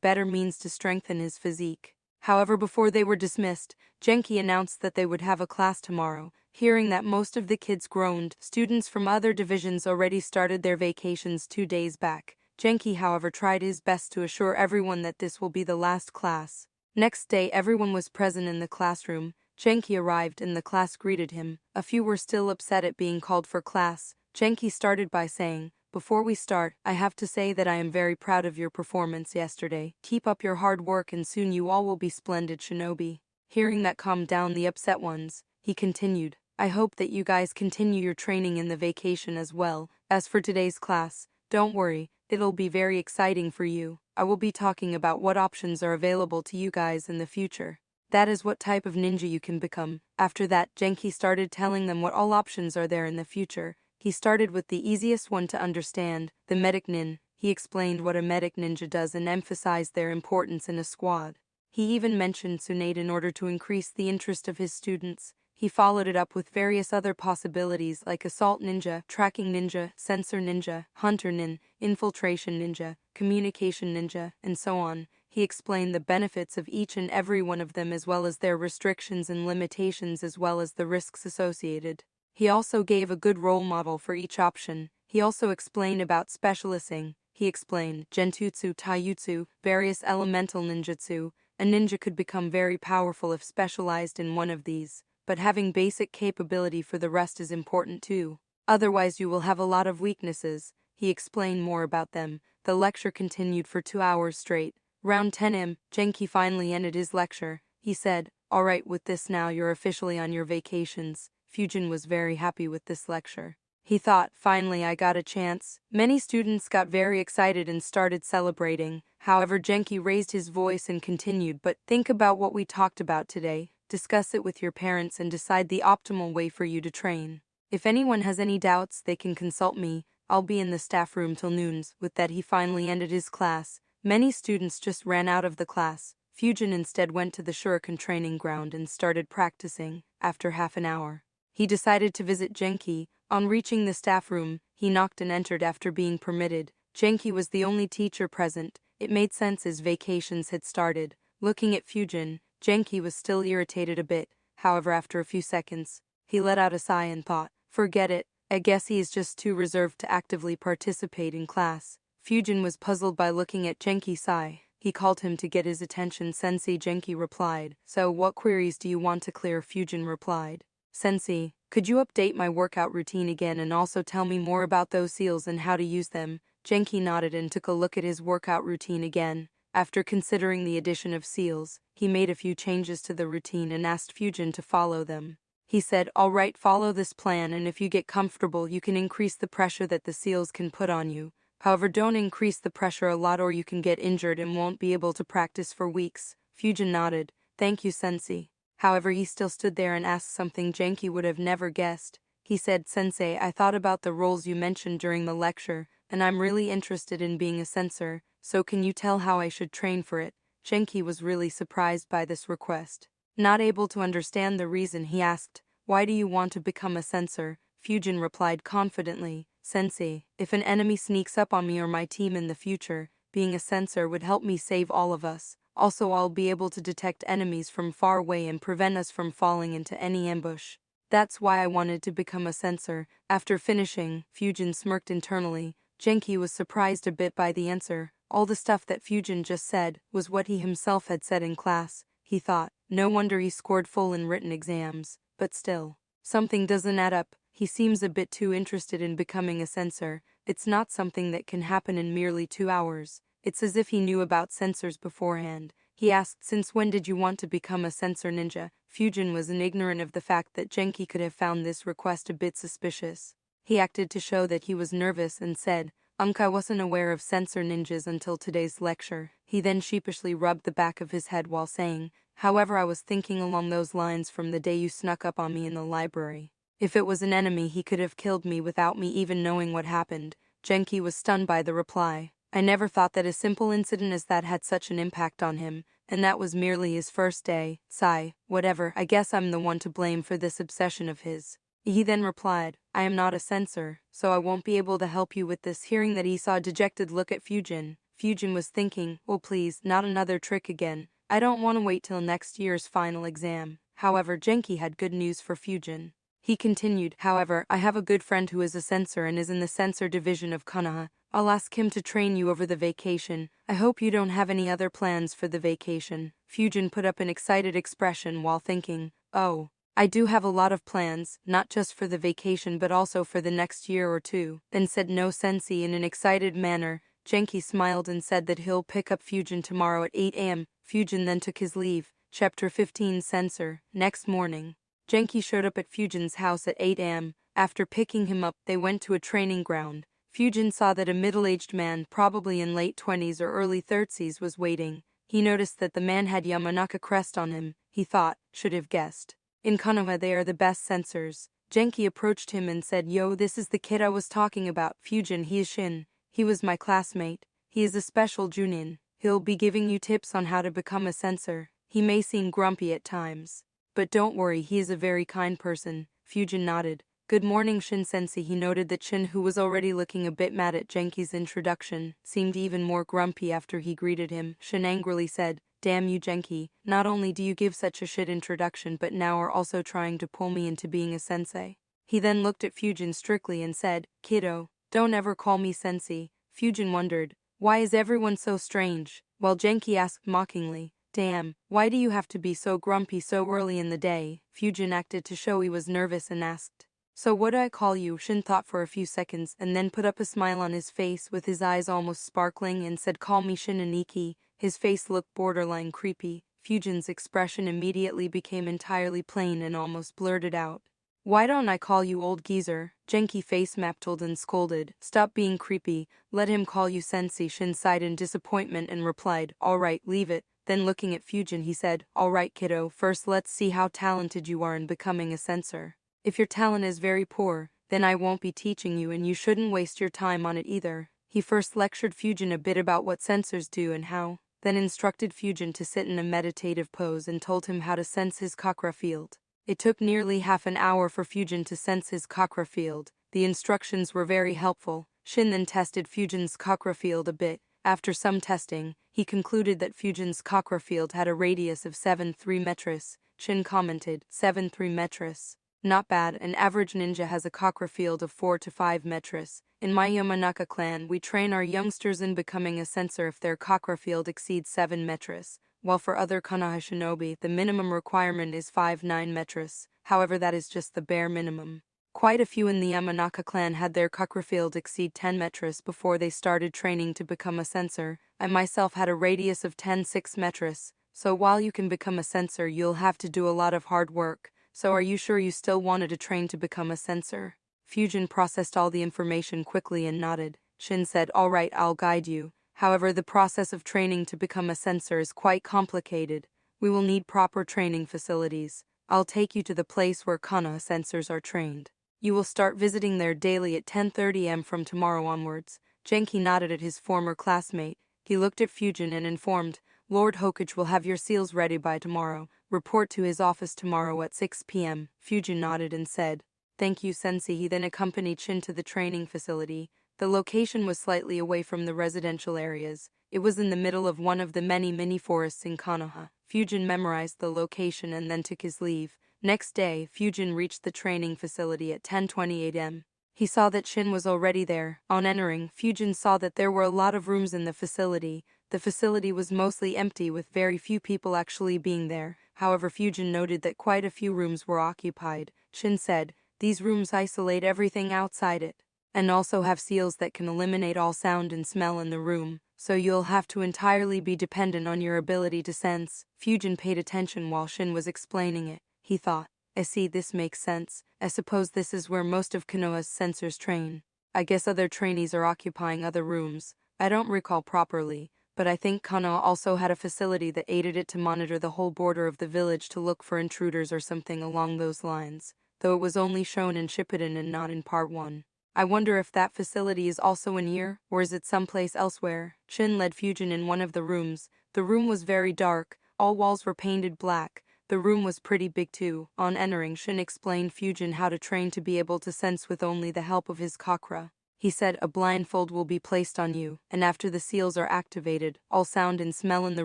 better means to strengthen his physique. However, before they were dismissed, Genki announced that they would have a class tomorrow. Hearing that, most of the kids groaned. Students from other divisions already started their vacations 2 days back. Genki, however, tried his best to assure everyone that this will be the last class. Next day, everyone was present in the classroom. Genki arrived and the class greeted him. A few were still upset at being called for class. Genki started by saying, "Before we start, I have to say that I am very proud of your performance yesterday. Keep up your hard work and soon you all will be splendid shinobi." Hearing that calmed down the upset ones, he continued, "I hope that you guys continue your training in the vacation as well. As for today's class, don't worry, it'll be very exciting for you. I will be talking about what options are available to you guys in the future. That is what type of ninja you can become." After that, Genki started telling them what all options are there in the future. He started with the easiest one to understand, the medic nin. He explained what a medic ninja does and emphasized their importance in a squad. He even mentioned Tsunade in order to increase the interest of his students. He followed it up with various other possibilities like assault ninja, tracking ninja, sensor ninja, hunter nin, infiltration ninja, communication ninja, and so on. He explained the benefits of each and every one of them as well as their restrictions and limitations as well as the risks associated. He also gave a good role model for each option. He also explained about specializing. He explained genjutsu, taijutsu, various elemental ninjutsu. A ninja could become very powerful if specialized in one of these, but having basic capability for the rest is important too. Otherwise you will have a lot of weaknesses. He explained more about them. The lecture continued for 2 hours straight. Around 10 am, Genki finally ended his lecture. He said, "Alright, with this now you're officially on your vacations." Fujin was very happy with this lecture. He thought, "Finally I got a chance." Many students got very excited and started celebrating. However, Genki raised his voice and continued, "But think about what we talked about today. Discuss it with your parents and decide the optimal way for you to train. If anyone has any doubts, they can consult me. I'll be in the staff room till noons." With that he finally ended his class. Many students just ran out of the class. Fujin instead went to the shuriken training ground and started practicing. After half an hour, he decided to visit Genki. On reaching the staff room, he knocked and entered after being permitted. Genki was the only teacher present. It made sense as vacations had started. Looking at Fujin, Genki was still irritated a bit. However, after a few seconds, he let out a sigh and thought, "Forget it. I guess he is just too reserved to actively participate in class." Fujin was puzzled by looking at Genki's sigh. He called him to get his attention. "Sensei," Genki replied. "So, what queries do you want to clear?" Fujin replied. "Sensei, could you update my workout routine again and also tell me more about those seals and how to use them?" Genki nodded and took a look at his workout routine again. After considering the addition of seals, he made a few changes to the routine and asked Fujin to follow them. He said, "Alright, follow this plan and if you get comfortable you can increase the pressure that the seals can put on you. However, don't increase the pressure a lot or you can get injured and won't be able to practice for weeks." Fujin nodded. "Thank you, Sensei." However, he still stood there and asked something Genki would have never guessed. He said, "Sensei, I thought about the roles you mentioned during the lecture, and I'm really interested in being a censor, so can you tell how I should train for it?" Genki was really surprised by this request. Not able to understand the reason, he asked, "Why do you want to become a censor?" Fujin replied confidently, "Sensei, if an enemy sneaks up on me or my team in the future, being a censor would help me save all of us. Also, I'll be able to detect enemies from far away and prevent us from falling into any ambush. That's why I wanted to become a censor." After finishing, Fujin smirked internally. Genki was surprised a bit by the answer. All the stuff that Fujin just said was what he himself had said in class. He thought, no wonder he scored full in written exams. But still, something doesn't add up. He seems a bit too interested in becoming a censor. It's not something that can happen in merely 2 hours. It's as if he knew about censors beforehand. He asked, "Since when did you want to become a censor ninja?" Fujin was ignorant of the fact that Genki could have found this request a bit suspicious. He acted to show that he was nervous and said, I wasn't aware of censor ninjas until today's lecture." He then sheepishly rubbed the back of his head while saying, However, I was thinking along those lines from the day you snuck up on me in the library. If it was an enemy, he could have killed me without me even knowing what happened. Genki was stunned by the reply. I never thought that a simple incident as that had such an impact on him, and that was merely his first day. Sigh, whatever, I guess I'm the one to blame for this obsession of his. He then replied, I am not a censor, so I won't be able to help you with this. Hearing that, he saw a dejected look at Fujin. Fujin was thinking, oh please, not another trick again. I don't want to wait till next year's final exam. However, Genki had good news for Fujin. He continued, however, I have a good friend who is a censor and is in the censor division of Konoha. I'll ask him to train you over the vacation. I hope you don't have any other plans for the vacation. Fujin put up an excited expression while thinking, oh, I do have a lot of plans, not just for the vacation but also for the next year or two. Then said no sensei in an excited manner. Genki smiled and said that he'll pick up Fujin tomorrow at 8 a.m. Fujin then took his leave. Chapter 15 Censor. Next morning, Genki showed up at Fujin's house at 8 a.m. After picking him up, they went to a training ground. Fujin saw that a middle-aged man, probably in late 20s or early 30s, was waiting. He noticed that the man had Yamanaka crest on him. He thought, should have guessed. In Konoha they are the best censors. Genki approached him and said, yo, this is the kid I was talking about. Fujin, he is Shin. He was my classmate. He is a special Junin. He'll be giving you tips on how to become a censor. He may seem grumpy at times, but don't worry, he is a very kind person. Fujin nodded. Good morning, Shin-sensei. He noted that Shin, who was already looking a bit mad at Genki's introduction, seemed even more grumpy after he greeted him. Shin angrily said, damn you, Genki, not only do you give such a shit introduction but now are also trying to pull me into being a sensei. He then looked at Fujin strictly and said, kiddo, don't ever call me sensei. Fujin wondered, why is everyone so strange? While Genki asked mockingly, damn, why do you have to be so grumpy so early in the day? Fujin acted to show he was nervous and asked, so what do I call you? Shin thought for a few seconds and then put up a smile on his face with his eyes almost sparkling and said, call me Shin Aniki. His face looked borderline creepy. Fujin's expression immediately became entirely plain and almost blurted out, why don't I call you old geezer? Genki face-mapped and scolded, stop being creepy, let him call you sensei. Shin sighed in disappointment and replied, alright, leave it. Then looking at Fujin he said, alright kiddo, first let's see how talented you are in becoming a censor. If your talent is very poor, then I won't be teaching you and you shouldn't waste your time on it either. He first lectured Fujin a bit about what censors do and how, then instructed Fujin to sit in a meditative pose and told him how to sense his chakra field. It took nearly half an hour for Fujin to sense his chakra field. The instructions were very helpful. Shin then tested Fujin's chakra field a bit. After some testing, he concluded that Fujin's chakra field had a radius of 7.3 meters. Shin commented, 7.3 meters. Not bad, an average ninja has a chakra field of 4 to 5 meters. In my Yamanaka clan, we train our youngsters in becoming a censor if their chakra field exceeds 7 meters, while for other Konoha shinobi, the minimum requirement is 5.9 meters. However, that is just the bare minimum. Quite a few in the Yamanaka clan had their chakra field exceed 10 meters before they started training to become a censor. I myself had a radius of 10.6 meters, so while you can become a censor, you'll have to do a lot of hard work. So are you sure you still wanted to train to become a censor? Fujin processed all the information quickly and nodded. Shin said, alright, I'll guide you. However, the process of training to become a censor is quite complicated. We will need proper training facilities. I'll take you to the place where Konoha censors are trained. You will start visiting there daily at 10:30 am from tomorrow onwards. Genki nodded at his former classmate. He looked at Fujin and informed, Lord Hokage will have your seals ready by tomorrow. Report to his office tomorrow at 6 p.m. Fujin nodded and said, thank you, sensei. He then accompanied Shin to the training facility. The location was slightly away from the residential areas. It was in the middle of one of the many mini forests in Konoha. Fujin memorized the location and then took his leave. Next day, Fujin reached the training facility at 10:28 am. He saw that Shin was already there. On entering, Fujin saw that there were a lot of rooms in the facility. The facility was mostly empty with very few people actually being there. However, Fujin noted that quite a few rooms were occupied. Shin said, these rooms isolate everything outside it, and also have seals that can eliminate all sound and smell in the room, so you'll have to entirely be dependent on your ability to sense. Fujin paid attention while Shin was explaining it. He thought, I see, this makes sense. I suppose this is where most of Konoha's censors train. I guess other trainees are occupying other rooms. I don't recall properly, but I think Kana also had a facility that aided it to monitor the whole border of the village to look for intruders or something along those lines, though it was only shown in Shippuden and not in Part 1. I wonder if that facility is also in here, or is it someplace elsewhere? Shin led Fujin in one of the rooms. The room was very dark, all walls were painted black. The room was pretty big too. On entering, Shin explained Fujin how to train to be able to sense with only the help of his chakra. He said a blindfold will be placed on you, and after the seals are activated, all sound and smell in the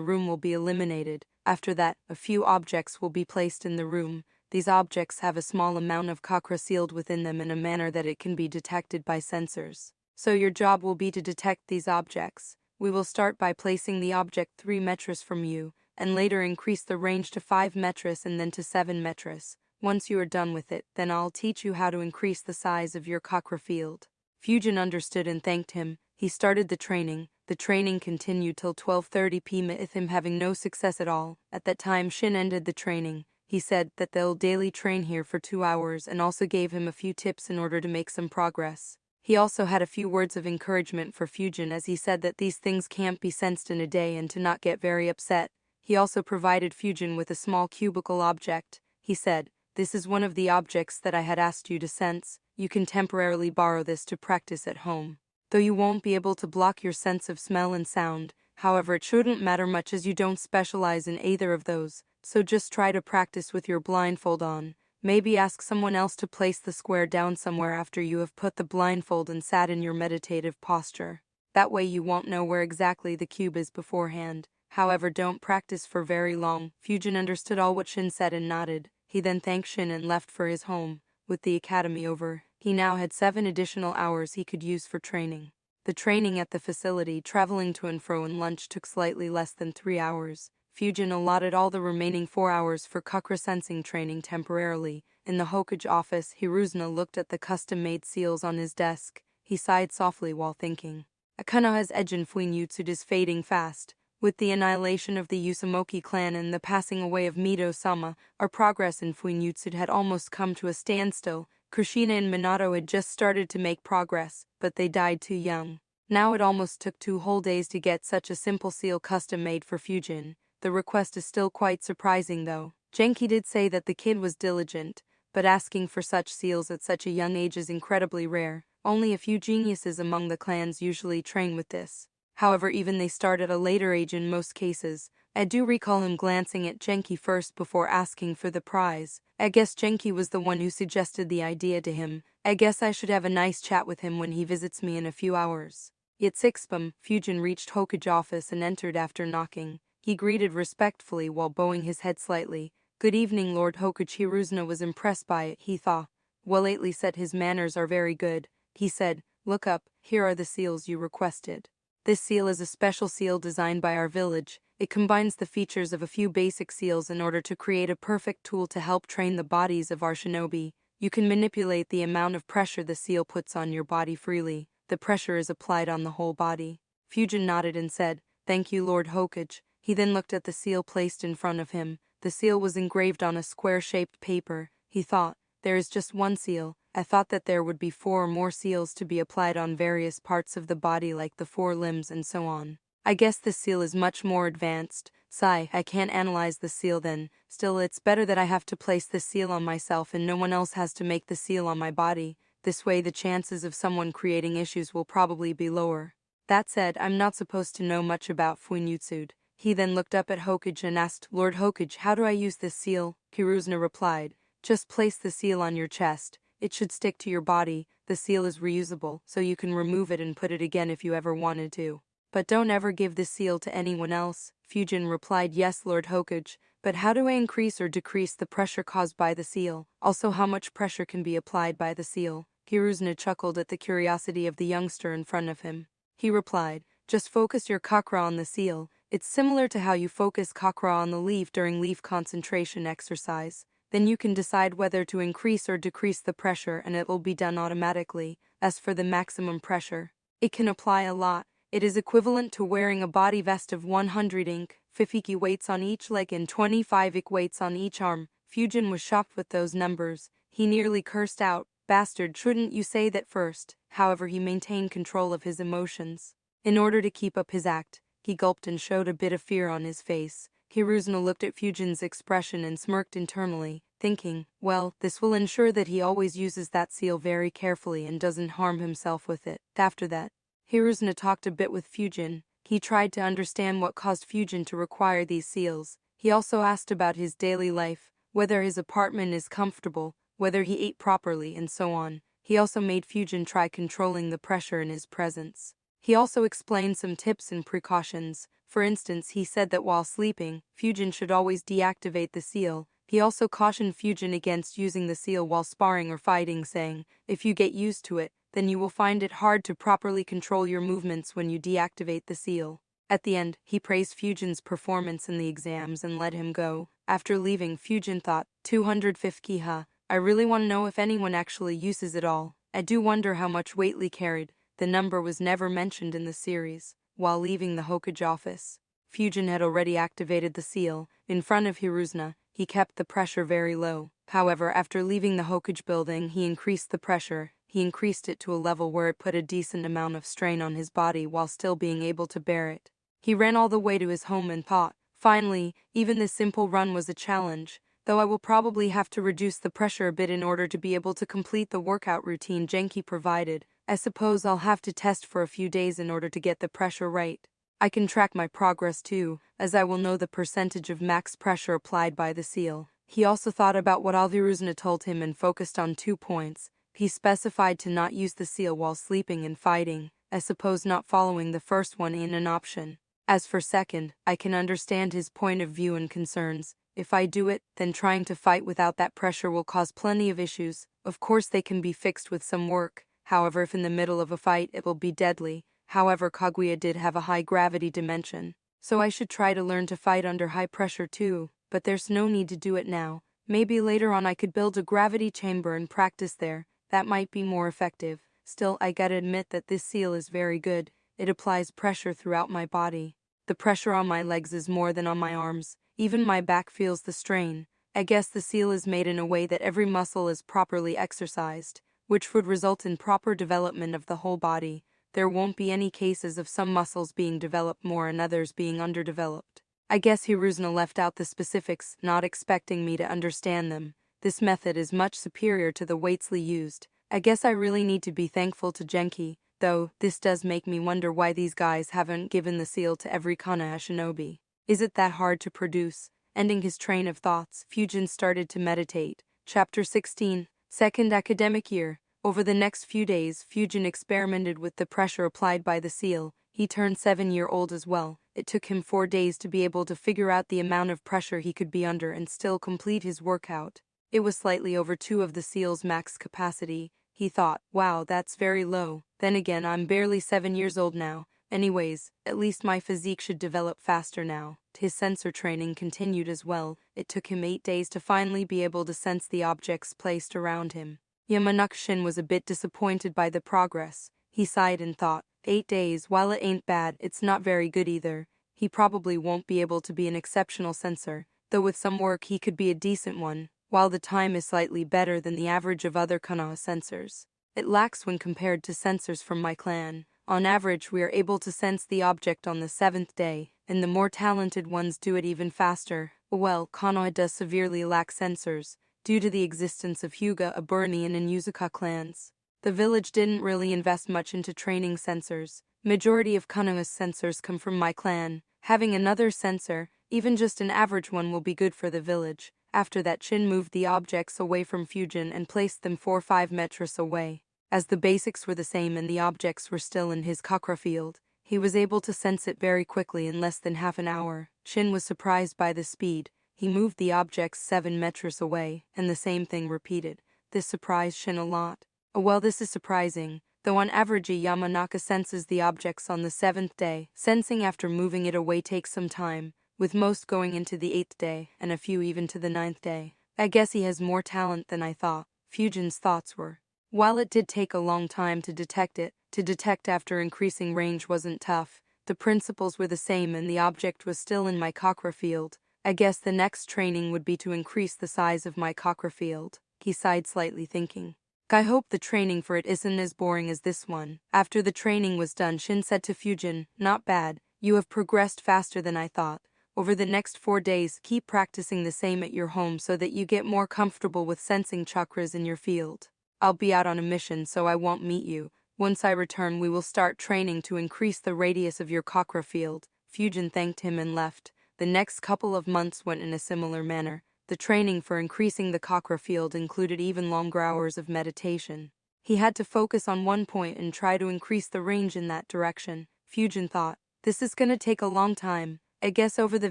room will be eliminated. After that, a few objects will be placed in the room. These objects have a small amount of chakra sealed within them in a manner that it can be detected by sensors. So your job will be to detect these objects. We will start by placing the object 3 meters from you, and later increase the range to 5 meters and then to 7 meters. Once you are done with it, then I'll teach you how to increase the size of your chakra field. Fujin understood and thanked him. He started the training. The training continued till 12:30 p.m. with him having no success at all. At that time Shin ended the training. He said that they'll daily train here for 2 hours and also gave him a few tips in order to make some progress. He also had a few words of encouragement for Fujin as he said that these things can't be sensed in a day and to not get very upset. He also provided Fujin with a small cubical object. He said, "This is one of the objects that I had asked you to sense. You can temporarily borrow this to practice at home. Though you won't be able to block your sense of smell and sound, however it shouldn't matter much as you don't specialize in either of those, so just try to practice with your blindfold on. Maybe ask someone else to place the square down somewhere after you have put the blindfold and sat in your meditative posture. That way you won't know where exactly the cube is beforehand. However, don't practice for very long." Fujin understood all what Shin said and nodded. He then thanked Shin and left for his home. With the academy over, he now had 7 additional hours he could use for training. The training at the facility, traveling to and fro, and lunch took slightly less than 3 hours. Fujin allotted all the remaining 4 hours for chakra sensing training temporarily. In the Hokage office, Hiruzuna looked at the custom-made seals on his desk. He sighed softly while thinking. Akunoha's edge in Fuinjutsu is fading fast. With the annihilation of the Usamoki clan and the passing away of Mido-sama, our progress in Fuinjutsu had almost come to a standstill. Kushina and Minato had just started to make progress, but they died too young. Now it almost took 2 whole days to get such a simple seal custom-made for Fujin. The request is still quite surprising though. Genki did say that the kid was diligent, but asking for such seals at such a young age is incredibly rare. Only a few geniuses among the clans usually train with this. However, even they start at a later age in most cases. I do recall him glancing at Genki first before asking for the prize. I guess Genki was the one who suggested the idea to him. I guess I should have a nice chat with him when he visits me in a few hours. At 6 p.m., Fujin reached Hokage office and entered after knocking. He greeted respectfully while bowing his head slightly. "Good evening, Lord Hokage." Hiruzuna was impressed by it. He thought, "Well, lately said his manners are very good." He said, "Look up, here are the seals you requested. This seal is a special seal designed by our village. It combines the features of a few basic seals in order to create a perfect tool to help train the bodies of our shinobi. You can manipulate the amount of pressure the seal puts on your body freely. The pressure is applied on the whole body." Fujin nodded and said, "Thank you, Lord Hokage." He then looked at the seal placed in front of him. The seal was engraved on a square-shaped paper. He thought, "There is just one seal. I thought that there would be 4 or more seals to be applied on various parts of the body like the 4 limbs and so on. I guess this seal is much more advanced. Sigh, I can't analyze the seal then. Still, it's better that I have to place the seal on myself and no one else has to make the seal on my body. This way the chances of someone creating issues will probably be lower. That said, I'm not supposed to know much about Fuinjutsu." He then looked up at Hokage and asked, "Lord Hokage, how do I use this seal?" Hiruzuna replied, "Just place the seal on your chest. It should stick to your body. The seal is reusable, so you can remove it and put it again if you ever wanted to. But don't ever give this seal to anyone else." Fujin replied, "Yes, Lord Hokage, but how do I increase or decrease the pressure caused by the seal? Also, how much pressure can be applied by the seal?" Hiruzuna chuckled at the curiosity of the youngster in front of him. He replied, "Just focus your chakra on the seal. It's similar to how you focus chakra on the leaf during leaf concentration exercise. Then you can decide whether to increase or decrease the pressure and it will be done automatically. As for the maximum pressure, it can apply a lot. It is equivalent to wearing a body vest of 100 ink, 50 weights on each leg and 25 ik weights on each arm." Fujin was shocked with those numbers. He nearly cursed out, "Bastard, shouldn't you say that first?" However, he maintained control of his emotions. In order to keep up his act, He gulped and showed a bit of fear on his face. Hiruzuna looked at Fujin's expression and smirked internally, thinking, well, this will ensure that he always uses that seal very carefully and doesn't harm himself with it. After that, Hiruzuna talked a bit with Fujin. He tried to understand what caused Fujin to require these seals. He also asked about his daily life, whether his apartment is comfortable, whether he ate properly, and so on. He also made Fujin try controlling the pressure in his presence. He also explained some tips and precautions. For instance, he said that while sleeping, Fujin should always deactivate the seal. He also cautioned Fujin against using the seal while sparring or fighting, saying, if you get used to it, then you will find it hard to properly control your movements when you deactivate the seal. At the end, he praised Fujin's performance in the exams and let him go. After leaving, Fujin thought, 250 huh? I really want to know if anyone actually uses it all. I do wonder how much weight Lee carried. The number was never mentioned in the series. While leaving the Hokage office, Fujin had already activated the seal. In front of Hiruzuna, he kept the pressure very low. However, after leaving the Hokage building, he increased the pressure. He increased it to a level where it put a decent amount of strain on his body while still being able to bear it. He ran all the way to his home and thought, finally, even this simple run was a challenge, though I will probably have to reduce the pressure a bit in order to be able to complete the workout routine Genki provided. I suppose I'll have to test for a few days in order to get the pressure right. I can track my progress too, as I will know the percentage of max pressure applied by the seal. He also thought about what Hiruzuna told him and focused on 2 points. He specified to not use the seal while sleeping and fighting. I suppose not following the first one ain't an option. As for second, I can understand his point of view and concerns. If I do it, then trying to fight without that pressure will cause plenty of issues. Of course they can be fixed with some work. However, if in the middle of a fight it will be deadly. However, Kaguya did have a high gravity dimension, so I should try to learn to fight under high pressure too, but there's no need to do it now. Maybe later on I could build a gravity chamber and practice there. That might be more effective. Still, I gotta admit that this seal is very good. It applies pressure throughout my body. The pressure on my legs is more than on my arms. Even my back feels the strain. I guess the seal is made in a way that every muscle is properly exercised, which would result in proper development of the whole body. There won't be any cases of some muscles being developed more and others being underdeveloped. I guess Hiruzuna left out the specifics, not expecting me to understand them. This method is much superior to the weights Lee used. I guess I really need to be thankful to Genki, though this does make me wonder why these guys haven't given the seal to every Konoha shinobi. Is it that hard to produce? Ending his train of thoughts, Fujin started to meditate. Chapter 16. Second academic year. Over the next few days, Fujin experimented with the pressure applied by the seal. He turned 7-year-old as well. It took him 4 days to be able to figure out the amount of pressure he could be under and still complete his workout. It was slightly over 2 of the seal's max capacity. He thought, wow, that's very low. Then again, I'm barely 7 years old now. Anyways, at least my physique should develop faster now. His sensor training continued as well. It took him 8 days to finally be able to sense the objects placed around him. Yamanaka-shin was a bit disappointed by the progress. He sighed and thought, 8 days, while it ain't bad, it's not very good either. He probably won't be able to be an exceptional sensor, though with some work he could be a decent one. While the time is slightly better than the average of other Konoha sensors, it lacks when compared to sensors from my clan. On average, we are able to sense the object on the 7th day, and the more talented ones do it even faster. Well, Konoha does severely lack sensors, due to the existence of Hyuga, Aburnian, and Yuzuka clans. The village didn't really invest much into training sensors. Majority of Konoha's sensors come from my clan. Having another sensor, even just an average one, will be good for the village. After that, Shin moved the objects away from Fujin and placed them 4-5 meters away. As the basics were the same and the objects were still in his chakra field, he was able to sense it very quickly in less than half an hour. Shin was surprised by the speed. He moved the objects 7 meters away, and the same thing repeated. This surprised Shin a lot. Well, this is surprising, though on average Yamanaka senses the objects on the 7th day. Sensing after moving it away takes some time, with most going into the 8th day, and a few even to the 9th day. I guess he has more talent than I thought, Fujin's thoughts were. While it did take a long time to detect it, to detect after increasing range wasn't tough. The principles were the same and the object was still in my chakra field. I guess the next training would be to increase the size of my chakra field. He sighed slightly, thinking, I hope the training for it isn't as boring as this one. After the training was done, Shin said to Fujin, not bad. You have progressed faster than I thought. Over the next 4 days, keep practicing the same at your home so that you get more comfortable with sensing chakras in your field. I'll be out on a mission, so I won't meet you. Once I return, we will start training to increase the radius of your chakra field." Fujin thanked him and left. The next couple of months went in a similar manner. The training for increasing the chakra field included even longer hours of meditation. He had to focus on one point and try to increase the range in that direction. Fujin thought, "This is gonna take a long time. I guess over the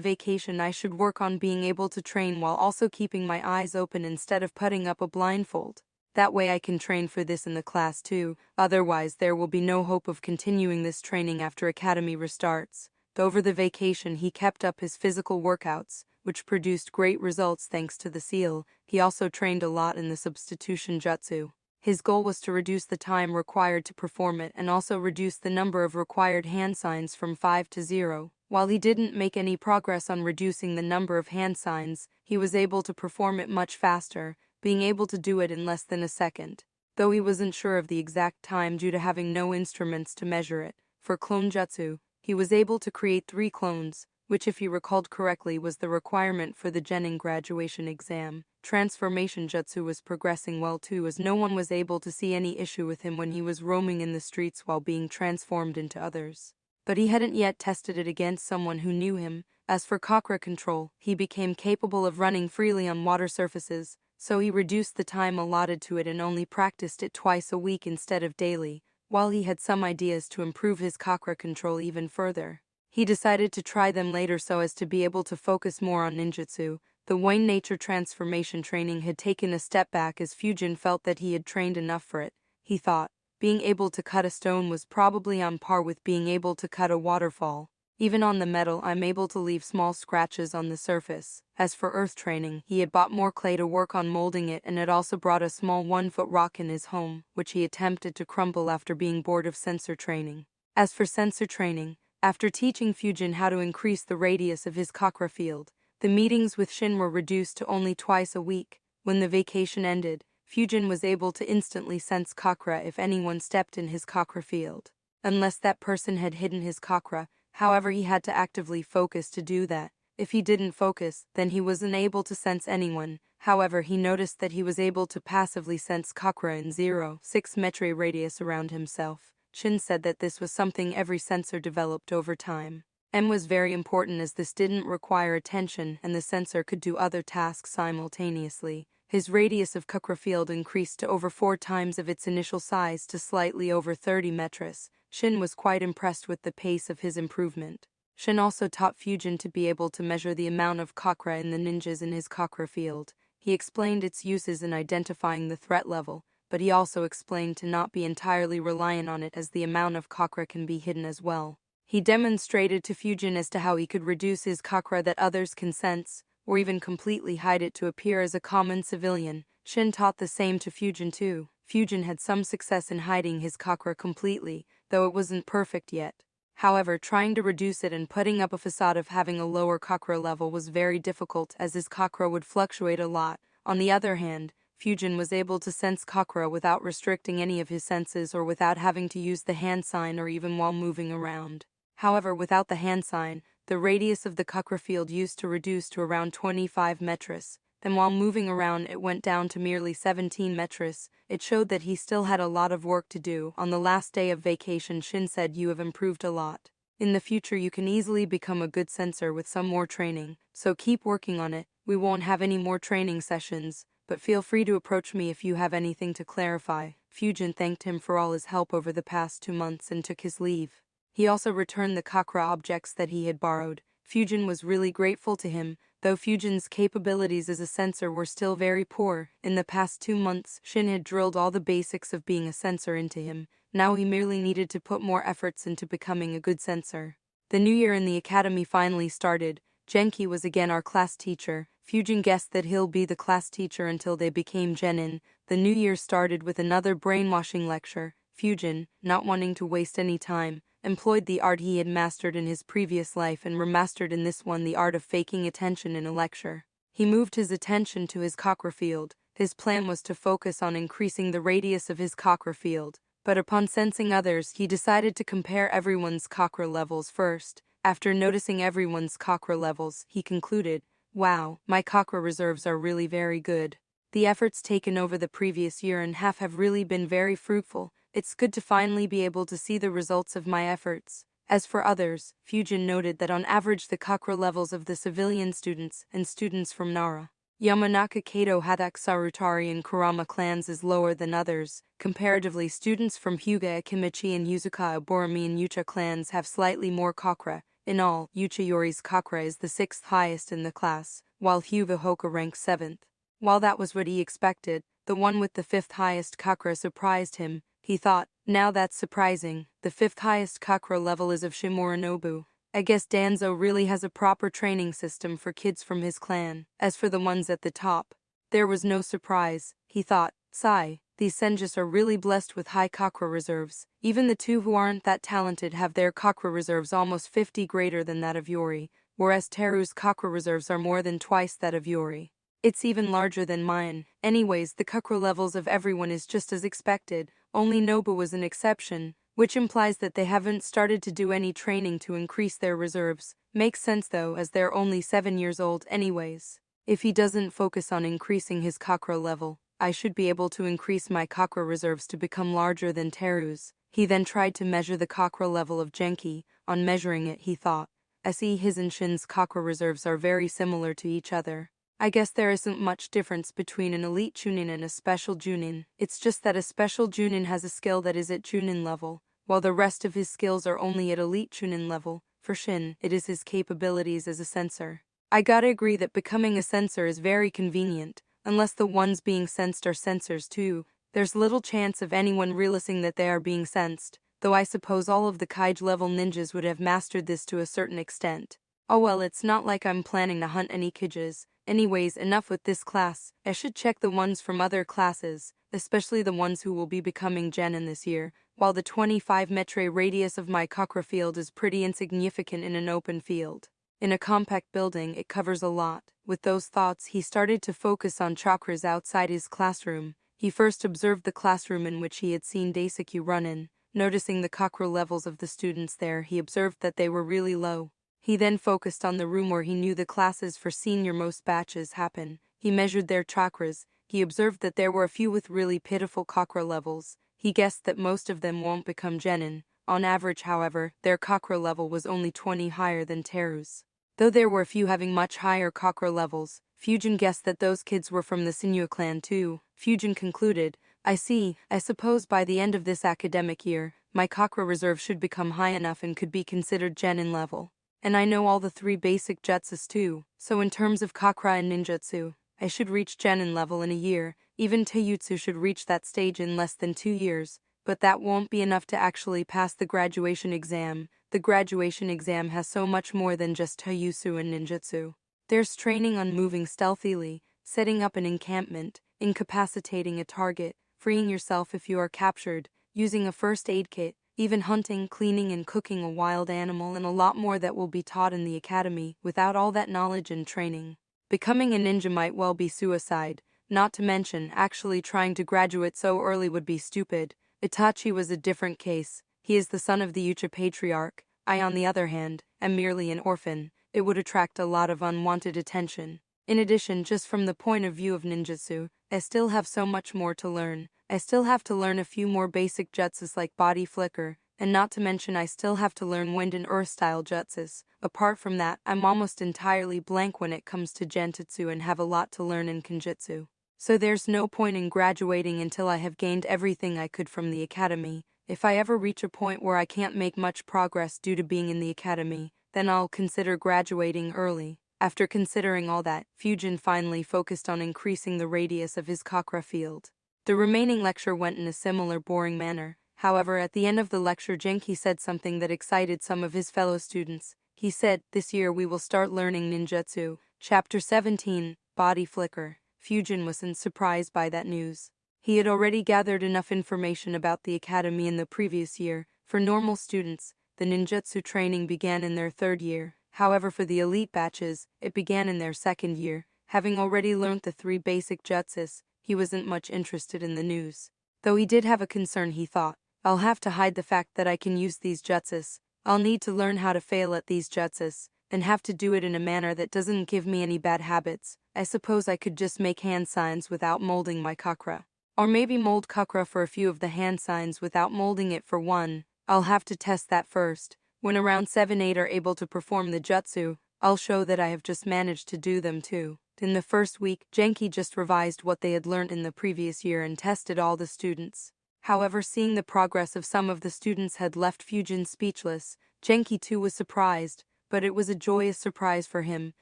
vacation I should work on being able to train while also keeping my eyes open instead of putting up a blindfold. That way I can train for this in the class too, otherwise there will be no hope of continuing this training after academy restarts." Over the vacation he kept up his physical workouts, which produced great results thanks to the seal. He also trained a lot in the substitution jutsu. His goal was to reduce the time required to perform it and also reduce the number of required hand signs from 5 to 0. While he didn't make any progress on reducing the number of hand signs, he was able to perform it much faster, being able to do it in less than a second. Though he wasn't sure of the exact time due to having no instruments to measure it. For clone jutsu, he was able to create 3 clones, which if he recalled correctly was the requirement for the genin graduation exam. Transformation jutsu was progressing well too, as no one was able to see any issue with him when he was roaming in the streets while being transformed into others. But he hadn't yet tested it against someone who knew him. As for chakra control, he became capable of running freely on water surfaces, so he reduced the time allotted to it and only practiced it twice a week instead of daily. While he had some ideas to improve his chakra control even further, he decided to try them later so as to be able to focus more on ninjutsu. The Wayne nature transformation training had taken a step back as Fujin felt that he had trained enough for it. He thought, being able to cut a stone was probably on par with being able to cut a waterfall. Even on the metal, I'm able to leave small scratches on the surface. As for earth training, he had bought more clay to work on molding it and had also brought a small 1-foot rock in his home, which he attempted to crumble after being bored of sensor training. As for sensor training, after teaching Fujin how to increase the radius of his chakra field, the meetings with Shin were reduced to only twice a week. When the vacation ended, Fujin was able to instantly sense chakra if anyone stepped in his chakra field. Unless that person had hidden his chakra, however, he had to actively focus to do that. If he didn't focus, then he was unable to sense anyone. However, he noticed that he was able to passively sense chakra in 0.6 metre radius around himself. Shin said that this was something every sensor developed over time. M was very important as this didn't require attention and the sensor could do other tasks simultaneously. His radius of chakra field increased to over 4 times of its initial size to slightly over 30 metres. Shin was quite impressed with the pace of his improvement. Shin also taught Fujin to be able to measure the amount of chakra in the ninjas in his chakra field. He explained its uses in identifying the threat level, but he also explained to not be entirely reliant on it as the amount of chakra can be hidden as well. He demonstrated to Fujin as to how he could reduce his chakra that others can sense, or even completely hide it to appear as a common civilian. Shin taught the same to Fujin too. Fujin had some success in hiding his chakra completely, though it wasn't perfect yet. However, trying to reduce it and putting up a facade of having a lower chakra level was very difficult as his chakra would fluctuate a lot. On the other hand, Fujin was able to sense chakra without restricting any of his senses or without having to use the hand sign or even while moving around. However, without the hand sign, the radius of the chakra field used to reduce to around 25 metres. Then while moving around it went down to merely 17 metres. It showed that he still had a lot of work to do. On the last day of vacation, Shin said, "You have improved a lot. In the future you can easily become a good sensor with some more training, so keep working on it. We won't have any more training sessions, but feel free to approach me if you have anything to clarify." Fujin thanked him for all his help over the past 2 months and took his leave. He also returned the chakra objects that he had borrowed. Fujin was really grateful to him, though Fujin's capabilities as a sensor were still very poor. In the past 2 months, Shin had drilled all the basics of being a sensor into him. Now he merely needed to put more efforts into becoming a good sensor. The new year in the academy finally started. Genki was again our class teacher. Fujin guessed that he'll be the class teacher until they became genin. The new year started with another brainwashing lecture. Fujin, not wanting to waste any time, employed the art he had mastered in his previous life and remastered in this one the art of faking attention in a lecture. He moved his attention to his chakra field. His plan was to focus on increasing the radius of his chakra field, but upon sensing others, he decided to compare everyone's chakra levels first. After noticing everyone's chakra levels, he concluded, "Wow, my chakra reserves are really very good. The efforts taken over the previous year and a half have really been very fruitful. It's good to finally be able to see the results of my efforts." As for others, Fujin noted that on average the chakra levels of the civilian students and students from Nara, Yamanaka, Kato, Hadak, Sarutari, and Kurama clans is lower than others. Comparatively, students from Hyuga, Akimichi, and Yuzuka, Aborami, and Yucha clans have slightly more chakra. In all, Yucha Yori's chakra is the 6th highest in the class, while Hyuga Hoka ranks 7th. While that was what he expected, the one with the 5th highest chakra surprised him. He thought, now that's surprising, the 5th highest chakra level is of Shimuranobu. I guess Danzo really has a proper training system for kids from his clan. As for the ones at the top, there was no surprise. He thought, sigh, these senjus are really blessed with high chakra reserves. Even the two who aren't that talented have their chakra reserves almost 50 greater than that of Yori, whereas Teru's chakra reserves are more than twice that of Yori. It's even larger than mine. Anyways, the chakra levels of everyone is just as expected, only Nobu was an exception, which implies that they haven't started to do any training to increase their reserves. Makes sense though, as they're only 7 years old anyways. If he doesn't focus on increasing his chakra level, I should be able to increase my chakra reserves to become larger than Teru's. He then tried to measure the chakra level of Genki. On measuring it, he thought, I see his and Shin's chakra reserves are very similar to each other. I guess there isn't much difference between an elite Chunin and a special Junin. It's just that a special Junin has a skill that is at Junin level, while the rest of his skills are only at elite Chunin level. For Shin, it is his capabilities as a sensor. I gotta agree that becoming a sensor is very convenient, unless the ones being sensed are sensors too. There's little chance of anyone realizing that they are being sensed, though I suppose all of the Kaij level ninjas would have mastered this to a certain extent. Oh well, it's not like I'm planning to hunt any Kaijas. Anyways, enough with this class. I should check the ones from other classes, especially the ones who will be becoming genin this year. While the 25 metre radius of my chakra field is pretty insignificant in an open field, in a compact building it covers a lot. With those thoughts, he started to focus on chakras outside his classroom. He first observed the classroom in which he had seen Daisuke run in. Noticing the chakra levels of the students there, he observed that they were really low. He then focused on the room where he knew the classes for senior-most batches happen. He measured their chakras. He observed that there were a few with really pitiful chakra levels. He guessed that most of them won't become genin. On average, however, their chakra level was only 20 higher than Teru's. Though there were a few having much higher chakra levels, Fujin guessed that those kids were from the Sinua clan too. Fujin concluded, I see, I suppose by the end of this academic year, my chakra reserve should become high enough and could be considered genin level. And I know all the 3 basic jutsus too, so in terms of chakra and ninjutsu, I should reach genin level in a year. Even Taijutsu should reach that stage in less than 2 years, but that won't be enough to actually pass the graduation exam. The graduation exam has so much more than just Taijutsu and ninjutsu. There's training on moving stealthily, setting up an encampment, incapacitating a target, freeing yourself if you are captured, using a first aid kit, even hunting, cleaning and cooking a wild animal, and a lot more that will be taught in the academy. Without all that knowledge and training, becoming a ninja might well be suicide, not to mention actually trying to graduate so early would be stupid. Itachi was a different case. He is the son of the Uchiha patriarch. I, on the other hand, am merely an orphan. It would attract a lot of unwanted attention. In addition, just from the point of view of ninjutsu, I still have so much more to learn. I still have to learn a few more basic jutsus like body flicker, and not to mention I still have to learn wind and earth style jutsus. Apart from that, I'm almost entirely blank when it comes to genjutsu and have a lot to learn in kenjutsu. So there's no point in graduating until I have gained everything I could from the academy. If I ever reach a point where I can't make much progress due to being in the academy, then I'll consider graduating early. After considering all that, Fujin finally focused on increasing the radius of his chakra field. The remaining lecture went in a similar boring manner. However, at the end of the lecture, Genki said something that excited some of his fellow students. He said, this year we will start learning ninjutsu. Chapter 17, Body Flicker. Fujin wasn't surprised by that news. He had already gathered enough information about the academy in the previous year. For normal students, the ninjutsu training began in their 3rd year. However, for the elite batches, it began in their 2nd year. Having already learned the 3 basic jutsus, he wasn't much interested in the news. Though he did have a concern, he thought, I'll have to hide the fact that I can use these jutsus. I'll need to learn how to fail at these jutsus, and have to do it in a manner that doesn't give me any bad habits. I suppose I could just make hand signs without molding my chakra. Or maybe mold chakra for a few of the hand signs without molding it for one. I'll have to test that first. When around 7-8 are able to perform the jutsu, I'll show that I have just managed to do them too. In the first week, Genki just revised what they had learned in the previous year and tested all the students. However, seeing the progress of some of the students had left Fujin speechless. Genki too was surprised, but it was a joyous surprise for him.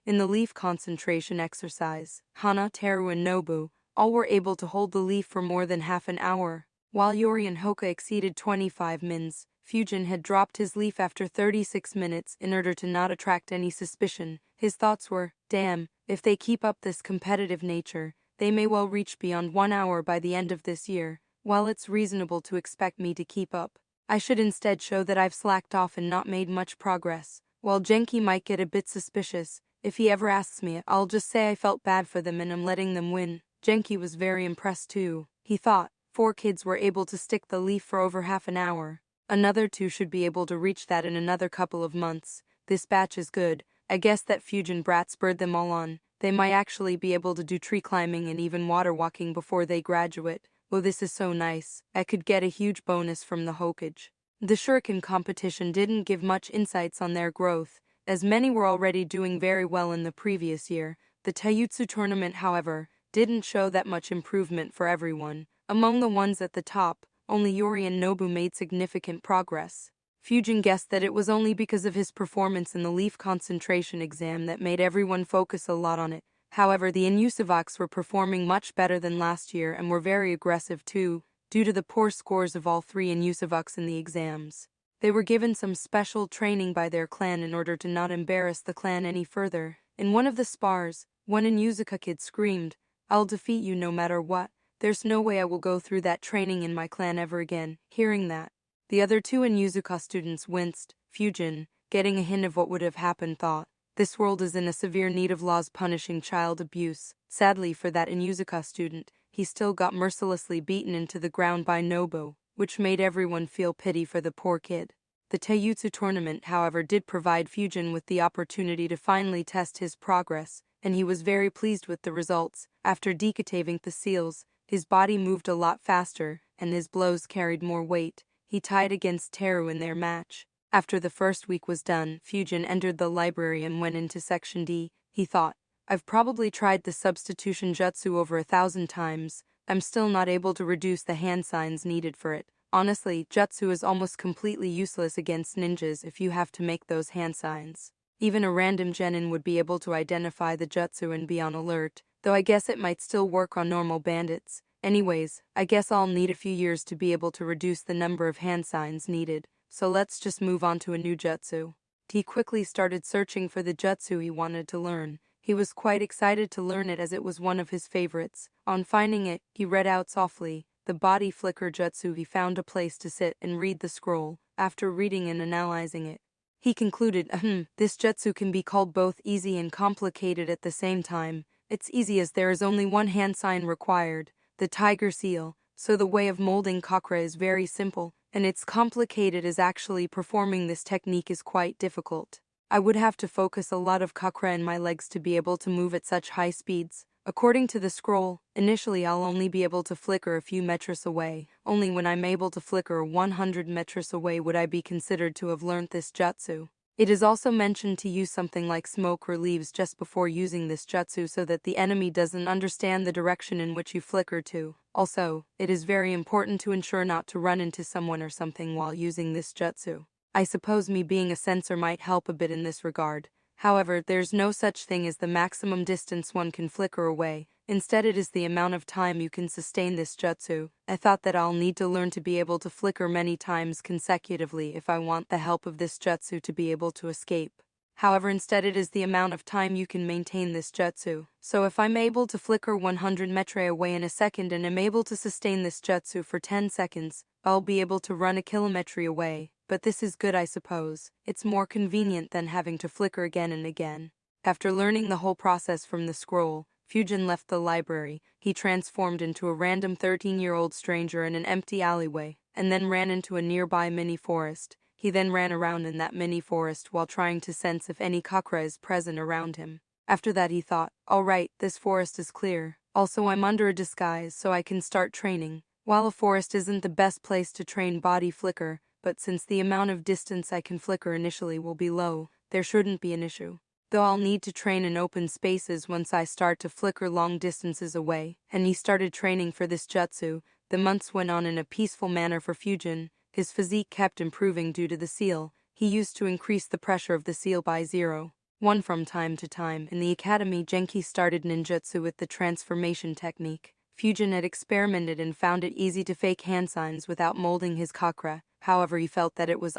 In the leaf concentration exercise, Hana, Teru, and Nobu all were able to hold the leaf for more than half an hour. While Yori and Hoka exceeded 25 mins, Fujin had dropped his leaf after 36 minutes in order to not attract any suspicion. His thoughts were, damn, if they keep up this competitive nature, they may well reach beyond 1 hour by the end of this year. While it's reasonable to expect me to keep up, I should instead show that I've slacked off and not made much progress. While Genki might get a bit suspicious, if he ever asks me, I'll just say I felt bad for them and I'm letting them win. Genki was very impressed too. He thought, 4 kids were able to stick the leaf for over half an hour. Another 2 should be able to reach that in another couple of months. This batch is good. I guess that Fujin brat spurred them all on. They might actually be able to do tree climbing and even water walking before they graduate. Oh, this is so nice. I could get a huge bonus from the Hokage. The shuriken competition didn't give much insights on their growth, as many were already doing very well in the previous year. The taijutsu tournament, however, didn't show that much improvement for everyone. Among the ones at the top, only Yori and Nobu made significant progress. Fujin guessed that it was only because of his performance in the leaf concentration exam that made everyone focus a lot on it. However, the Inyusuvaks were performing much better than last year and were very aggressive too, due to the poor scores of all 3 Inyusuvaks in the exams. They were given some special training by their clan in order to not embarrass the clan any further. In one of the spars, one Inyuzuka kid screamed, "I'll defeat you no matter what. There's no way I will go through that training in my clan ever again." Hearing that, the other 2 Inyuzuka students winced. Fujin, getting a hint of what would have happened, thought, this world is in a severe need of laws punishing child abuse. Sadly for that Inyuzuka student, he still got mercilessly beaten into the ground by Nobu, which made everyone feel pity for the poor kid. The taijutsu tournament, however, did provide Fujin with the opportunity to finally test his progress, and he was very pleased with the results. After decataving the seals, his body moved a lot faster, and his blows carried more weight. He tied against Teru in their match. After the first week was done, Fujin entered the library and went into Section D. He thought, I've probably tried the substitution jutsu over 1,000 times. I'm still not able to reduce the hand signs needed for it. Honestly, jutsu is almost completely useless against ninjas if you have to make those hand signs. Even a random genin would be able to identify the jutsu and be on alert, though I guess it might still work on normal bandits. Anyways, I guess I'll need a few years to be able to reduce the number of hand signs needed, so let's just move on to a new jutsu. He quickly started searching for the jutsu he wanted to learn. He was quite excited to learn it as it was one of his favorites. On finding it, he read out softly, the body flicker jutsu. He found a place to sit and read the scroll. After reading and analyzing it, he concluded, this jutsu can be called both easy and complicated at the same time. It's easy as there is only one hand sign required, the tiger seal, so the way of molding chakra is very simple, and it's complicated as actually performing this technique is quite difficult. I would have to focus a lot of chakra in my legs to be able to move at such high speeds. According to the scroll, initially I'll only be able to flicker a few meters away. Only when I'm able to flicker 100 meters away would I be considered to have learnt this jutsu. It is also mentioned to use something like smoke or leaves just before using this jutsu so that the enemy doesn't understand the direction in which you flicker to. Also, it is very important to ensure not to run into someone or something while using this jutsu. I suppose me being a sensor might help a bit in this regard. However, there's no such thing as the maximum distance one can flicker away. Instead, it is the amount of time you can sustain this jutsu. I thought that I'll need to learn to be able to flicker many times consecutively if I want the help of this jutsu to be able to escape. However, instead it is the amount of time you can maintain this jutsu. So if I'm able to flicker 100 meters away in a second and am able to sustain this jutsu for 10 seconds, I'll be able to run a kilometry away. But this is good, I suppose. It's more convenient than having to flicker again and again. After learning the whole process from the scroll, Fujin left the library. He transformed into a random 13-year-old stranger in an empty alleyway, and then ran into a nearby mini forest. He then ran around in that mini forest while trying to sense if any chakra is present around him. After that he thought, alright, this forest is clear. Also I'm under a disguise so I can start training. While a forest isn't the best place to train body flicker, but since the amount of distance I can flicker initially will be low, there shouldn't be an issue. Though I'll need to train in open spaces once I start to flicker long distances away. And he started training for this jutsu. The months went on in a peaceful manner for Fujin. His physique kept improving due to the seal. He used to increase the pressure of the seal by 0.1 from time to time. In the academy, Genki started ninjutsu with the transformation technique. Fujin had experimented and found it easy to fake hand signs without molding his chakra. However, he felt that it was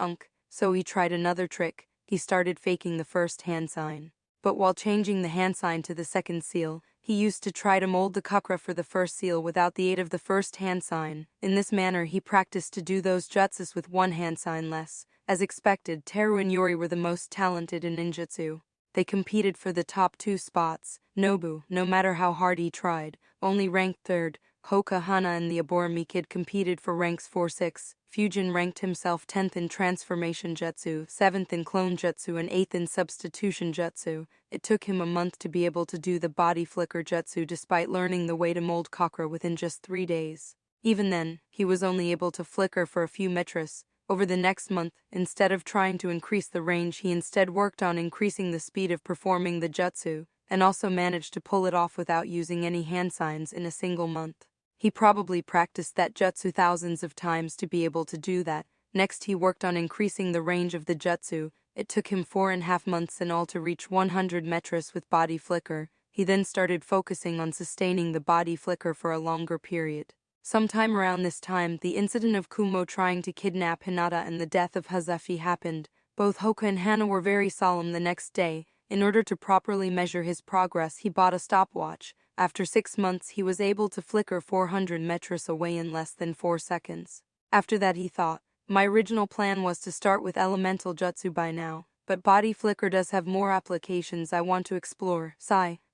so he tried another trick. He started faking the first hand sign. But while changing the hand sign to the second seal, he used to try to mold the chakra for the first seal without the aid of the first hand sign. In this manner, he practiced to do those jutsus with one hand sign less. As expected, Teru and Yuri were the most talented in ninjutsu. They competed for the top 2 spots. Nobu, no matter how hard he tried, only ranked 3rd. Hoka Hana and the Aborami Kid competed for ranks 4-6. Fujin ranked himself 10th in transformation jutsu, 7th in clone jutsu, and 8th in substitution jutsu. It took him a month to be able to do the body flicker jutsu despite learning the way to mold chakra within just 3 days. Even then, he was only able to flicker for a few meters. Over the next month, instead of trying to increase the range, he instead worked on increasing the speed of performing the jutsu, and also managed to pull it off without using any hand signs in a single month. He probably practiced that jutsu thousands of times to be able to do that. Next he worked on increasing the range of the jutsu. It took him 4.5 months in all to reach 100 meters with body flicker. He then started focusing on sustaining the body flicker for a longer period. Sometime around this time, the incident of Kumo trying to kidnap Hinata and the death of Hazefi happened. Both Hoka and Hana were very solemn the next day. In order to properly measure his progress, he bought a stopwatch. After 6 months, he was able to flicker 400 meters away in less than 4 seconds. After that he thought, my original plan was to start with elemental jutsu by now, but body flicker does have more applications I want to explore.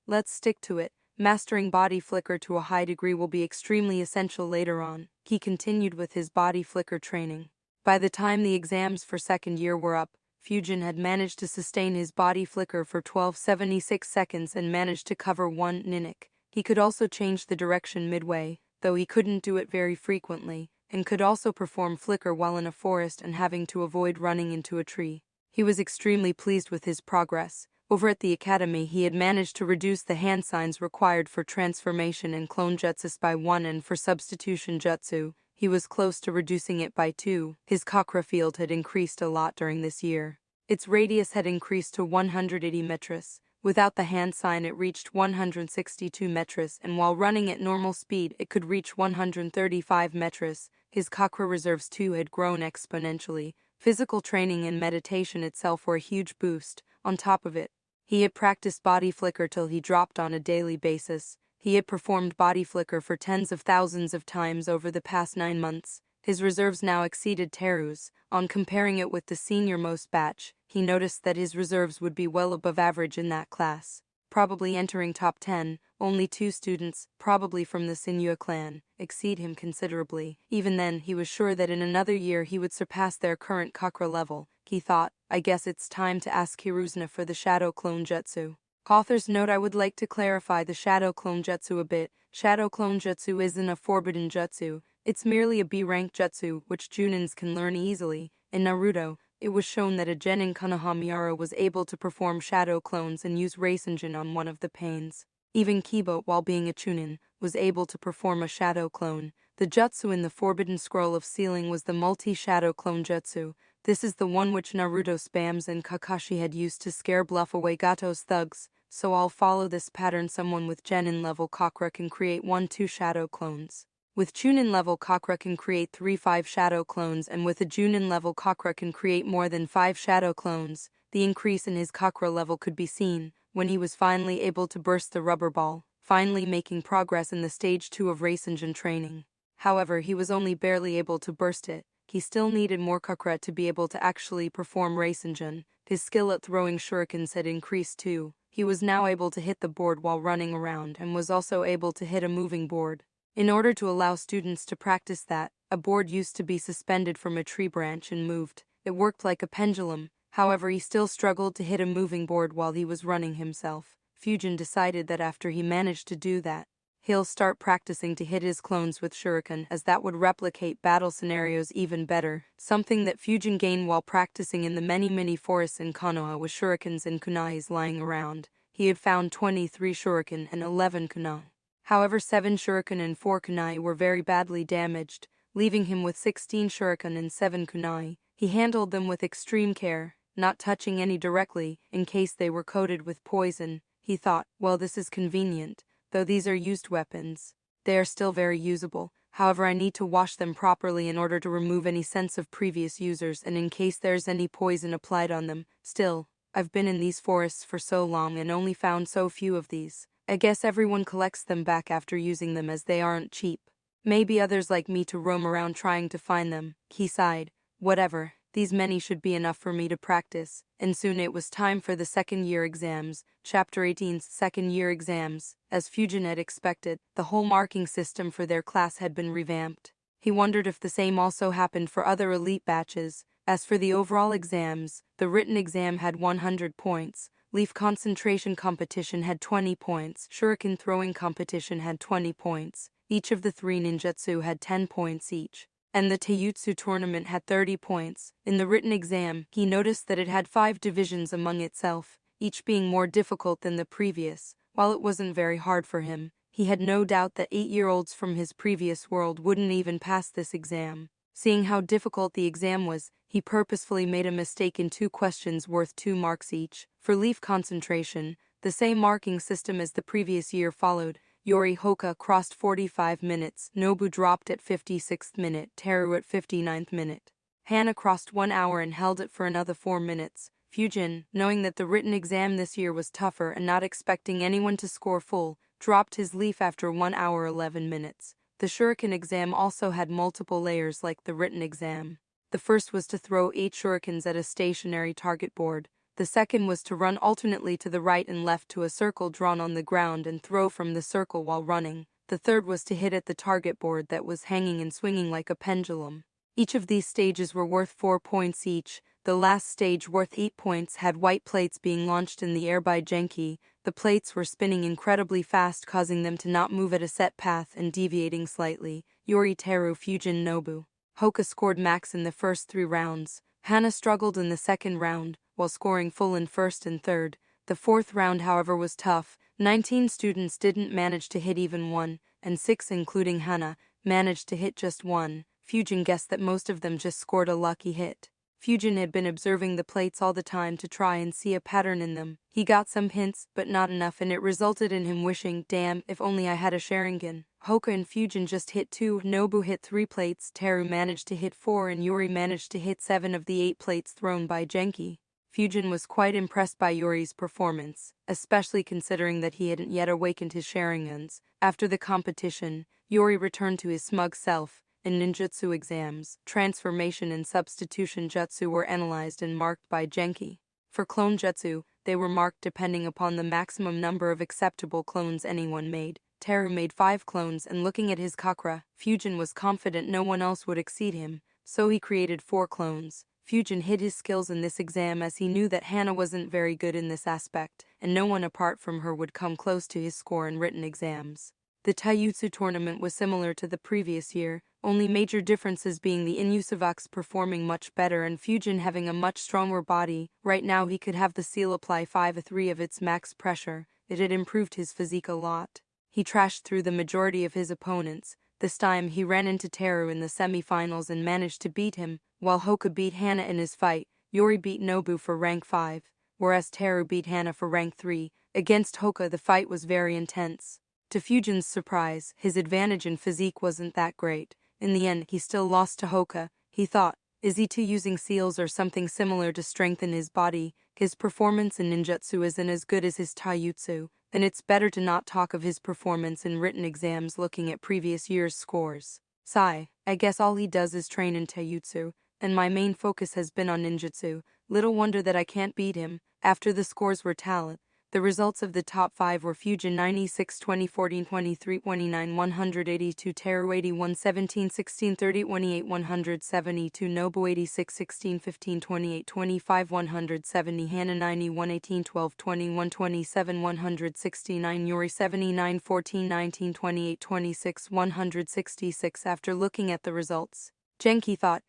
Let's stick to it. Mastering body flicker to a high degree will be extremely essential later on. He continued with his body flicker training. By the time the exams for 2nd year were up, Fujin had managed to sustain his body flicker for 1276 seconds and managed to cover 1 ninnik. He could also change the direction midway, though he couldn't do it very frequently, and could also perform flicker while in a forest and having to avoid running into a tree. He was extremely pleased with his progress. Over at the academy, he had managed to reduce the hand signs required for transformation and clone jutsus by 1, and for substitution jutsu, he was close to reducing it by 2. His chakra field had increased a lot during this year. Its radius had increased to 180 meters. Without the hand sign it reached 162 meters, and while running at normal speed it could reach 135 meters. His chakra reserves too had grown exponentially. Physical training and meditation itself were a huge boost. On top of it, he had practiced body flicker till he dropped on a daily basis. He had performed body flicker for tens of thousands of times over the past 9 months. His reserves now exceeded Teru's. On comparing it with the senior-most batch, he noticed that his reserves would be well above average in that class. Probably entering top 10, only 2 students, probably from the Sinua clan, exceed him considerably. Even then, he was sure that in another year he would surpass their current chakra level. He thought, I guess it's time to ask Hiruzuna for the Shadow Clone Jutsu. Author's note: I would like to clarify the Shadow Clone Jutsu a bit. Shadow Clone Jutsu isn't a forbidden jutsu. It's merely a B-rank jutsu, which Junins can learn easily. In Naruto, it was shown that a genin Konohamaru was able to perform shadow clones and use Rasengan on one of the pains. Even Kiba, while being a Chunin, was able to perform a shadow clone. The jutsu in the Forbidden Scroll of Sealing was the multi-shadow clone jutsu. This is the one which Naruto spams and Kakashi had used to scare bluff away Gato's thugs. So I'll follow this pattern. Someone with genin level chakra can create 1-2 shadow clones. With Chunin level chakra can create 3-5 shadow clones, and with a Junin level chakra can create more than 5 shadow clones. The increase in his chakra level could be seen when he was finally able to burst the rubber ball, finally making progress in the stage 2 of Rasengan training. However, he was only barely able to burst it. He still needed more chakra to be able to actually perform Rasengan. His skill at throwing shurikens had increased too. He was now able to hit the board while running around and was also able to hit a moving board. In order to allow students to practice that, a board used to be suspended from a tree branch and moved. It worked like a pendulum, however he still struggled to hit a moving board while he was running himself. Fujin decided that after he managed to do that, he'll start practicing to hit his clones with shuriken, as that would replicate battle scenarios even better, something that Fujin gained while practicing in the many forests in Konoha with shurikens and kunais lying around. He had found 23 shuriken and 11 kunai. However, 7 shuriken and 4 kunai were very badly damaged, leaving him with 16 shuriken and 7 kunai. He handled them with extreme care, not touching any directly, in case they were coated with poison. He thought, well, this is convenient. Though these are used weapons, they are still very usable. However, I need to wash them properly in order to remove any sense of previous users and in case there's any poison applied on them. Still, I've been in these forests for so long and only found so few of these. I guess everyone collects them back after using them as they aren't cheap. Maybe others like me to roam around trying to find them. He sighed. Whatever. These many should be enough for me to practice, and soon it was time for the second-year exams. Chapter 18's second-year exams. As Fujin had expected, the whole marking system for their class had been revamped. He wondered if the same also happened for other elite batches. As for the overall exams, the written exam had 100 points, leaf concentration competition had 20 points, shuriken throwing competition had 20 points, each of the 3 ninjutsu had 10 points each, and the taijutsu tournament had 30 points. In the written exam, he noticed that it had 5 divisions among itself, each being more difficult than the previous. While it wasn't very hard for him, he had no doubt that 8-year-olds from his previous world wouldn't even pass this exam. Seeing how difficult the exam was, he purposefully made a mistake in 2 questions worth 2 marks each. For leaf concentration, the same marking system as the previous year followed. Yori Hoka crossed 45 minutes, Nobu dropped at 56th minute, Teru at 59th minute. Hana crossed 1 hour and held it for another 4 minutes. Fujin, knowing that the written exam this year was tougher and not expecting anyone to score full, dropped his leaf after 1 hour 11 minutes. The shuriken exam also had multiple layers like the written exam. The first was to throw 8 shurikens at a stationary target board. The second was to run alternately to the right and left to a circle drawn on the ground and throw from the circle while running. The third was to hit at the target board that was hanging and swinging like a pendulum. Each of these stages were worth 4 points each. The last stage, worth 8 points, had white plates being launched in the air by Genki. The plates were spinning incredibly fast, causing them to not move at a set path and deviating slightly. Yori, Teru, Fujin, Nobu. Hoka scored max in the first 3 rounds. Hana struggled in the second round, while scoring full in first and third. The fourth round, however, was tough. 19 students didn't manage to hit even one, and 6, including Hana, managed to hit just one. Fujin guessed that most of them just scored a lucky hit. Fujin had been observing the plates all the time to try and see a pattern in them. He got some hints, but not enough, and it resulted in him wishing, damn, if only I had a Sharingan. Hoka and Fujin just hit 2, Nobu hit 3 plates, Teru managed to hit 4, and Yori managed to hit 7 of the 8 plates thrown by Genki. Fujin was quite impressed by Yori's performance, especially considering that he hadn't yet awakened his Sharingans. After the competition, Yori returned to his smug self. In ninjutsu exams, transformation and substitution jutsu were analyzed and marked by Genki. For clone jutsu, they were marked depending upon the maximum number of acceptable clones anyone made. Teru made 5 clones, and looking at his chakra, Fujin was confident no one else would exceed him, so he created 4 clones. Fujin hid his skills in this exam as he knew that Hana wasn't very good in this aspect, and no one apart from her would come close to his score in written exams. The taijutsu tournament was similar to the previous year, only major differences being the Inusuvox performing much better and Fujin having a much stronger body. Right now he could have the seal apply 5/3 of its max pressure. It had improved his physique a lot. He trashed through the majority of his opponents. This time he ran into Teru in the semi-finals and managed to beat him. While Hoka beat Hana in his fight, Yori beat Nobu for rank 5, whereas Teru beat Hana for rank 3. Against Hoka the fight was very intense. To Fujin's surprise, his advantage in physique wasn't that great. In the end, he still lost to Hoka. He thought, is he too using seals or something similar to strengthen his body? His performance in ninjutsu isn't as good as his taijutsu, then it's better to not talk of his performance in written exams looking at previous year's scores. Sigh, I guess all he does is train in taijutsu, and my main focus has been on ninjutsu. Little wonder that I can't beat him. After the scores were tallied, The results of the top 5 were Fujin 96, 2014, 23, 29, 182, Teru 81, 17, 16, 30, 28, 172, Nobu 86, 16, 15, 28, 25, 170, Hana 91, 18, 12, 21, 27, 169, Yuri 79, 14, 19, 28, 26, 166. After looking at the results, Genki thought,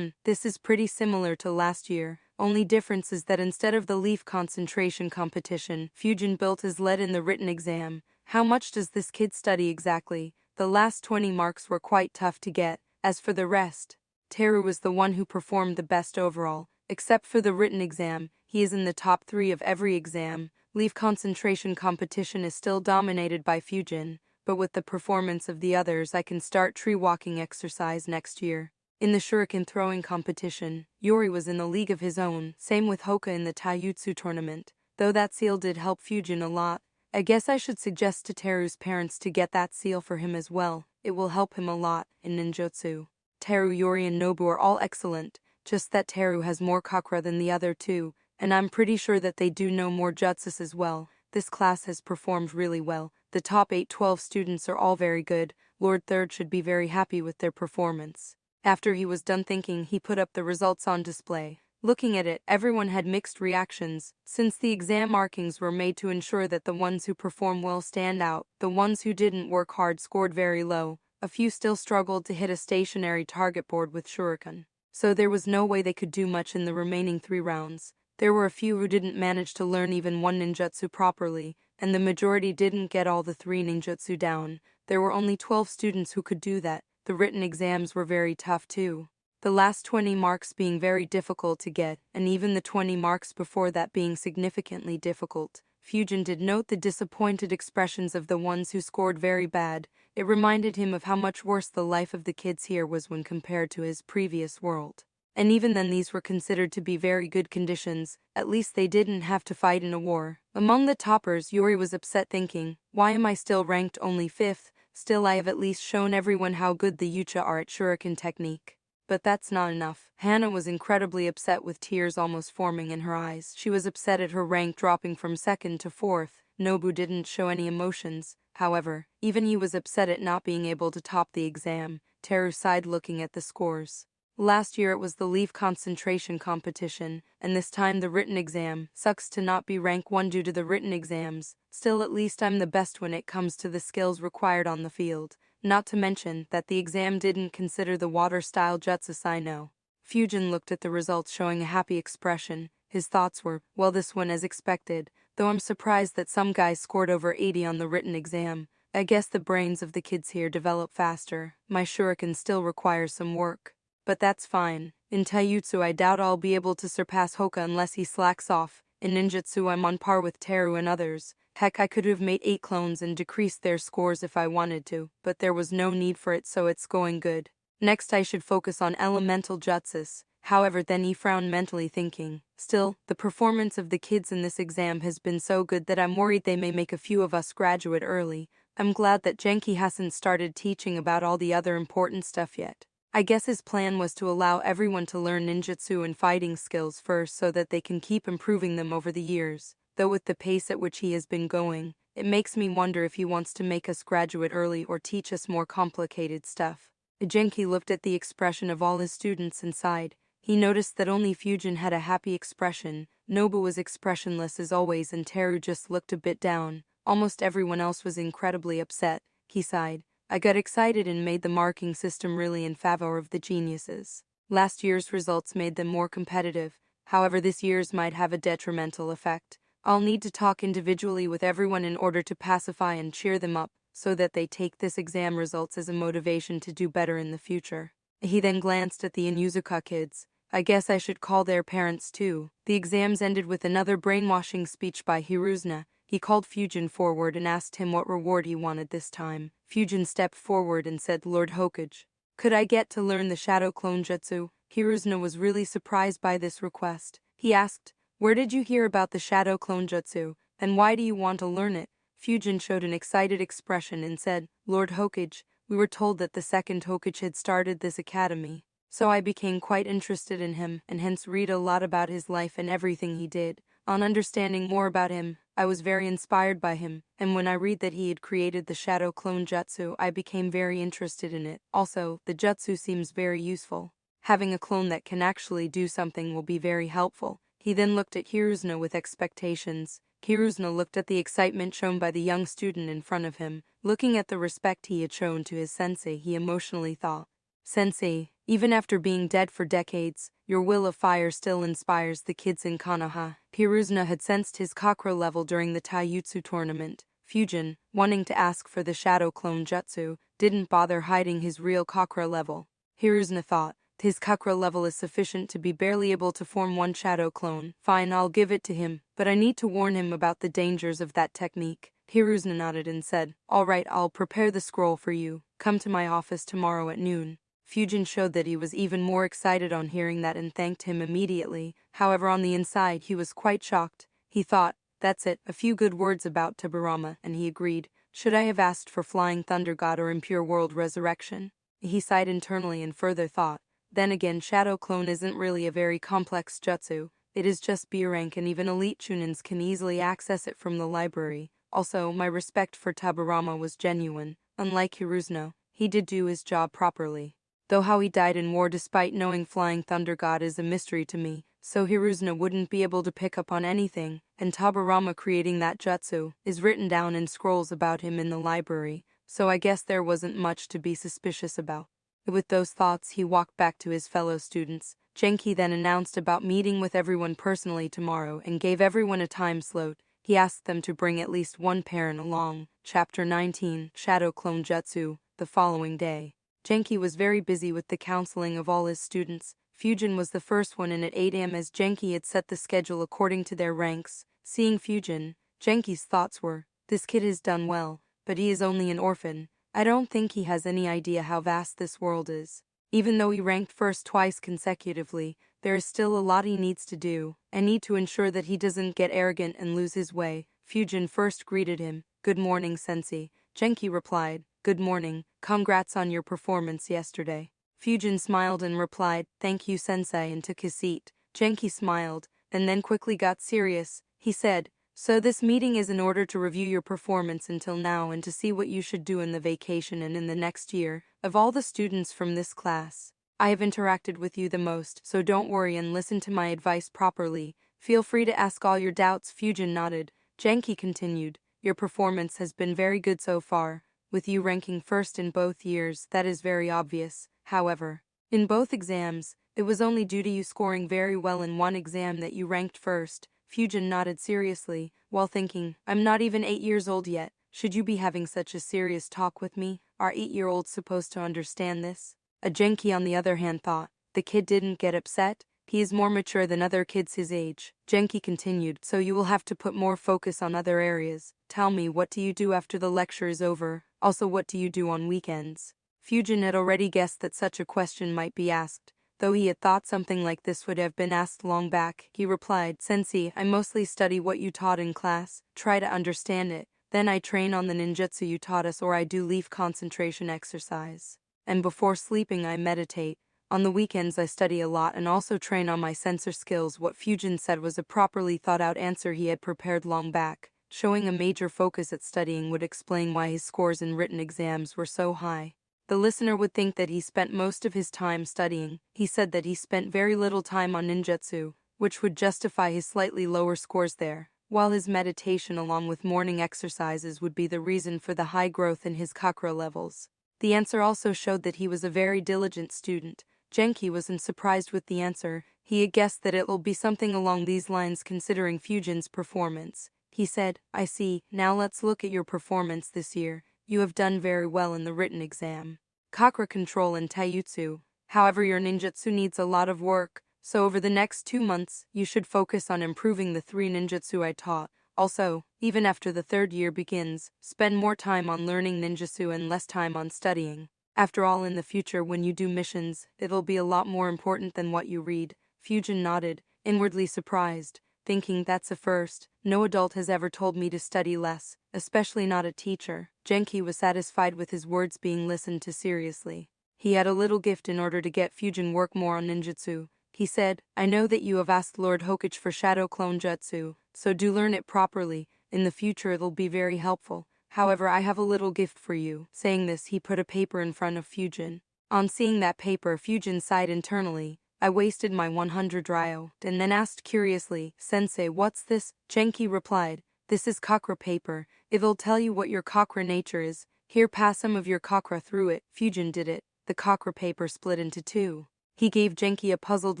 this is pretty similar to last year. Only difference is that instead of the leaf concentration competition, Fujin built his lead in the written exam. How much does this kid study exactly? The last 20 marks were quite tough to get. As for the rest, Teru was the one who performed the best overall. Except for the written exam, he is in the top 3 of every exam. Leaf concentration competition is still dominated by Fujin, but with the performance of the others I can start tree walking exercise next year. In the shuriken throwing competition, Yuri was in a league of his own, same with Hoka in the taijutsu tournament. Though that seal did help Fujin a lot, I guess I should suggest to Teru's parents to get that seal for him as well. It will help him a lot in ninjutsu. Teru, Yuri and Nobu are all excellent, just that Teru has more chakra than the other two, and I'm pretty sure that they do know more jutsus as well. This class has performed really well. The top 8-12 students are all very good. Lord Third should be very happy with their performance. After he was done thinking, he put up the results on display. Looking at it, everyone had mixed reactions, since the exam markings were made to ensure that the ones who perform well stand out. The ones who didn't work hard scored very low. A few still struggled to hit a stationary target board with shuriken, so there was no way they could do much in the remaining 3 rounds. There were a few who didn't manage to learn even one ninjutsu properly, and the majority didn't get all the 3 ninjutsu down. There were only 12 students who could do that. The written exams were very tough too, the last 20 marks being very difficult to get, and even the 20 marks before that being significantly difficult. Fujin did note the disappointed expressions of the ones who scored very bad. It reminded him of how much worse the life of the kids here was when compared to his previous world. And even then these were considered to be very good conditions, at least they didn't have to fight in a war. Among the toppers, Yuri was upset thinking, why am I still ranked only 5th? Still I have at least shown everyone how good the Yucha are at shuriken technique. But that's not enough. Hana was incredibly upset with tears almost forming in her eyes. She was upset at her rank dropping from 2nd to 4th. Nobu didn't show any emotions. However, even he was upset at not being able to top the exam. Teru sighed looking at the scores. Last year it was the leaf concentration competition, and this time the written exam. Sucks to not be rank 1 due to the written exams. Still, at least I'm the best when it comes to the skills required on the field. Not to mention that the exam didn't consider the water-style jutsus I know. Fujin looked at the results showing a happy expression. His thoughts were, well, this one as expected, though I'm surprised that some guys scored over 80 on the written exam. I guess the brains of the kids here develop faster. My shuriken still requires some work. But that's fine. In taijutsu I doubt I'll be able to surpass Hoka unless he slacks off. In ninjutsu I'm on par with Teru and others. Heck, I could have made 8 clones and decreased their scores if I wanted to, but there was no need for it, so it's going good. Next I should focus on elemental jutsus. However, then he frowned mentally thinking, still, the performance of the kids in this exam has been so good that I'm worried they may make a few of us graduate early. I'm glad that Genki hasn't started teaching about all the other important stuff yet. I guess his plan was to allow everyone to learn ninjutsu and fighting skills first so that they can keep improving them over the years. Though with the pace at which he has been going, it makes me wonder if he wants to make us graduate early or teach us more complicated stuff. Genki looked at the expression of all his students and sighed. He noticed that only Fujin had a happy expression. Nobu was expressionless as always and Teru just looked a bit down. Almost everyone else was incredibly upset. He sighed. I got excited and made the marking system really in favor of the geniuses. Last year's results made them more competitive. However, this year's might have a detrimental effect. I'll need to talk individually with everyone in order to pacify and cheer them up, so that they take this exam results as a motivation to do better in the future. He then glanced at the Inuzuka kids. I guess I should call their parents too. The exams ended with another brainwashing speech by Hiruzna. He called Fujin forward and asked him what reward he wanted this time. Fujin stepped forward and said, Lord Hokage, could I get to learn the shadow clone jutsu? Hiruzna was really surprised by this request. He asked, where did you hear about the shadow clone jutsu, and why do you want to learn it? Fujin showed an excited expression and said, Lord Hokage, we were told that the second Hokage had started this academy. So I became quite interested in him and hence read a lot about his life and everything he did. On understanding more about him, I was very inspired by him, and when I read that he had created the shadow clone jutsu, I became very interested in it. Also, the jutsu seems very useful. Having a clone that can actually do something will be very helpful. He then looked at Hiruzuna with expectations. Hiruzuna looked at the excitement shown by the young student in front of him. Looking at the respect he had shown to his sensei, he emotionally thought, "Sensei, even after being dead for decades, your will of fire still inspires the kids in Konoha." Hiruzuna had sensed his chakra level during the taijutsu tournament. Fujin, wanting to ask for the shadow clone jutsu, didn't bother hiding his real chakra level. Hiruzuna thought, his chakra level is sufficient to be barely able to form one shadow clone. Fine, I'll give it to him, but I need to warn him about the dangers of that technique. Hiruzuna nodded and said, "All right, I'll prepare the scroll for you. Come to my office tomorrow at noon." Fujin showed that he was even more excited on hearing that and thanked him immediately. However, on the inside he was quite shocked. He thought, that's it, a few good words about Tabarama, and he agreed. Should I have asked for Flying Thunder God or Impure World Resurrection? He sighed internally and further thought, then again, Shadow Clone isn't really a very complex jutsu. It is just B rank and even elite chunins can easily access it from the library. Also, my respect for Tabarama was genuine. Unlike Hiruzuna, he did do his job properly. Though how he died in war despite knowing Flying Thunder God is a mystery to me, so Hiruzuna wouldn't be able to pick up on anything, and Tabarama creating that jutsu is written down in scrolls about him in the library, so I guess there wasn't much to be suspicious about. With those thoughts, he walked back to his fellow students. Genki then announced about meeting with everyone personally tomorrow and gave everyone a time slot. He asked them to bring at least one parent along. Chapter 19, Shadow Clone Jutsu, the following day. Genki was very busy with the counseling of all his students. Fujin was the first one in at 8 a.m. as Genki had set the schedule according to their ranks. Seeing Fujin, Genki's thoughts were, this kid has done well, but he is only an orphan. I don't think he has any idea how vast this world is. Even though he ranked first twice consecutively, there is still a lot he needs to do. I need to ensure that he doesn't get arrogant and lose his way. Fujin first greeted him. Good morning, sensei. Genki replied, good morning, congrats on your performance yesterday. Fujin smiled and replied, thank you sensei, and took his seat. Genki smiled, and then quickly got serious. He said, so this meeting is in order to review your performance until now and to see what you should do in the vacation and in the next year. Of all the students from this class, I have interacted with you the most, so don't worry and listen to my advice properly. Feel free to ask all your doubts. Fujin nodded. Genki continued, your performance has been very good so far. With you ranking first in both years, that is very obvious. However, in both exams, it was only due to you scoring very well in one exam that you ranked first. Fujin nodded seriously, while thinking, I'm not even 8 years old yet. Should you be having such a serious talk with me? Are 8-year-olds supposed to understand this? Genki on the other hand thought, the kid didn't get upset. He is more mature than other kids his age. Genki continued, so you will have to put more focus on other areas. Tell me, what do you do after the lecture is over? Also, what do you do on weekends? Fujin had already guessed that such a question might be asked. Though he had thought something like this would have been asked long back, he replied, Sensei, I mostly study what you taught in class, try to understand it. Then I train on the ninjutsu you taught us, or I do leaf concentration exercise. And before sleeping I meditate. On the weekends I study a lot and also train on my sensor skills. What Fujin said was a properly thought out answer he had prepared long back. Showing a major focus at studying would explain why his scores in written exams were so high. The listener would think that he spent most of his time studying. He said that he spent very little time on ninjutsu, which would justify his slightly lower scores there, while his meditation along with morning exercises would be the reason for the high growth in his chakra levels. The answer also showed that he was a very diligent student. Genki wasn't surprised with the answer. He had guessed that it will be something along these lines considering Fujin's performance. He said, I see, now let's look at your performance this year. You have done very well in the written exam. Chakra control and taijutsu. However, your ninjutsu needs a lot of work, so over the next 2 months, you should focus on improving the 3 ninjutsu I taught. Also, even after the 3rd year begins, spend more time on learning ninjutsu and less time on studying. After all, in the future when you do missions, it'll be a lot more important than what you read. Fujin nodded, inwardly surprised, thinking that's a first. No adult has ever told me to study less, especially not a teacher. Genki was satisfied with his words being listened to seriously. He had a little gift in order to get Fujin work more on ninjutsu. He said, I know that you have asked Lord Hokage for Shadow Clone Jutsu, so do learn it properly. In the future it'll be very helpful. However, I have a little gift for you." Saying this, he put a paper in front of Fujin. On seeing that paper, Fujin sighed internally. "I wasted my 100 ryo," and then asked curiously, "Sensei, what's this?" Genki replied, "This is chakra paper. It'll tell you what your chakra nature is. Here, pass some of your chakra through it." Fujin did it. The chakra paper split into two. He gave Genki a puzzled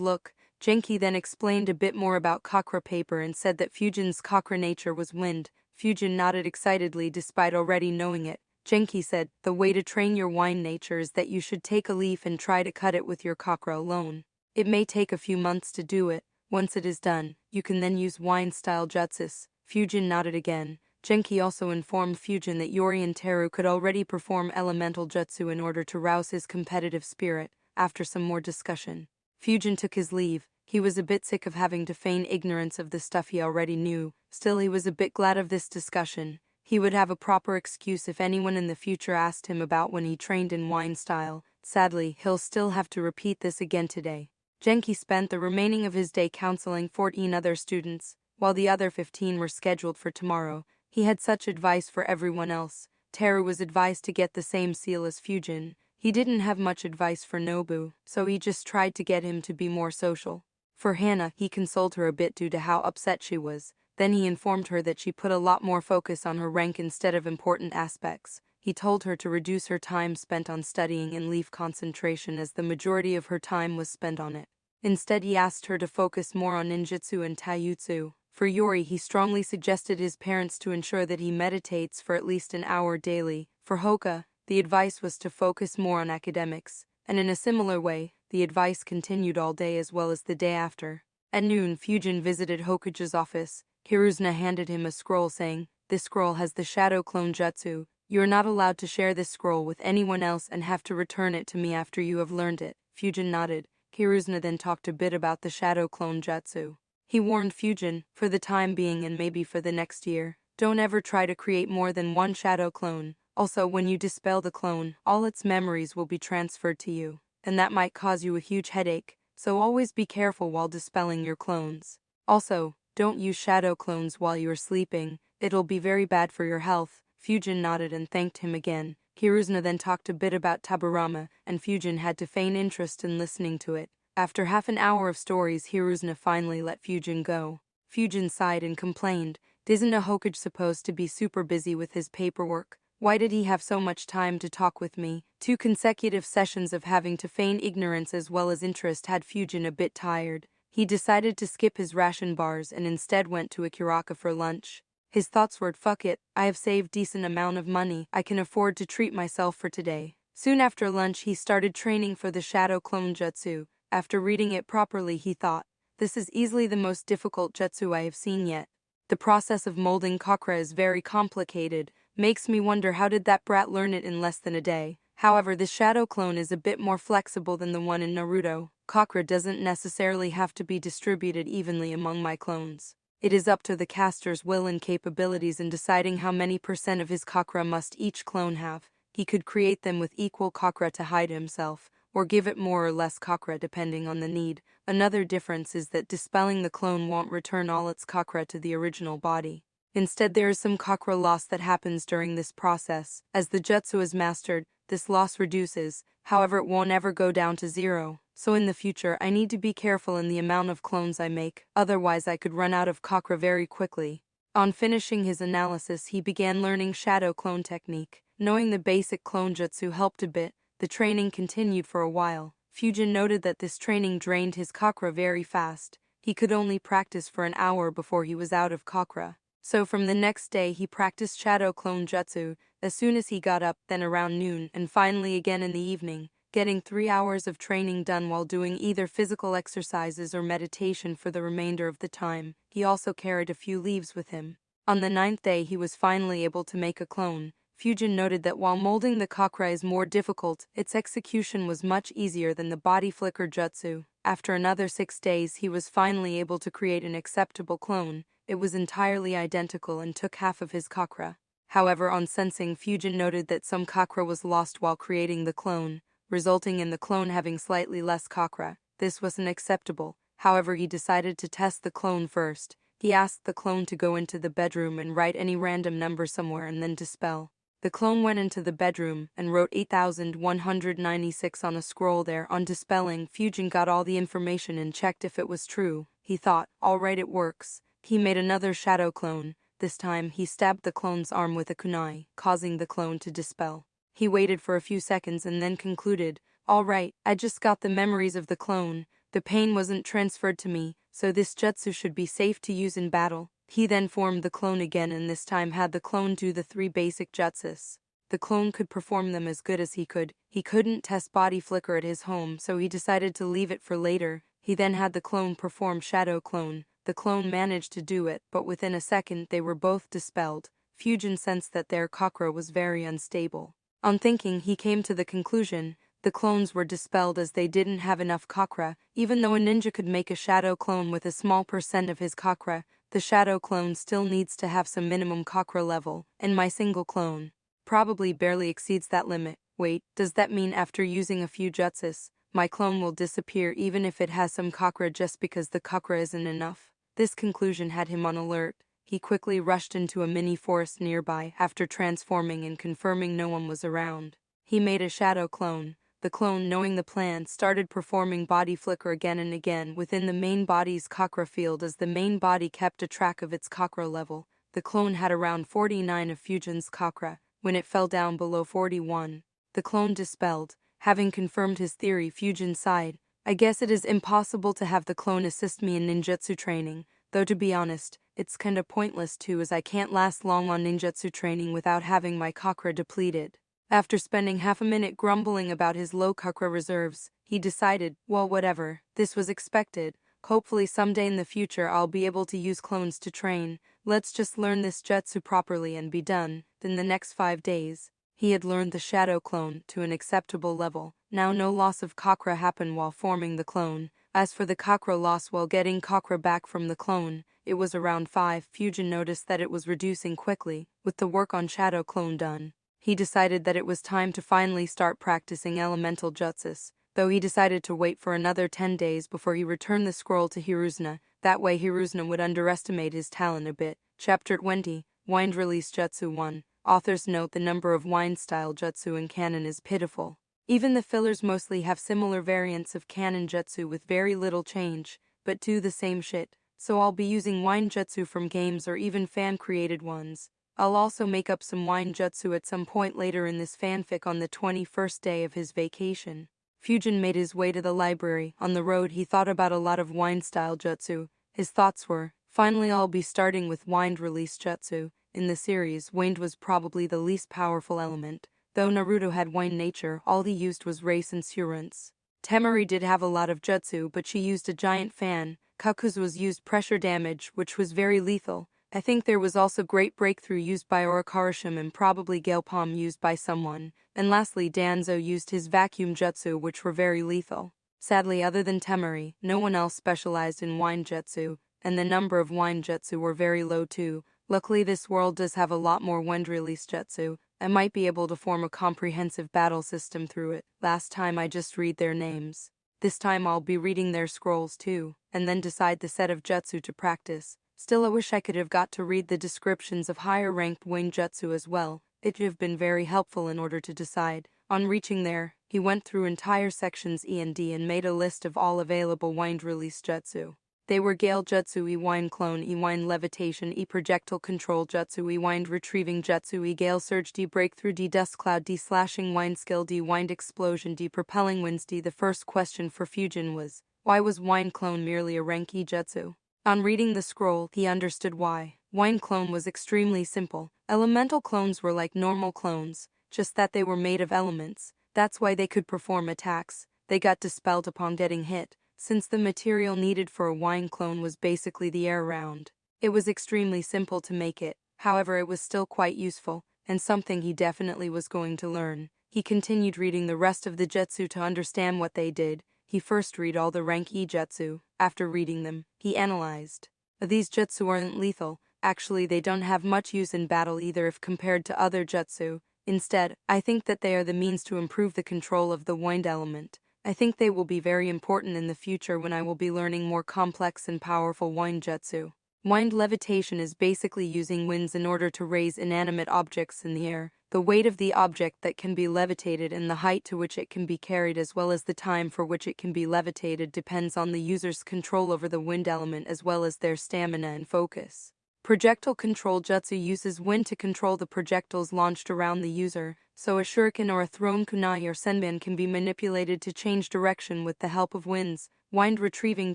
look. Genki then explained a bit more about chakra paper and said that Fujin's chakra nature was wind. Fujin nodded excitedly despite already knowing it. Genki said, "The way to train your wind nature is that you should take a leaf and try to cut it with your chakra alone. It may take a few months to do it. Once it is done, you can then use wind-style jutsus." Fujin nodded again. Genki also informed Fujin that Yori and Teru could already perform elemental jutsu in order to rouse his competitive spirit. After some more discussion, Fujin took his leave. He was a bit sick of having to feign ignorance of the stuff he already knew. Still, he was a bit glad of this discussion. He would have a proper excuse if anyone in the future asked him about when he trained in wind style. Sadly, he'll still have to repeat this again today. Genki spent the remaining of his day counseling 14 other students, while the other 15 were scheduled for tomorrow. He had such advice for everyone else. Teru was advised to get the same seal as Fujin. He didn't have much advice for Nobu, so he just tried to get him to be more social. For Hannah, he consoled her a bit due to how upset she was. Then he informed her that she put a lot more focus on her rank instead of important aspects. He told her to reduce her time spent on studying and leave concentration as the majority of her time was spent on it. Instead, he asked her to focus more on ninjutsu and taijutsu. For Yori, he strongly suggested his parents to ensure that he meditates for at least an hour daily. For Hoka, the advice was to focus more on academics. And in a similar way, the advice continued all day as well as the day after. At noon, Fujin visited Hokage's office. Hiruzuna handed him a scroll saying, "This scroll has the shadow clone jutsu. You are not allowed to share this scroll with anyone else and have to return it to me after you have learned it." Fujin nodded. Hiruzuna then talked a bit about the shadow clone jutsu. He warned Fujin, for the time being and maybe for the next year, don't ever try to create more than one shadow clone. Also, when you dispel the clone, all its memories will be transferred to you, and that might cause you a huge headache, so always be careful while dispelling your clones. Also, don't use shadow clones while you are sleeping, it'll be very bad for your health. Fujin nodded and thanked him again. Hiruzuna then talked a bit about Taburama, and Fujin had to feign interest in listening to it. After half an hour of stories, Hiruzuna finally let Fujin go. Fujin sighed and complained, "Isn't a Hokage supposed to be super busy with his paperwork? Why did he have so much time to talk with me?" 2 consecutive sessions of having to feign ignorance as well as interest had Fujin a bit tired. He decided to skip his ration bars and instead went to Ikiraka for lunch. His thoughts were, "Fuck it, I have saved decent amount of money, I can afford to treat myself for today." Soon after lunch, he started training for the Shadow Clone Jutsu. After reading it properly, he thought, "This is easily the most difficult jutsu I have seen yet. The process of molding chakra is very complicated, makes me wonder how did that brat learn it in less than a day." However, the shadow clone is a bit more flexible than the one in Naruto. Chakra doesn't necessarily have to be distributed evenly among my clones. It is up to the caster's will and capabilities in deciding how many % of his chakra must each clone have. He could create them with equal chakra to hide himself, or give it more or less chakra depending on the need. Another difference is that dispelling the clone won't return all its chakra to the original body. Instead, there is some chakra loss that happens during this process. As the jutsu is mastered, this loss reduces, however it won't ever go down to 0. So in the future, I need to be careful in the amount of clones I make, otherwise I could run out of chakra very quickly. On finishing his analysis, he began learning shadow clone technique. Knowing the basic clone jutsu helped a bit. The training continued for a while. Fujin noted that this training drained his chakra very fast. He could only practice for an hour before he was out of chakra. So from the next day he practiced shadow clone jutsu as soon as he got up, then around noon, and finally again in the evening, getting 3 hours of training done while doing either physical exercises or meditation for the remainder of the time. He also carried a few leaves with him. On the 9th day he was finally able to make a clone. Fujin noted that while molding the chakra is more difficult, its execution was much easier than the body flicker jutsu. After another 6 days he was finally able to create an acceptable clone. It was entirely identical and took half of his chakra. However, on sensing, Fujin noted that some chakra was lost while creating the clone, resulting in the clone having slightly less chakra. This wasn't acceptable. However, he decided to test the clone first. He asked the clone to go into the bedroom and write any random number somewhere and then dispel. The clone went into the bedroom and wrote 8196 on a scroll there. On dispelling, Fujin got all the information and checked if it was true. He thought, alright, it works. He made another shadow clone. This time, he stabbed the clone's arm with a kunai, causing the clone to dispel. He waited for a few seconds and then concluded, alright, I just got the memories of the clone. The pain wasn't transferred to me, so this jutsu should be safe to use in battle. He then formed the clone again and this time had the clone do the 3 basic jutsus. The clone could perform them as good as he could. He couldn't test body flicker at his home, so he decided to leave it for later. He then had the clone perform shadow clone. The clone managed to do it, but within a second they were both dispelled. Fujin sensed that their chakra was very unstable. On thinking, he came to the conclusion the clones were dispelled as they didn't have enough chakra. Even though a ninja could make a shadow clone with a small percent of his chakra, the shadow clone still needs to have some minimum chakra level, and my single clone probably barely exceeds that limit. Wait, does that mean after using a few jutsus, my clone will disappear even if it has some chakra just because the chakra isn't enough? This conclusion had him on alert. He quickly rushed into a mini forest nearby after transforming and confirming no one was around. He made a shadow clone. The clone, knowing the plan, started performing body flicker again and again within the main body's chakra field as the main body kept a track of its chakra level. The clone had around 49 of Fujin's chakra. When it fell down below 41, the clone dispelled. Having confirmed his theory, Fujin sighed. I guess it is impossible to have the clone assist me in ninjutsu training, though to be honest, it's kinda pointless too as I can't last long on ninjutsu training without having my chakra depleted. After spending half a minute grumbling about his low chakra reserves, he decided, well, whatever, this was expected. Hopefully someday in the future I'll be able to use clones to train. Let's just learn this jutsu properly and be done. Then the next 5 days, he had learned the shadow clone to an acceptable level. Now no loss of chakra happened while forming the clone. As for the chakra loss while getting chakra back from the clone, it was around 5. Fujin noticed that it was reducing quickly. With the work on shadow clone done, he decided that it was time to finally start practicing elemental jutsus, though he decided to wait for another 10 days before he returned the scroll to Hiruzuna. That way Hiruzuna would underestimate his talent a bit. Chapter 20, Wind Release Jutsu 1. Authors note the number of wind-style jutsu in canon is pitiful. Even the fillers mostly have similar variants of canon jutsu with very little change, but do the same shit, so I'll be using wind jutsu from games or even fan-created ones. I'll also make up some wind jutsu at some point later in this fanfic on the 21st day of his vacation. Fujin made his way to the library. On the road he thought about a lot of wind-style jutsu. His thoughts were, finally I'll be starting with wind release jutsu. In the series, wind was probably the least powerful element. Though Naruto had wind nature, all he used was race and endurance. Temari did have a lot of jutsu, but she used a giant fan. Kakuzu's used pressure damage, which was very lethal. I think there was also great breakthrough used by Orokarishim and probably Gale Palm used by someone. And lastly Danzo used his vacuum jutsu which were very lethal. Sadly other than Temari, no one else specialized in wind jutsu, and the number of wind jutsu were very low too. Luckily this world does have a lot more wind release jutsu. I might be able to form a comprehensive battle system through it. Last time I just read their names. This time I'll be reading their scrolls too, and then decide the set of jutsu to practice. Still I wish I could have got to read the descriptions of higher ranked wind jutsu as well. It would have been very helpful in order to decide. On reaching there, he went through entire sections E and D and made a list of all available wind release jutsu. They were Gale Jutsu, E-Wind Clone, E-Wind Levitation, E-Projectile Control Jutsu, E-Wind Retrieving Jutsu, E-Gale Surge, D-Breakthrough, D-Dust Cloud, D-Slashing Wind Skill, D-Wind Explosion, D-Propelling Winds, D. The first question for Fujin was, why was Wind Clone merely a rank E jutsu? On reading the scroll, he understood why. Wind Clone was extremely simple. Elemental clones were like normal clones, just that they were made of elements. That's why they could perform attacks. They got dispelled upon getting hit, since the material needed for a wind clone was basically the air around. It was extremely simple to make it, however it was still quite useful, and something he definitely was going to learn. He continued reading the rest of the jutsu to understand what they did. He first read all the rank E jutsu. After reading them, he analyzed. These jutsu aren't lethal. Actually, they don't have much use in battle either if compared to other jutsu. Instead, I think that they are the means to improve the control of the wind element. I think they will be very important in the future when I will be learning more complex and powerful wind jutsu. Wind levitation is basically using winds in order to raise inanimate objects in the air. The weight of the object that can be levitated and the height to which it can be carried as well as the time for which it can be levitated depends on the user's control over the wind element as well as their stamina and focus. Projectile control jutsu uses wind to control the projectiles launched around the user, so a shuriken or a thrown kunai or senbon can be manipulated to change direction with the help of winds. Wind retrieving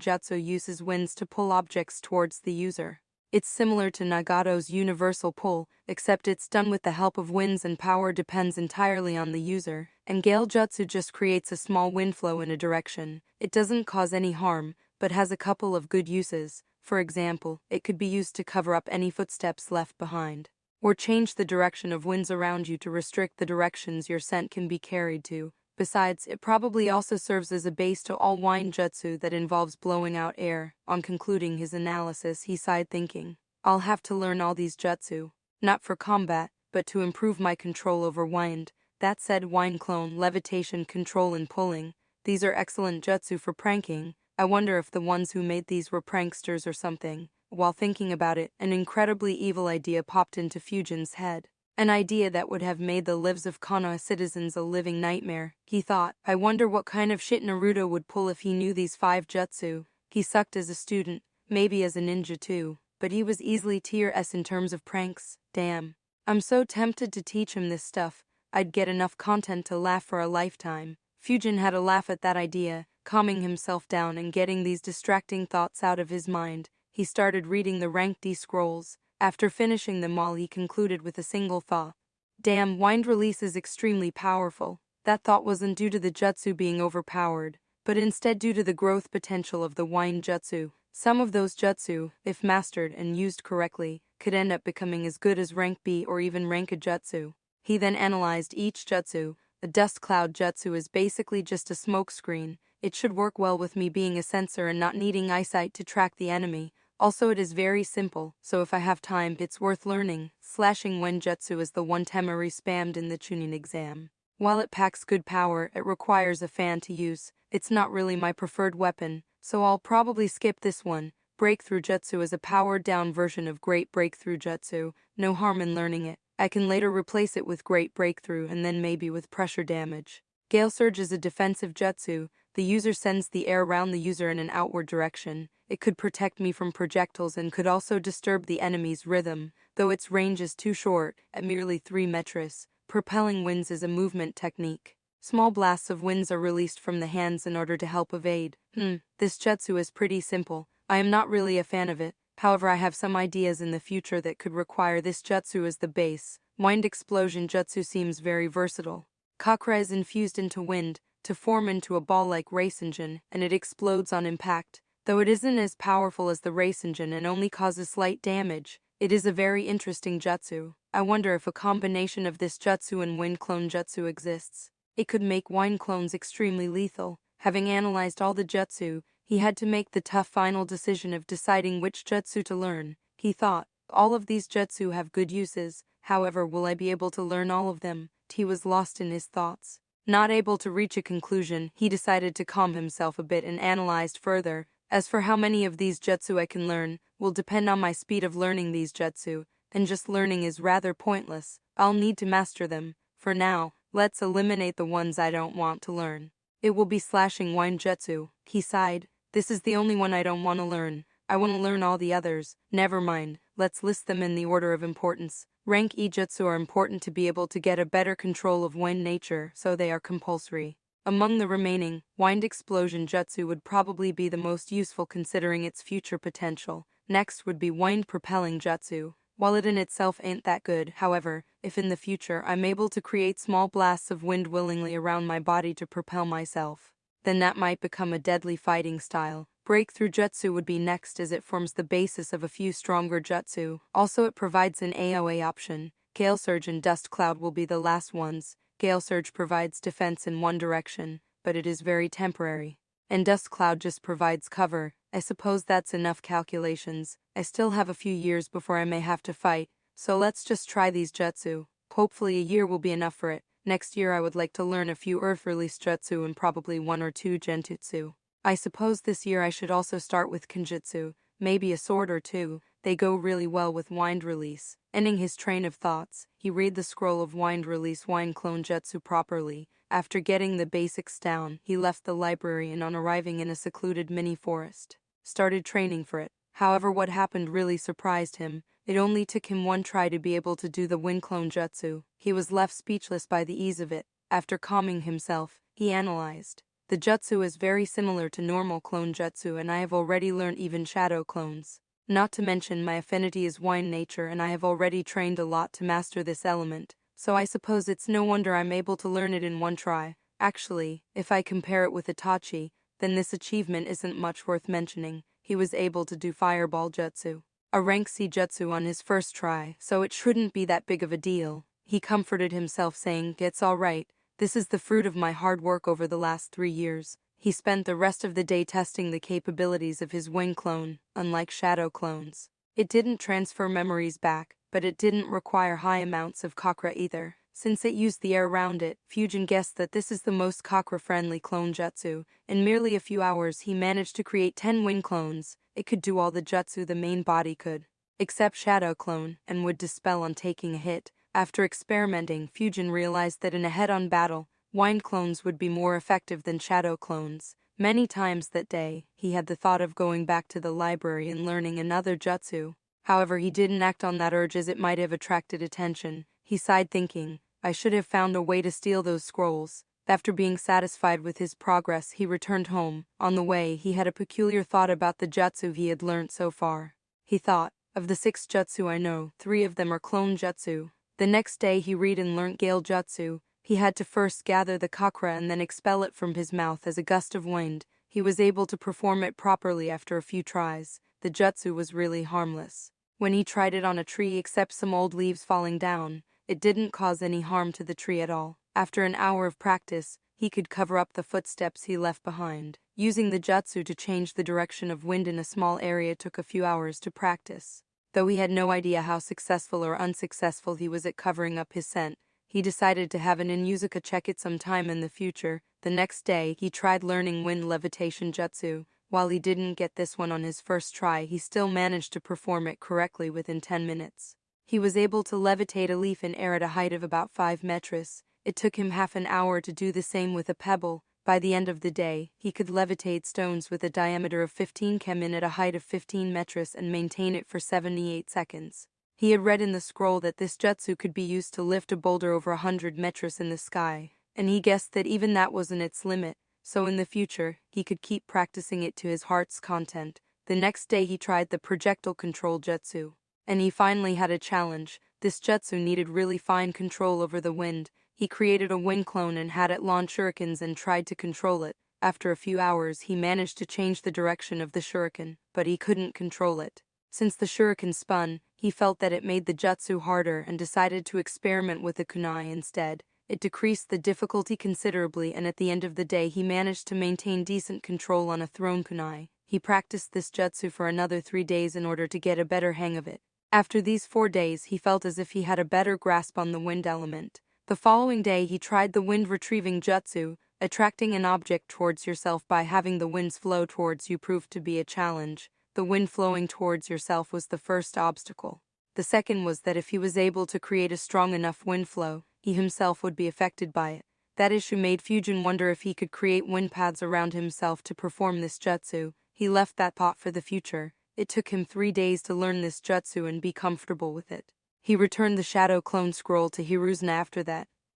jutsu uses winds to pull objects towards the user. It's similar to Nagato's universal pull, except it's done with the help of winds and power depends entirely on the user, and gale jutsu just creates a small wind flow in a direction. It doesn't cause any harm, but has a couple of good uses. For example, it could be used to cover up any footsteps left behind, or change the direction of winds around you to restrict the directions your scent can be carried to. Besides, it probably also serves as a base to all wind jutsu that involves blowing out air. On concluding his analysis, he sighed thinking, I'll have to learn all these jutsu, not for combat, but to improve my control over wind. That said, wind clone, levitation, control and pulling, these are excellent jutsu for pranking. I wonder if the ones who made these were pranksters or something. While thinking about it, an incredibly evil idea popped into Fujin's head. An idea that would have made the lives of Konoha citizens a living nightmare. He thought, I wonder what kind of shit Naruto would pull if he knew these 5 jutsu. He sucked as a student, maybe as a ninja too, but he was easily tier S in terms of pranks. Damn. I'm so tempted to teach him this stuff. I'd get enough content to laugh for a lifetime. Fujin had a laugh at that idea. Calming himself down and getting these distracting thoughts out of his mind, he started reading the rank D scrolls. After finishing them all, he concluded with a single thought. Damn, wind release is extremely powerful. That thought wasn't due to the jutsu being overpowered, but instead due to the growth potential of the wind jutsu. Some of those jutsu, if mastered and used correctly, could end up becoming as good as rank B or even rank A jutsu. He then analyzed each jutsu. The dust cloud jutsu is basically just a smokescreen. It should work well with me being a sensor and not needing eyesight to track the enemy. Also, it is very simple, so if I have time, it's worth learning. Slashing wind jutsu is the one Temari spammed in the Chunin exam. While it packs good power, it requires a fan to use. It's not really my preferred weapon, so I'll probably skip this one. Breakthrough jutsu is a powered-down version of Great Breakthrough jutsu. No harm in learning it. I can later replace it with Great Breakthrough and then maybe with pressure damage. Gale Surge is a defensive jutsu. The user sends the air around the user in an outward direction. It could protect me from projectiles and could also disturb the enemy's rhythm, though its range is too short, at merely 3 meters. Propelling winds is a movement technique. Small blasts of winds are released from the hands in order to help evade. This jutsu is pretty simple. I am not really a fan of it. However, I have some ideas in the future that could require this jutsu as the base. Wind explosion jutsu seems very versatile. Chakra is infused into wind to form into a ball-like race engine, and it explodes on impact. Though it isn't as powerful as the race engine and only causes slight damage, it is a very interesting jutsu. I wonder if a combination of this jutsu and wind clone jutsu exists. It could make wind clones extremely lethal. Having analyzed all the jutsu, he had to make the tough final decision of deciding which jutsu to learn. He thought, all of these jutsu have good uses, however, will I be able to learn all of them? He was lost in his thoughts. Not able to reach a conclusion, he decided to calm himself a bit and analyzed further. As for how many of these jutsu I can learn, will depend on my speed of learning these jutsu, and just learning is rather pointless. I'll need to master them. For now, let's eliminate the ones I don't want to learn. It will be slashing wind jutsu. He sighed. This is the only one I don't want to learn. I want to learn all the others. Never mind, let's list them in the order of importance. Rank E jutsu are important to be able to get a better control of wind nature, so they are compulsory. Among the remaining, wind explosion jutsu would probably be the most useful considering its future potential. Next would be wind propelling jutsu. While it in itself ain't that good, however, if in the future I'm able to create small blasts of wind willingly around my body to propel myself, then that might become a deadly fighting style. Breakthrough jutsu would be next as it forms the basis of a few stronger jutsu. Also, it provides an AoE option. Gale Surge and Dust Cloud will be the last ones. Gale Surge provides defense in one direction, but it is very temporary. And Dust Cloud just provides cover. I suppose that's enough calculations. I still have a few years before I may have to fight, so let's just try these jutsu. Hopefully a year will be enough for it. Next year I would like to learn a few Earth-released jutsu and probably 1 or 2 genjutsu. I suppose this year I should also start with kenjutsu, maybe a sword or two. They go really well with wind release. Ending his train of thoughts, he read the scroll of wind release wind clone jutsu properly. After getting the basics down, he left the library and on arriving in a secluded mini forest, started training for it. However, what happened really surprised him. It only took him one try to be able to do the wind clone jutsu. He was left speechless by the ease of it. After calming himself, he analyzed. The jutsu is very similar to normal clone jutsu, and I have already learned even shadow clones. Not to mention my affinity is wind nature, and I have already trained a lot to master this element, so I suppose it's no wonder I'm able to learn it in one try. Actually, if I compare it with Itachi, then this achievement isn't much worth mentioning. He was able to do fireball jutsu, a rank C jutsu, on his first try, so it shouldn't be that big of a deal. He comforted himself saying, "It's all right. This is the fruit of my hard work over the last 3 years." He spent the rest of the day testing the capabilities of his wind clone. Unlike shadow clones, it didn't transfer memories back, but it didn't require high amounts of chakra either. Since it used the air around it, Fujin guessed that this is the most chakra-friendly clone jutsu. In merely a few hours he managed to create 10 wind clones. It could do all the jutsu the main body could, except shadow clone, and would dispel on taking a hit. After experimenting, Fujin realized that in a head-on battle, wind clones would be more effective than shadow clones. Many times that day, he had the thought of going back to the library and learning another jutsu. However, he didn't act on that urge as it might have attracted attention. He sighed thinking, "I should have found a way to steal those scrolls." After being satisfied with his progress, he returned home. On the way, he had a peculiar thought about the jutsu he had learnt so far. He thought, "Of the 6 jutsu I know, 3 of them are clone jutsu." The next day he read and learnt gale jutsu. He had to first gather the chakra and then expel it from his mouth as a gust of wind. He was able to perform it properly after a few tries. The jutsu was really harmless. When he tried it on a tree, except some old leaves falling down, it didn't cause any harm to the tree at all. After an hour of practice, he could cover up the footsteps he left behind. Using the jutsu to change the direction of wind in a small area took a few hours to practice. Though he had no idea how successful or unsuccessful he was at covering up his scent, he decided to have an Inuzuka check it sometime in the future. The next day, he tried learning wind levitation jutsu. While he didn't get this one on his first try, he still managed to perform it correctly within 10 minutes. He was able to levitate a leaf in air at a height of about 5 meters. It took him half an hour to do the same with a pebble. By the end of the day, he could levitate stones with a diameter of 15 km at a height of 15 meters and maintain it for 78 seconds. He had read in the scroll that this jutsu could be used to lift a boulder over 100 meters in the sky, and he guessed that even that wasn't its limit, so in the future, he could keep practicing it to his heart's content. The next day he tried the projectile control jutsu, and he finally had a challenge. This jutsu needed really fine control over the wind. He created a wind clone and had it launch shurikens and tried to control it. After a few hours, he managed to change the direction of the shuriken, but he couldn't control it. Since the shuriken spun, he felt that it made the jutsu harder and decided to experiment with the kunai instead. It decreased the difficulty considerably, and at the end of the day he managed to maintain decent control on a thrown kunai. He practiced this jutsu for another 3 days in order to get a better hang of it. After these 4 days, he felt as if he had a better grasp on the wind element. The following day he tried the wind retrieving jutsu. Attracting an object towards yourself by having the winds flow towards you proved to be a challenge. The wind flowing towards yourself was the first obstacle. The second was that if he was able to create a strong enough wind flow, he himself would be affected by it. That issue made Fujin wonder if he could create wind paths around himself to perform this jutsu. He left that thought for the future. It took him 3 days to learn this jutsu and be comfortable with it. He returned the shadow clone scroll to Hiruzuna after that.